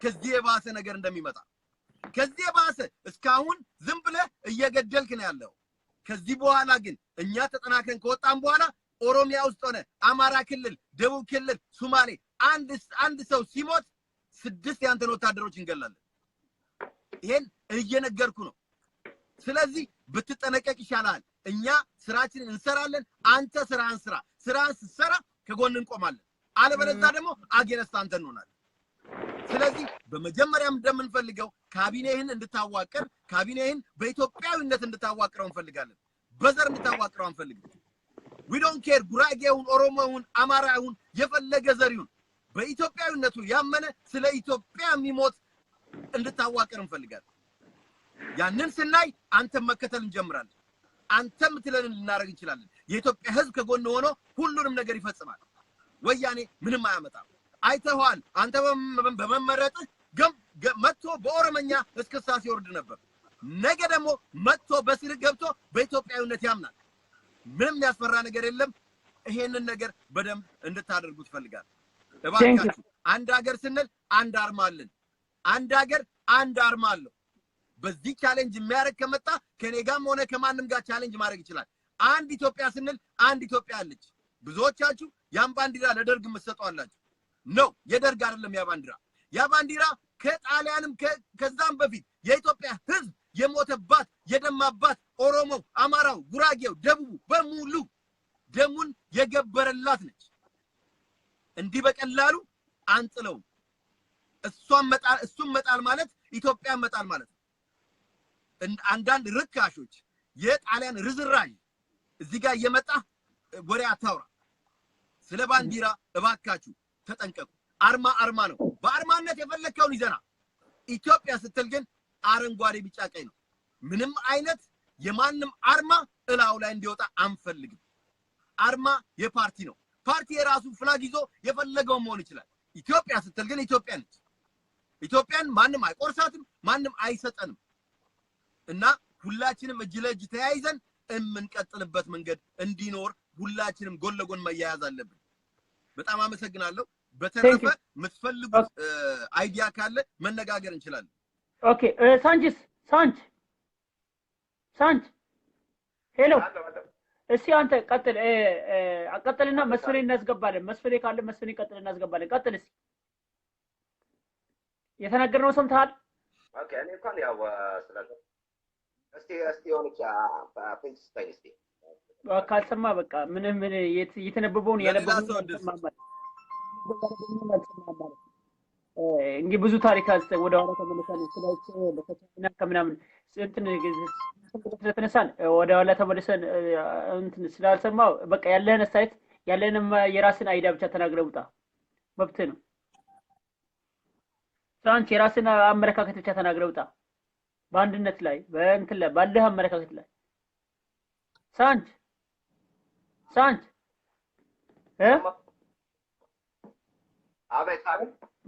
ከዚህ የባሰ ነገር እንደሚመጣ። ከዚህ የባሰ እስካሁን ዝም ብለህ እየገደልክ ነው ያለው። ከዚህ በኋላ ግን እኛ ተጠናክረን ከወጣን በኋላ ኦሮሚያ ውስጥ ሆነ አማራ ክልል፣ ደቡብ ክልል፣ ሶማሌ አንድ ሰው ሲሞት 6 ያንተን ወታደሮች እንገላለን። ይሄን እየነገርኩ ነው። ስለዚህ ብትጠነቀቅ ይሻላል። እኛ ስራችንን እንሰራለን፣ አንተ ስራህን ስራ። ስራህን ስትሰራ ከጎን እንቆማለን። አለበለዚያ ደግሞ አጌነስት አንተ እንሆናለን። ስለዚህ በመጀመሪያም እንደምንፈልገው ካቢኔህን እንድታዋቀር፣ ካቢኔህን በኢትዮጵያዊነት እንድታዋቅረው እንፈልጋለን። በዘር እንድታዋቅረው አንፈልግም። we don't care ጉራጌውን፣ ኦሮሞውን፣ አማራውን የፈለገ ዘር ይሁን በኢትዮጵያዊነቱ ያመነ ስለ ኢትዮጵያ የሚሞት እንድታዋቀር እንፈልጋለን። ያንን ስናይ አንተም መከተል እንጀምራለን። አንተም ትለንን ልናረግ እንችላለን። የኢትዮጵያ ህዝብ ከጎን ሆኖ ሁሉንም ነገር ይፈጽማል። ወያኔ ምንም አያመጣም። አይተዋል። አንተ በመመረጥህ መጥቶ በኦሮመኛ እስክስታ ሲወርድ ነበር። ነገ ደግሞ መጥቶ በስር ገብቶ በኢትዮጵያዊነት ያምናል። ምንም ያስፈራ ነገር የለም። ይሄንን ነገር በደንብ እንድታደርጉ ትፈልጋለሁ። እባካችሁ አንድ ሀገር ስንል አንድ አርማ አለን። አንድ ሀገር አንድ አርማ አለው። በዚህ ቻሌንጅ የሚያደርግ ከመጣ ከኔ ጋርም ሆነ ከማንም ጋር ቻሌንጅ ማድረግ ይችላል። አንድ ኢትዮጵያ ስንል አንድ ኢትዮጵያ አለች። ብዙዎቻችሁ ያን ባንዲራ ለደርግ መስጠቷላችሁ ነው። የደርግ አይደለም ያ ባንዲራ። ያ ባንዲራ ከጣሊያንም ከዛም በፊት የኢትዮጵያ ህዝብ የሞተባት የደማባት ኦሮሞው፣ አማራው፣ ጉራጌው፣ ደቡቡ በሙሉ ደሙን የገበረላት ነች። እንዲህ በቀላሉ አንጥለው። እሱም መጣል ማለት ኢትዮጵያን መጣል ማለት ነው። አንዳንድ ርካሾች የጣሊያን ርዝራዥ እዚህ ጋር እየመጣ ወሬ አታውራ። ስለ ባንዲራ እባካችሁ ተጠንቀቁ። አርማ ነው። በአርማነት የፈለከውን ይዘና። ኢትዮጵያ ስትል ግን አረንጓዴ ቢጫ ቀይ ነው። ምንም አይነት የማንም አርማ እላው ላይ እንዲወጣ አንፈልግም። አርማ የፓርቲ ነው። ፓርቲ የራሱ ፍላግ ይዞ የፈለገውን መሆን ይችላል። ኢትዮጵያ ስትል ግን ኢትዮጵያ ነች። ኢትዮጵያን ማንም አይቆርሳትም፣ ማንም አይሰጠንም። እና ሁላችንም እጅ ለእጅ ተያይዘን የምንቀጥልበት መንገድ እንዲኖር ሁላችንም ጎን ለጎን መያያዝ አለብን። በጣም አመሰግናለሁ። በተረፈ የምትፈልጉት አይዲያ ካለ መነጋገር እንችላለን። ኦኬ ሳንች ሄሎ፣ እስቲ አንተ ቀጥልና መስፍኔ እናስገባለን። መስፍኔ ካለ መስፍኔ ቀጥል እናስገባለን። ቀጥል እስቲ። የተናገርነው ሰምተሃል? ኦኬ እኔ እንኳን ያው እስቲ ሆነች ፕሪንስ ስታይል እስቲ ካልሰማ በቃ ምንም የተነበበውን ያነበበውን እንግዲህ ብዙ ታሪክ ወደ ኋላ ተመልሰን ስለቻይና ከምናምን እንትን ስለተነሳን ወደ ኋላ ተመልሰን እንትን ስላልሰማው በቃ ያለህን አስተያየት ያለህንም የራስን አይዲያ ብቻ ተናግረህ ውጣ። መብትህ ነው። ሳንች የራስን አመለካከት ብቻ ተናግረህ ውጣ። በአንድነት ላይ በእንትን ላይ ባለህ አመለካከት ላይ ሳንች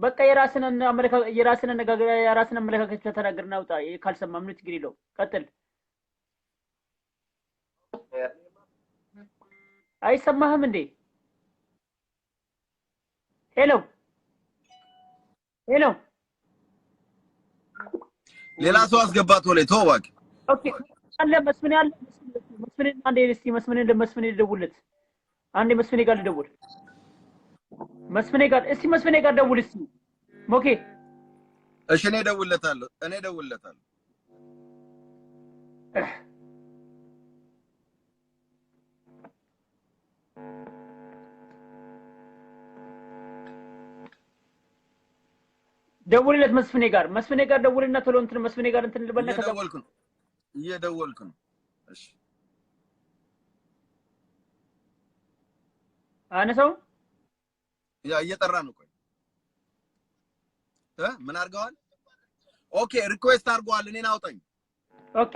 በቃ የራስን አነጋገር የራስን አመለካከት ተናገርና አውጣ። ካልሰማ ምን ችግር የለው። ቀጥል። አይሰማህም እንዴ? ሄሎ ሄሎ ሌላ ሰው አስገባት ወለ ተወዋቅ ኦኬ አለ መስፍኔ አለ መስፍኔ አንዴ እስቲ መስፍኔ ደውልለት አንዴ መስፍኔ ጋር ልደውል መስፍኔ ጋር ደውል እስቲ ኦኬ እሺ እኔ ደውልለታለሁ ደውልለት መስፍኔ ጋር ደውልና ቶሎ እንትን መስፍኔ ጋር እንትን ልበልና እየደወልኩ ነው እሺ አነሳው እየጠራ ነው ቆይ ምን አድርገዋል ኦኬ ሪኩዌስት አድርገዋል እኔን አውጣኝ ኦኬ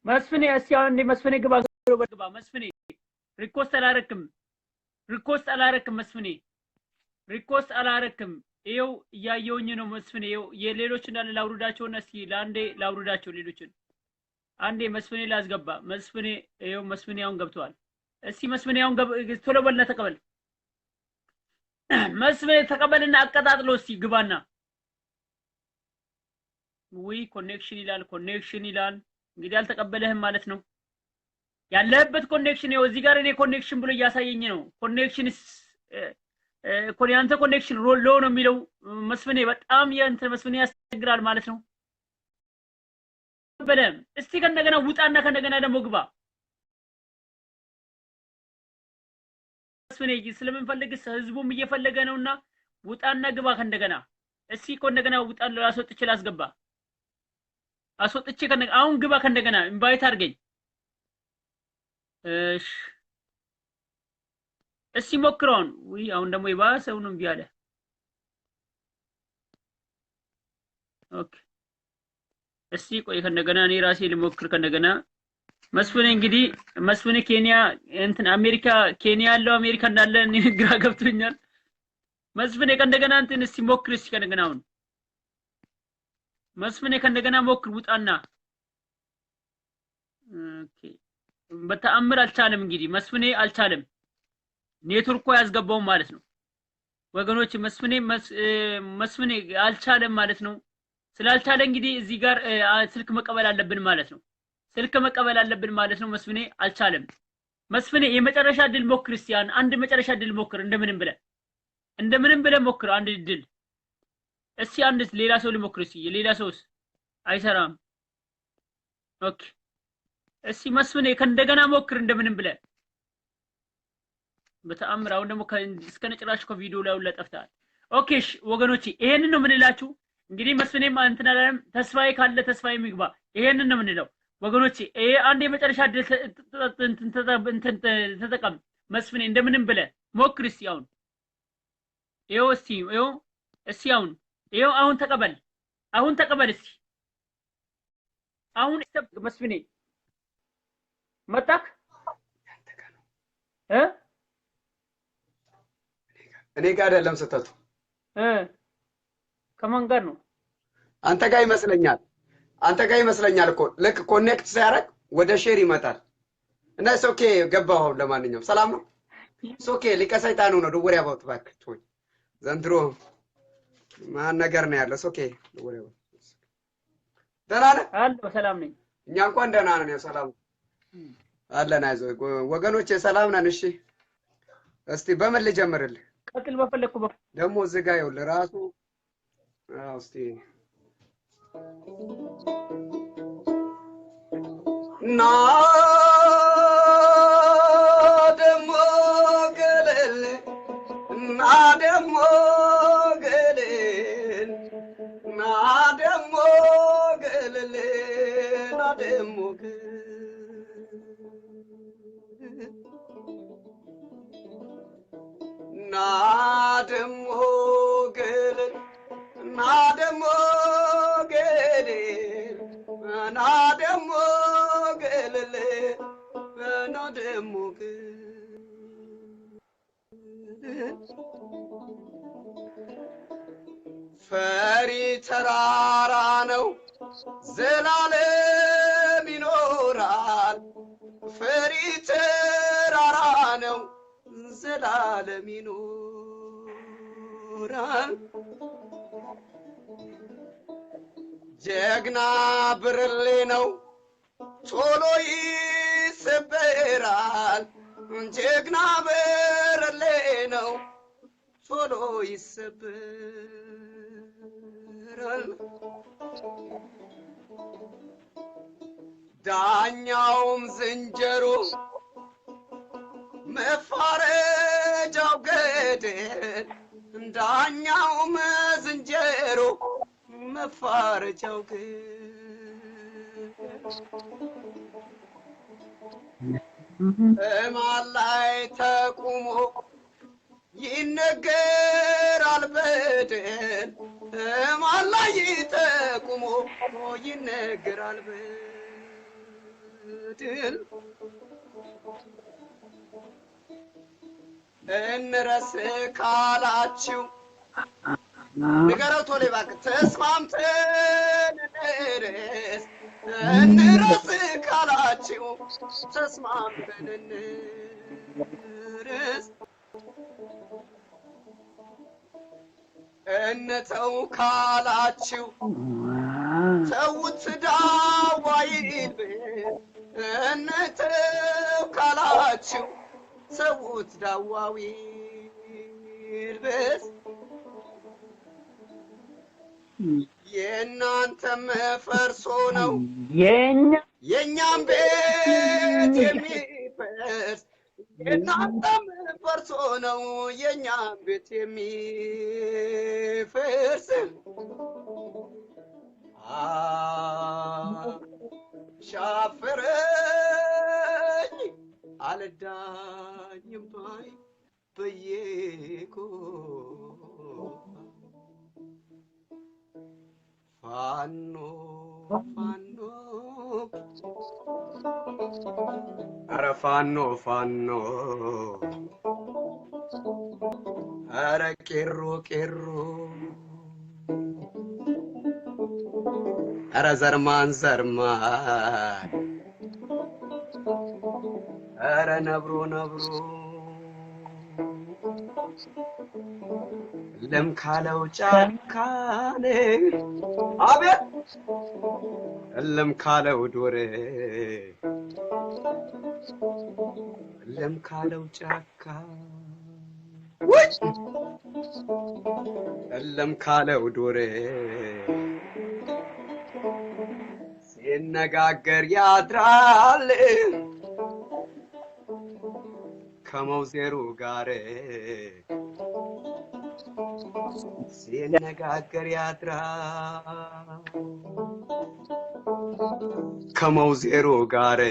መስፍኔ እስኪ መስፍኔ ግባ መስፍኔ ሪኩዌስት አላረክም መስፍኔ ሪኩዌስት አላረክም ይኸው እያየሁኝ ነው መስፍኔ ይኸው የሌሎች እንዳለ ላውርዳቸውና እስኪ ለአንዴ ላውርዳቸው ሌሎችን አንዴ መስፍኔ ላስገባ መስፍኔ ይኸው መስፍኔ አሁን ገብቷል እስኪ መስፍኔ አሁን ቶሎ በልና ተቀበል መስፍኔ ተቀበልና አቀጣጥሎ እስኪ ግባና ኮኔክሽን ይላል እንግዲህ አልተቀበለህም ማለት ነው ያለህበት ኮኔክሽን ይኸው እዚህ ጋር እኔ ኮኔክሽን ብሎ እያሳየኝ ነው ኮኔክሽንስ ያንተ ኮኔክሽን ሎ ነው የሚለው መስፍኔ በጣም የእንትን መስፍኔ ያስቸግራል ማለት ነው በለም እስቲ ከነገና ውጣና ከነገና ደግሞ ግባ መስፍኔ ስለምንፈልግስ ህዝቡም እየፈለገ ነውና ውጣና ግባ ከነገና እስቲ ከነገና ውጣና አስወጥቼ ላስገባ አስወጥቼ ከነገና አሁን ግባ ከነገና ኢንቫይት አድርገኝ እሺ እስቲ ሞክረውን አሁን ደግሞ ይባሰው ነው ቢያለ ኦኬ እስቲ ቆይ ከነገና እኔ ራሴ ልሞክር ከነገና መስፍኔ እንግዲህ መስፍኔ ኬንያ እንትን አሜሪካ ኬንያ ያለው አሜሪካ እንዳለ ግራ ገብቶኛል መስፍኔ ከነገና እንትን እስቲ ሞክር እስቲ ከነገና አሁን መስፍኔ ከነገና ሞክር ውጣና ኦኬ በተአምር አልቻለም እንግዲህ መስፍኔ አልቻለም ኔትወርኩ ያስገባው ማለት ነው ወገኖች መስፍኔ አልቻለም ማለት ነው ስላልቻለ እንግዲህ እዚህ ጋር ስልክ መቀበል አለብን ማለት ነው መስፍኔ አልቻለም መስፍኔ የመጨረሻ ድል ሞክር እስቲ አንድ መጨረሻ ድል ሞክር እንደምንም ብለ ሞክር አንድ ድል እስቲ አንድ ሌላ ሰው ልሞክር እስቲ የሌላ ሰውስ አይሰራም ኦኬ እስቲ መስፍኔ ከእንደገና ሞክር እንደምንም ብለ በተአምር አሁን ደግሞ እስከነጭራሽ ከቪዲዮ ላይ ሁሉ ጠፍቷል ኦኬ ወገኖች ይሄንን ነው ምንላችሁ እንግዲህ መስፍኔም እንትን አላለም ተስፋዬ ካለ ተስፋዬ የሚግባ ይሄንን ነው ምንለው ወገኖች ይሄ አንድ የመጨረሻ ተጠቀም መስፍኔ እንደምንም ብለ ሞክር እስቲ አሁን ይኸው እስቲ አሁን ተቀበል እስቲ አሁን መስፍኔ መጣክ እኔ ጋር አይደለም ስተቱ ከማን ጋር ነው አንተ ጋር ይመስለኛል እኮ ልክ ኮኔክት ሲያደርግ ወደ ሼር ይመጣል እና ኦኬ ገባው ለማንኛውም ሰላም ነው ኦኬ ሊቀ ሰይጣኑ ነው ደወር ያባውት ባክቶ ዘንድሮ ማን ነገር ነው ያለው ኦኬ ደወር ያባውት ደህና ነህ አሎ ሰላም ነኝ እኛ እንኳን ደህና ነን ሰላም አለን አይዞህ ወገኖቼ ሰላም ነን እሺ እስቲ በምን ልጀምርልህ ቀጥል በፈለኩ ደግሞ እዚህ ጋር ይኸውልህ ራሱ እስቲ ና ደግሞ ገለል ና ደግሞ ገለል ና ደግሞ ገለል ና ደግሞ ና ደግሞ ገለል ና ደግሞ ገለል ና ደግሞ ገለል ና ደግሞ ገለል ፈሪ ተራራ ነው ዘላለም ይኖራል። ፈሪ ተራራ ነው ዘላለም ይኖራል። ጀግና ብርሌ ነው ቶሎ ይሰበራል። ጀግና ብርሌ ነው ቶሎ ይሰበራል። ዳኛውም ዝንጀሮ መፋረጃው ገደል። ዳኛውም ዝንጀሮ መፋረጃው ገደል። እማን ላይ ተቁሞ ይነገራል በደል። እማን ላይ ተቁሞ ይነገራል በደል። እንረስ ካላችሁ ንገረው ቶሎ እባክህ ተስማምተን እንረስ። እንረስ ካላችሁ ተስማምተን እንረስ። እንተው ካላችሁ ተውት ዳዋ ይልበስ። እንተው ካላችሁ ተውት ዳዋው ይልበስ። የእናንተም ፈርሶ ነው የእኛም ቤት የሚፈርስ። የእናንተም ፈርሶ ነው የእኛም ቤት የሚፈርስ። ሻፈረኝ አልዳኝም ባይ በየጎ ፋኖ ፋኖ ኧረ ፋኖ ፋኖ ኧረ ቄሮ ቄሮ ኧረ ዘርማን ዘርማን ኧረ ነብሮ ነብሮ ለም ካለው ጫካኔ አቤት ለም ካለው ዶሬ ለም ካለው ጫካ ወይ ለም ካለው ዶሬ ሲነጋገር ያድራል ከመውዜሩ ጋር ሲነጋገር ያድራል ከመውዜሩ ጋር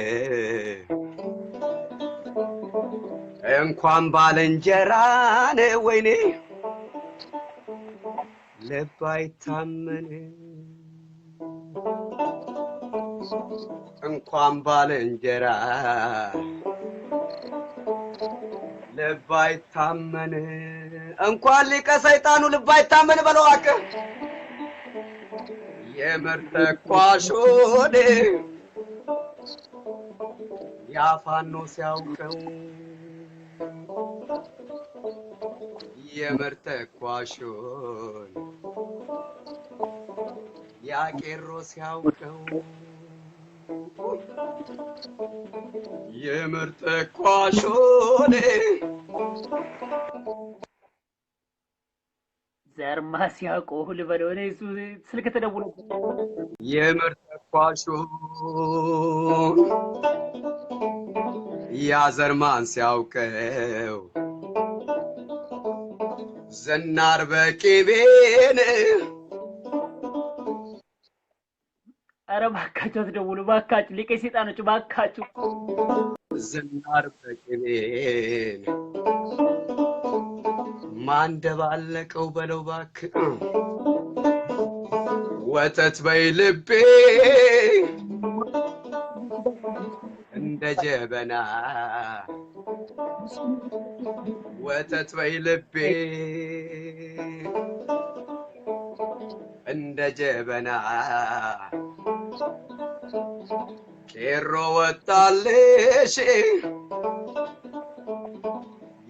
እንኳን ባልንጀራን ወይኔ ልብ አይታመን እንኳን ባልንጀራ ልብ አይታመን እንኳን ሊቀ ሰይጣኑ ልብ አይታመን በለው እባክህ። የምር ተኳሾን ያፋኖ ሲያውቀው የምር ተኳሾን ያቄሮ ሲያውቀው የምር ተኳሾን ዘርማ ሲያውቀው ልበለው እኔ እሱ ስልክ ተደውሎ የምር ተኳሾን ያ ዘርማን ሲያውቀው ዝናር በቂቤን ኧረ እባካችሁ አትደውሉ እባካችሁ ሊቀ ሰይጣኖች እባካችሁ ዝናር በቂቤን ማን ደባለቀው በለው እባክህ ወተት በይ ልቤ እንደ ጀበና ወተት በይ ልቤ እንደ ጀበና ቄሮ ወጣልሽ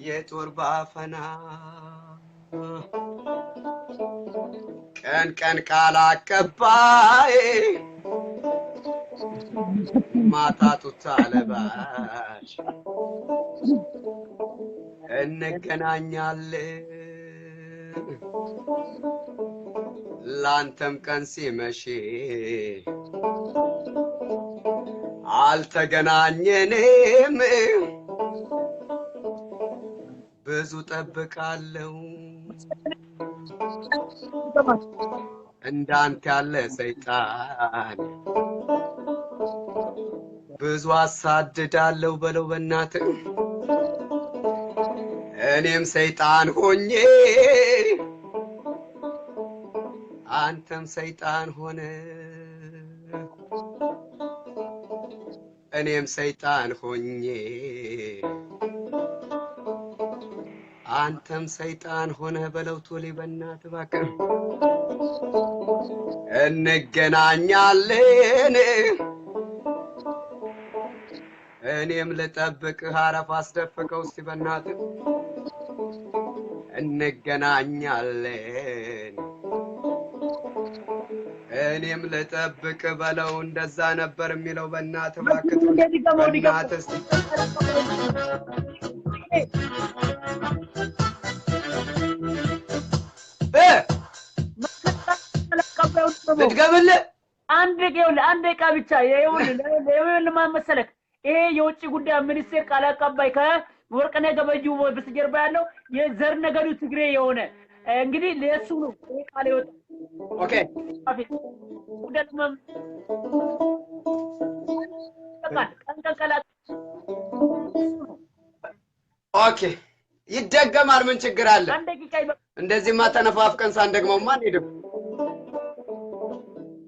የጦር ባፈና ቀን ቀን ቃል አቀባይ ማታ ጡት አለባሽ እንገናኛለን ላንተም ቀን ሲመሽ አልተገናኘንም ብዙ ጠብቃለሁ እንዳንተ ያለ ሰይጣን ብዙ አሳድዳለሁ በለው በእናትህ እኔም ሰይጣን ሆኜ አንተም ሰይጣን ሆነ እኔም ሰይጣን ሆኜ አንተም ሰይጣን ሆነ በለው ቶሌ በእናትህ እባክህ እንገናኛለን እኔም ልጠብቅህ አረፍ አስደፍቀው እስቲ በእናትህ እንገናኛለን እኔም ልጠብቅ በለው እንደዛ ነበር የሚለው በእናትህ እባክህ በእናትህ እስቲ ልድገምልህ አንድ ደቂቃ ብቻ ይኸውልህ ማን መሰለህ ይሄ የውጭ ጉዳይ ሚኒስቴር ቃል አቀባይ ከወርቅነህ ገበየሁ በስተጀርባ ያለው የዘር ነገዱ ትግሬ የሆነ እንግዲህ ለሱ ነው ይሄ ቃል ይወጣ ኦኬ ኦኬ ይደገማል ምን ችግር አለ እንደዚህማ ተነፋፍቀን ሳንደግመው ማን ሄደው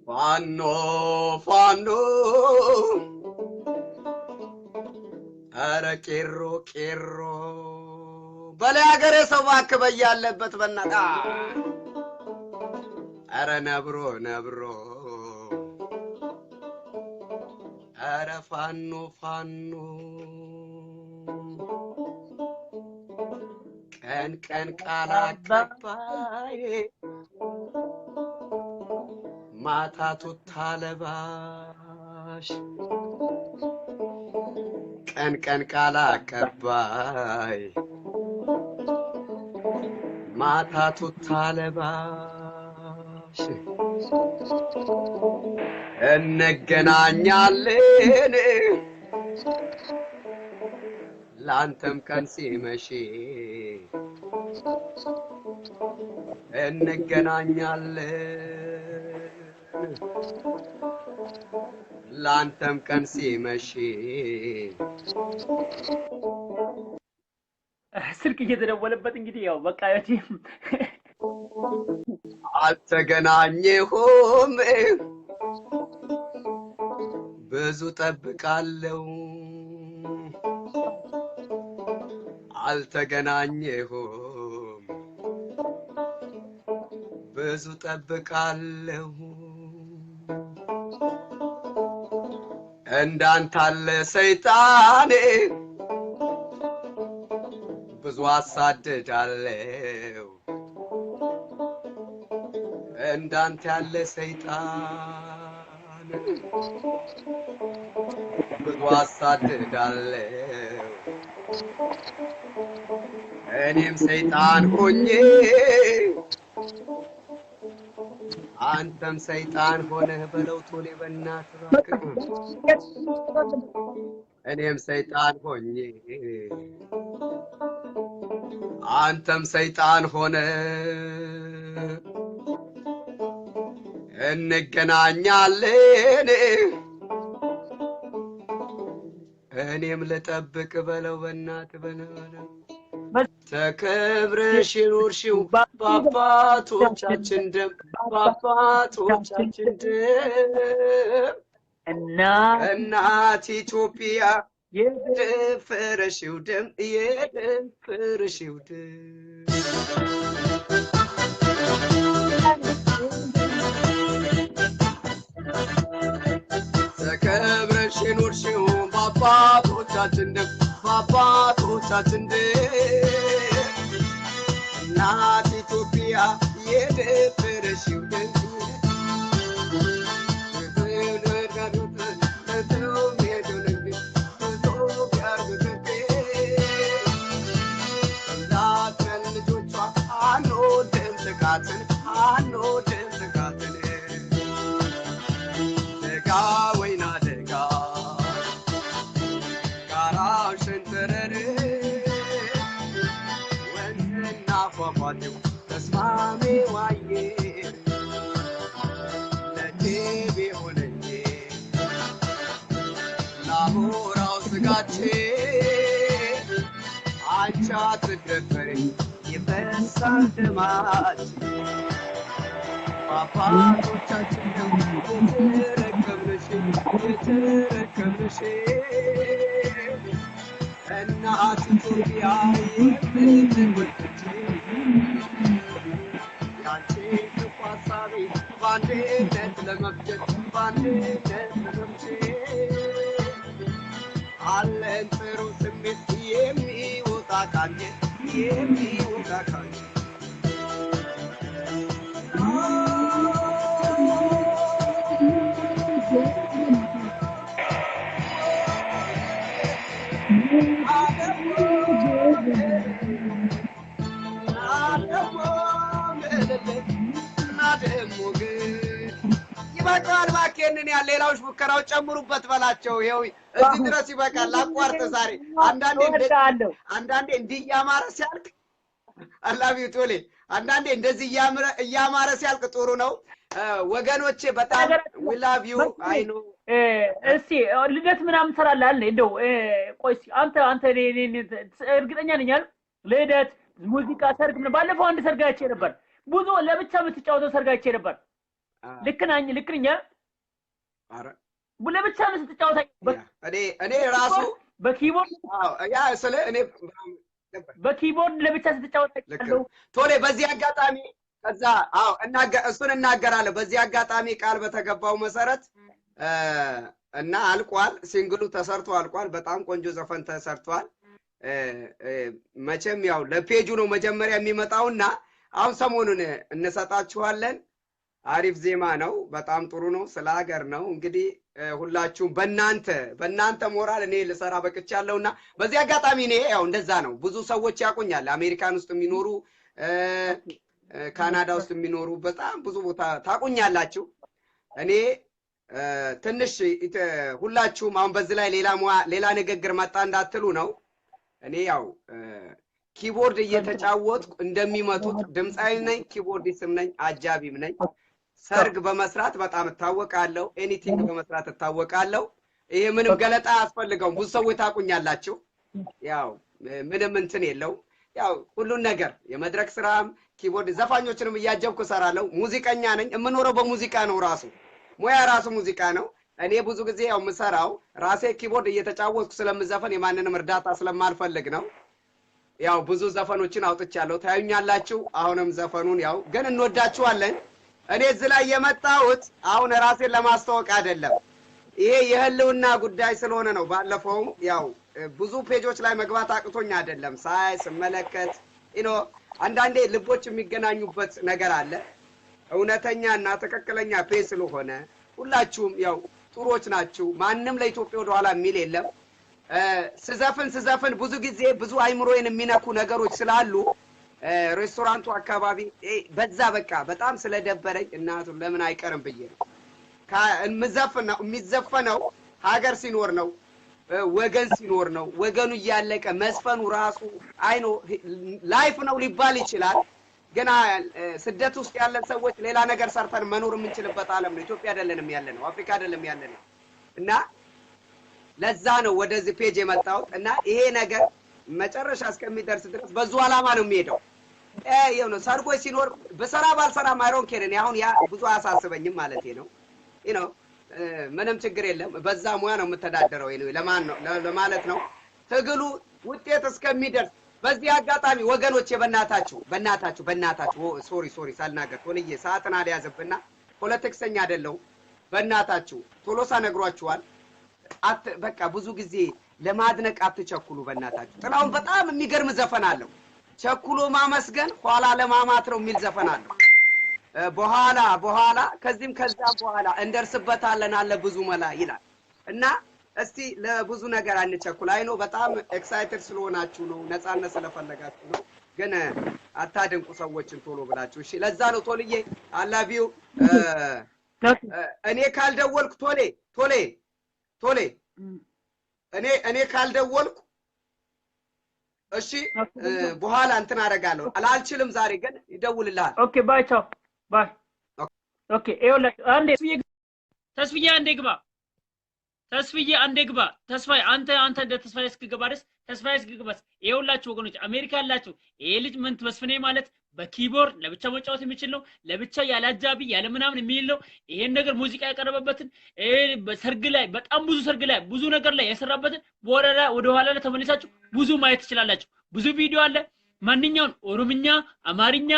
ፋኖ ፋኖ አረ ቄሮ ቄሮ በላይ ሀገሬ ሰው እባክህ በያለበት በእናትህ አረ ነብሮ ነብሮ አረ ፋኖ ፋኖ ቀን ቀን ቃል አቀባይ ማታ ቱታ ለባሽ ቀን ቀን ቃል አቀባይ ማታ ቱታ ለባሽ እንገናኛለን ላንተም ቀን ሲመሽ እንገናኛለን ላንተም ቀን ሲመሽ ስልክ እየተደወለበት እንግዲህ ያው በቃ አልተገናኘሁም ብዙ ጠብቃለሁ አልተገናኘሁም ብዙ ጠብቃለሁ እንዳንተ አለ ሰይጣን ብዙ አሳድዳለሁ እንዳንተ ያለ ሰይጣን ብዙ አሳድዳለሁ እኔም ሰይጣን ሆኜ አንተም ሰይጣን ሆነህ በለው ቶሌ በእናትህ እባክህ እኔም ሰይጣን ሆኜ አንተም ሰይጣን ሆነ እንገናኛለን እኔም ልጠብቅ በለው በእናትህ በለው ተከብረሽ ኑርሽው በአባቶቻችን ደም በአባቶቻችን ደም እናት ኢትዮጵያ የደፈረሽው ደም የደፈረሽው ደም ተከብረሽ ኖርሽው በአባቶቻችን ደም በአባቶቻችን ደም እናት ኢትዮጵያ የደፈረሽው ደም አንወድም ጥቃትን ደጋ ወይና ደጋ ጋራ ሸንተረር ወንዝና ፏፏቴው ተስማሜው አየር ለጅብ የሆነኝ ላሞራው ስጋችን አንቺ አትደፈሪኝ ይፈሳል ደማችን አባቶቻችን ነው የተረከብንሽ እናት ኢትዮጵያ የምትወልጅ ያንቺ ክፉ ሀሳቤ በአንድነት ለመፍጀት በአንድነት ለመፍጀት አለን ጥሩ ስሜት የሚወጣ ካንጀት የሚወጣ ካንጀት ይበቃል እባክህን ያለ ሌላዎች ሙከራው ጨምሩበት በላቸው። ይኸው እዚህ ድረስ ይበቃል። ላቋርጥ ዛሬ አንዳንዴ እንዲህ እያማረ ሲያልቅ አላቢው ቶሌ አንዳንዴ እንደዚህ እያማረ ሲያልቅ ጥሩ ነው። ወገኖቼ በጣም we love you I know እስቲ ልደት ምናምን ሰራለህ አለ እንደው ቆይ አንተ እርግጠኛ ነኝ አይደል ልደት ሙዚቃ ሰርግ ምን ባለፈው አንድ ሰርግ አይቼ ነበር ብዙ ለብቻ የምትጫወተው ሰርግ አይቼ ነበር ልክ ነኝ አረ ለብቻ የምትጫወተው እኔ ራሱ በኪቦርድ ያ ስለ እኔ በኪቦርድ ለብቻ ስትጫወተው ቶሌ በዚህ አጋጣሚ ከዛ እሱን እናገራለሁ። በዚህ አጋጣሚ ቃል በተገባው መሰረት እና አልቋል። ሲንግሉ ተሰርቶ አልቋል። በጣም ቆንጆ ዘፈን ተሰርቷል። መቼም ያው ለፔጁ ነው መጀመሪያ የሚመጣውና አሁን ሰሞኑን እንሰጣችኋለን። አሪፍ ዜማ ነው። በጣም ጥሩ ነው። ስለ ሀገር ነው። እንግዲህ ሁላችሁም በእናንተ ሞራል እኔ ልሰራ በቅቻለሁና በዚህ አጋጣሚ እኔ ያው እንደዛ ነው። ብዙ ሰዎች ያቁኛል። አሜሪካን ውስጥ የሚኖሩ ካናዳ ውስጥ የሚኖሩ በጣም ብዙ ቦታ ታቁኛላችሁ። እኔ ትንሽ ሁላችሁም አሁን በዚህ ላይ ሌላ ንግግር መጣ እንዳትሉ ነው። እኔ ያው ኪቦርድ እየተጫወትኩ እንደሚመቱት ድምፃዊ ነኝ፣ ኪቦርዲስትም ነኝ፣ አጃቢም ነኝ። ሰርግ በመስራት በጣም እታወቃለሁ። ኤኒቲንግ በመስራት እታወቃለሁ። ይሄ ምንም ገለጣ አያስፈልገውም። ብዙ ሰዎች ታቁኛላችሁ። ያው ምንም እንትን የለው። ያው ሁሉን ነገር የመድረክ ስራም ኪቦርድ ዘፋኞችንም እያጀብኩ እሰራለሁ። ሙዚቀኛ ነኝ። የምኖረው በሙዚቃ ነው። ራሱ ሙያ ራሱ ሙዚቃ ነው። እኔ ብዙ ጊዜ ያው የምሰራው ራሴ ኪቦርድ እየተጫወትኩ ስለምዘፈን የማንንም እርዳታ ስለማልፈልግ ነው። ያው ብዙ ዘፈኖችን አውጥቻለሁ። ታዩኛላችሁ። አሁንም ዘፈኑን ያው ግን እንወዳችኋለን። እኔ እዚህ ላይ የመጣሁት አሁን ራሴን ለማስተዋወቅ አይደለም። ይሄ የህልውና ጉዳይ ስለሆነ ነው። ባለፈው ያው ብዙ ፔጆች ላይ መግባት አቅቶኝ አይደለም። ሳይ ስመለከት አንዳንዴ ልቦች የሚገናኙበት ነገር አለ። እውነተኛና ትክክለኛ ፔጅ ስለሆነ ሁላችሁም ያው ጥሩዎች ናችሁ። ማንም ለኢትዮጵያ ወደ ኋላ የሚል የለም። ስዘፍን ብዙ ጊዜ ብዙ አይምሮዬን የሚነኩ ነገሮች ስላሉ ሬስቶራንቱ አካባቢ በዛ በቃ በጣም ስለደበረኝ እናቱን ለምን አይቀርም ብዬ ነው። የሚዘፈነው ሀገር ሲኖር ነው፣ ወገን ሲኖር ነው። ወገኑ እያለቀ መስፈኑ ራሱ አይኖ ላይፍ ነው ሊባል ይችላል። ገና ስደት ውስጥ ያለን ሰዎች ሌላ ነገር ሰርተን መኖር የምንችልበት ዓለም ነው። ኢትዮጵያ አይደለንም ያለነው፣ አፍሪካ አይደለም ያለነው እና ለዛ ነው ወደዚህ ፔጅ የመጣሁት እና ይሄ ነገር መጨረሻ እስከሚደርስ ድረስ በዙ ዓላማ ነው የሚሄደው። ይሄው ነው ሰርጎች ሲኖር በሰራ ባልሰራ ማይሮን ኬረን አሁን ያ ብዙ አያሳስበኝም ማለት ነው። ምንም ችግር የለም። በዛ ሙያ ነው የምተዳደረው ለማን ነው ለማለት ነው። ትግሉ ውጤት እስከሚደርስ በዚህ አጋጣሚ ወገኖቼ በእናታችሁ ሶሪ ሳልናገር ቶልዬ ሰዓትን አልያዘብና ፖለቲክሰኛ አይደለሁ። በእናታችሁ ቶሎሳ ነግሯችኋል። በቃ ብዙ ጊዜ ለማድነቅ አትቸኩሉ። በእናታችሁ ጥላውን በጣም የሚገርም ዘፈን አለው። ቸኩሎ ማመስገን ኋላ ለማማት ነው የሚል ዘፈን አለው። በኋላ ከዚህም ከዛ በኋላ እንደርስበታለን አለ ብዙ መላ ይላል እና እስቲ ለብዙ ነገር አንቸኩል። አይኖ በጣም ኤክሳይትድ ስለሆናችሁ ነው፣ ነፃነት ስለፈለጋችሁ ነው። ግን አታድንቁ ሰዎችን ቶሎ ብላችሁ። እሺ ለዛ ነው ቶልዬ አላቪው እኔ ካልደወልኩ ቶሌ እኔ ካልደወልኩ እሺ በኋላ እንትን አደርጋለሁ። አልችልም ዛሬ ግን ይደውልልሃል። ኦኬ ባይ ቻው ባይ። ኦኬ ይኸውልህ አንዴ ተስፍዬ አንዴ ግባ። ተስፍዬ አንዴ ግባ። ተስፋዬ አንተ እንደ ተስፋዬ እስክገባ ድረስ ተስፋዬ እስክገባስ ይኸውላችሁ ወገኖች አሜሪካ ያላችሁ ይሄ ልጅ ምን መስፍኔ ማለት በኪቦርድ ለብቻ መጫወት የሚችል ነው። ለብቻ ያላጃቢ ያለ ምናምን የሚል ነው። ይሄን ነገር ሙዚቃ ያቀረበበትን በሰርግ ላይ በጣም ብዙ ሰርግ ላይ ብዙ ነገር ላይ የሰራበትን ወደ ኋላ ላይ ተመልሳችሁ ብዙ ማየት ትችላላችሁ። ብዙ ቪዲዮ አለ። ማንኛውን ኦሮምኛ፣ አማርኛ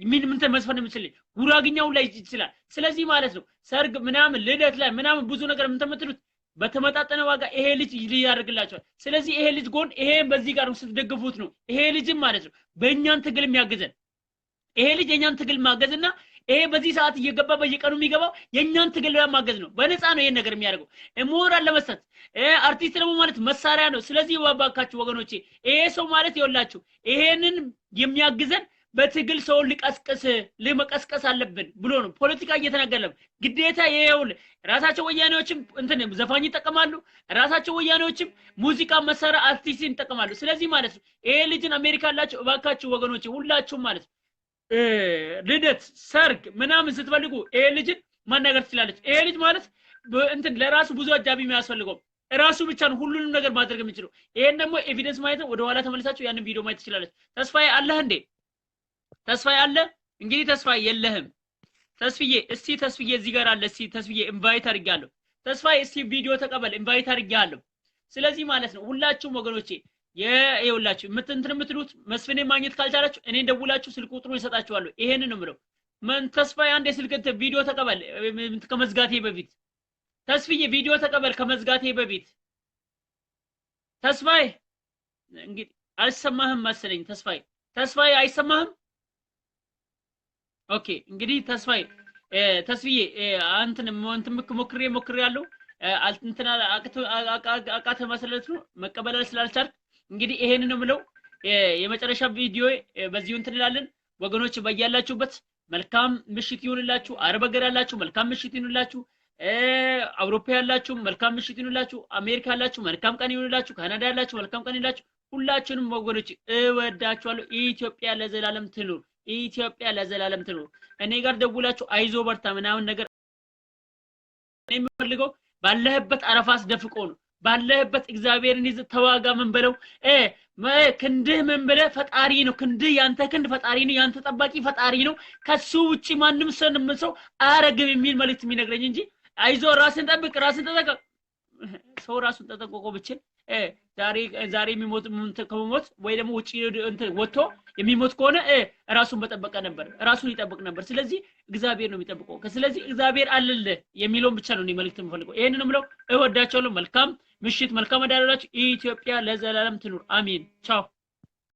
ምን መስፈን የሚችል ጉራግኛው ላይ ይችላል። ስለዚህ ማለት ነው ሰርግ ምናምን ልደት ላይ ምናምን ብዙ ነገር የምትመጥሉት በተመጣጠነ ዋጋ ይሄ ልጅ ያደርግላችኋል። ስለዚህ ይሄ ልጅ ጎን ይሄን በዚህ ጋር ስትደግፉት ነው ይሄ ልጅም ማለት ነው በእኛን ትግል የሚያግዘን ይሄ ልጅ የኛን ትግል ማገዝና ይሄ በዚህ ሰዓት እየገባ በየቀኑ የሚገባው የኛን ትግል ማገዝ ነው። በነፃ ነው ይሄን ነገር የሚያደርገው። ሞራል ለመስጠት አርቲስት ደግሞ ማለት መሳሪያ ነው። ስለዚህ ባባካችሁ ወገኖቼ ይሄ ሰው ማለት ይወላችሁ ይሄንን የሚያግዘን በትግል ሰው ለመቀስቀስ አለብን ብሎ ነው ፖለቲካ እየተናገረም ግዴታ ይሄውል ራሳቸው ወያኔዎችም እንትን ዘፋኝ ይጠቀማሉ። ራሳቸው ወያኔዎችም ሙዚቃ መሳሪያ አርቲስት ይጠቀማሉ። ስለዚህ ማለት ነው ይሄ ልጅን አሜሪካ ያላችሁ ባካችሁ ወገኖቼ ሁላችሁም ማለት ነው ልደት ሰርግ ምናምን ስትፈልጉ ይሄ ልጅን ማናገር ትችላለች። ይሄ ልጅ ማለት እንትን ለራሱ ብዙ አጃቢ የሚያስፈልገው ራሱ ብቻ ነው ሁሉንም ነገር ማድረግ የሚችለው። ይሄን ደግሞ ኤቪደንስ ማየት ወደ ኋላ ተመልሳችሁ ያንን ቪዲዮ ማየት ትችላለች። ተስፋዬ አለህ እንዴ? ተስፋዬ አለ? እንግዲህ ተስፋዬ የለህም። ተስፍዬ እስቲ ተስፍዬ እዚህ ጋር አለ። እስቲ ተስፍዬ ኢንቫይት አድርጋለሁ። ተስፋዬ እስቲ ቪዲዮ ተቀበል፣ ኢንቫይት አድርጋለሁ። ስለዚህ ማለት ነው ሁላችሁም ወገኖቼ የውላችሁ የምትሉት መስፍኔ ማግኘት ካልቻላችሁ እኔ ደውላችሁ ስልክ ቁጥሩን ይሰጣችኋለሁ። ይሄንን ነው የምለው። ተስፋዬ አንዴ ስልክ ቪዲዮ ተቀበል ከመዝጋቴ በፊት። ተስፍዬ ቪዲዮ ተቀበል ከመዝጋቴ በፊት። ተስፋዬ እንግዲህ አልሰማህም መሰለኝ። ተስፋዬ አይሰማህም? ኦኬ እንግዲህ ተስፍዬ አንተን ሞክሬያለሁ እንትና አቃተ መሰለት ነው መቀበል ስላልቻልክ እንግዲህ ይሄንን ነው የምለው። የመጨረሻ ቪዲዮ በዚሁ እንትን እንላለን። ወገኖች በያላችሁበት መልካም ምሽት ይሁንላችሁ። አረብ ሀገር ያላችሁ መልካም ምሽት ይሁንላችሁ። አውሮፓ ያላችሁ መልካም ምሽት ይሁንላችሁ። አሜሪካ ያላችሁ መልካም ቀን ይሁንላችሁ። ካናዳ ያላችሁ መልካም ቀን ይሁንላችሁ። ሁላችሁንም ወገኖች እወዳችኋለሁ። ኢትዮጵያ ለዘላለም ትኑር። ኢትዮጵያ ለዘላለም ትኑር። እኔ ጋር ደውላችሁ አይዞ በርታ ምናምን ነገር እኔ የምፈልገው ባለህበት አረፋስ ደፍቆ ነው። ባለህበት እግዚአብሔርን ይዘህ ተዋጋ። ምን በለው ክንድህ ምን ብለህ ፈጣሪ ነው። ክንድህ ያንተ ክንድ ፈጣሪ ነው። ያንተ ጠባቂ ፈጣሪ ነው። ከሱ ውጪ ማንም ሰው አያረግም የሚል መልእክት የሚነግረኝ እንጂ አይዞ ራስን ጠብቅ፣ ራስን ተጠንቀቅ። ሰው ራሱን ተጠንቅቆ ብቻ ዛሬ ከመሞት ወይ ደግሞ ውጪ እንትን ወጥቶ የሚሞት ከሆነ ራሱን በጠበቀ ነበር፣ ራሱን ይጠብቅ ነበር። ስለዚህ እግዚአብሔር ነው የሚጠብቀው። ስለዚህ እግዚአብሔር አለልህ የሚለውን ብቻ ነው እኔ መልእክት የምፈልገው። ይሄንን ነው የምለው። እወዳቸዋለሁ። መልካም ምሽት፣ መልካም አዳር። ኢትዮጵያ ለዘላለም ትኑር። አሜን። ቻው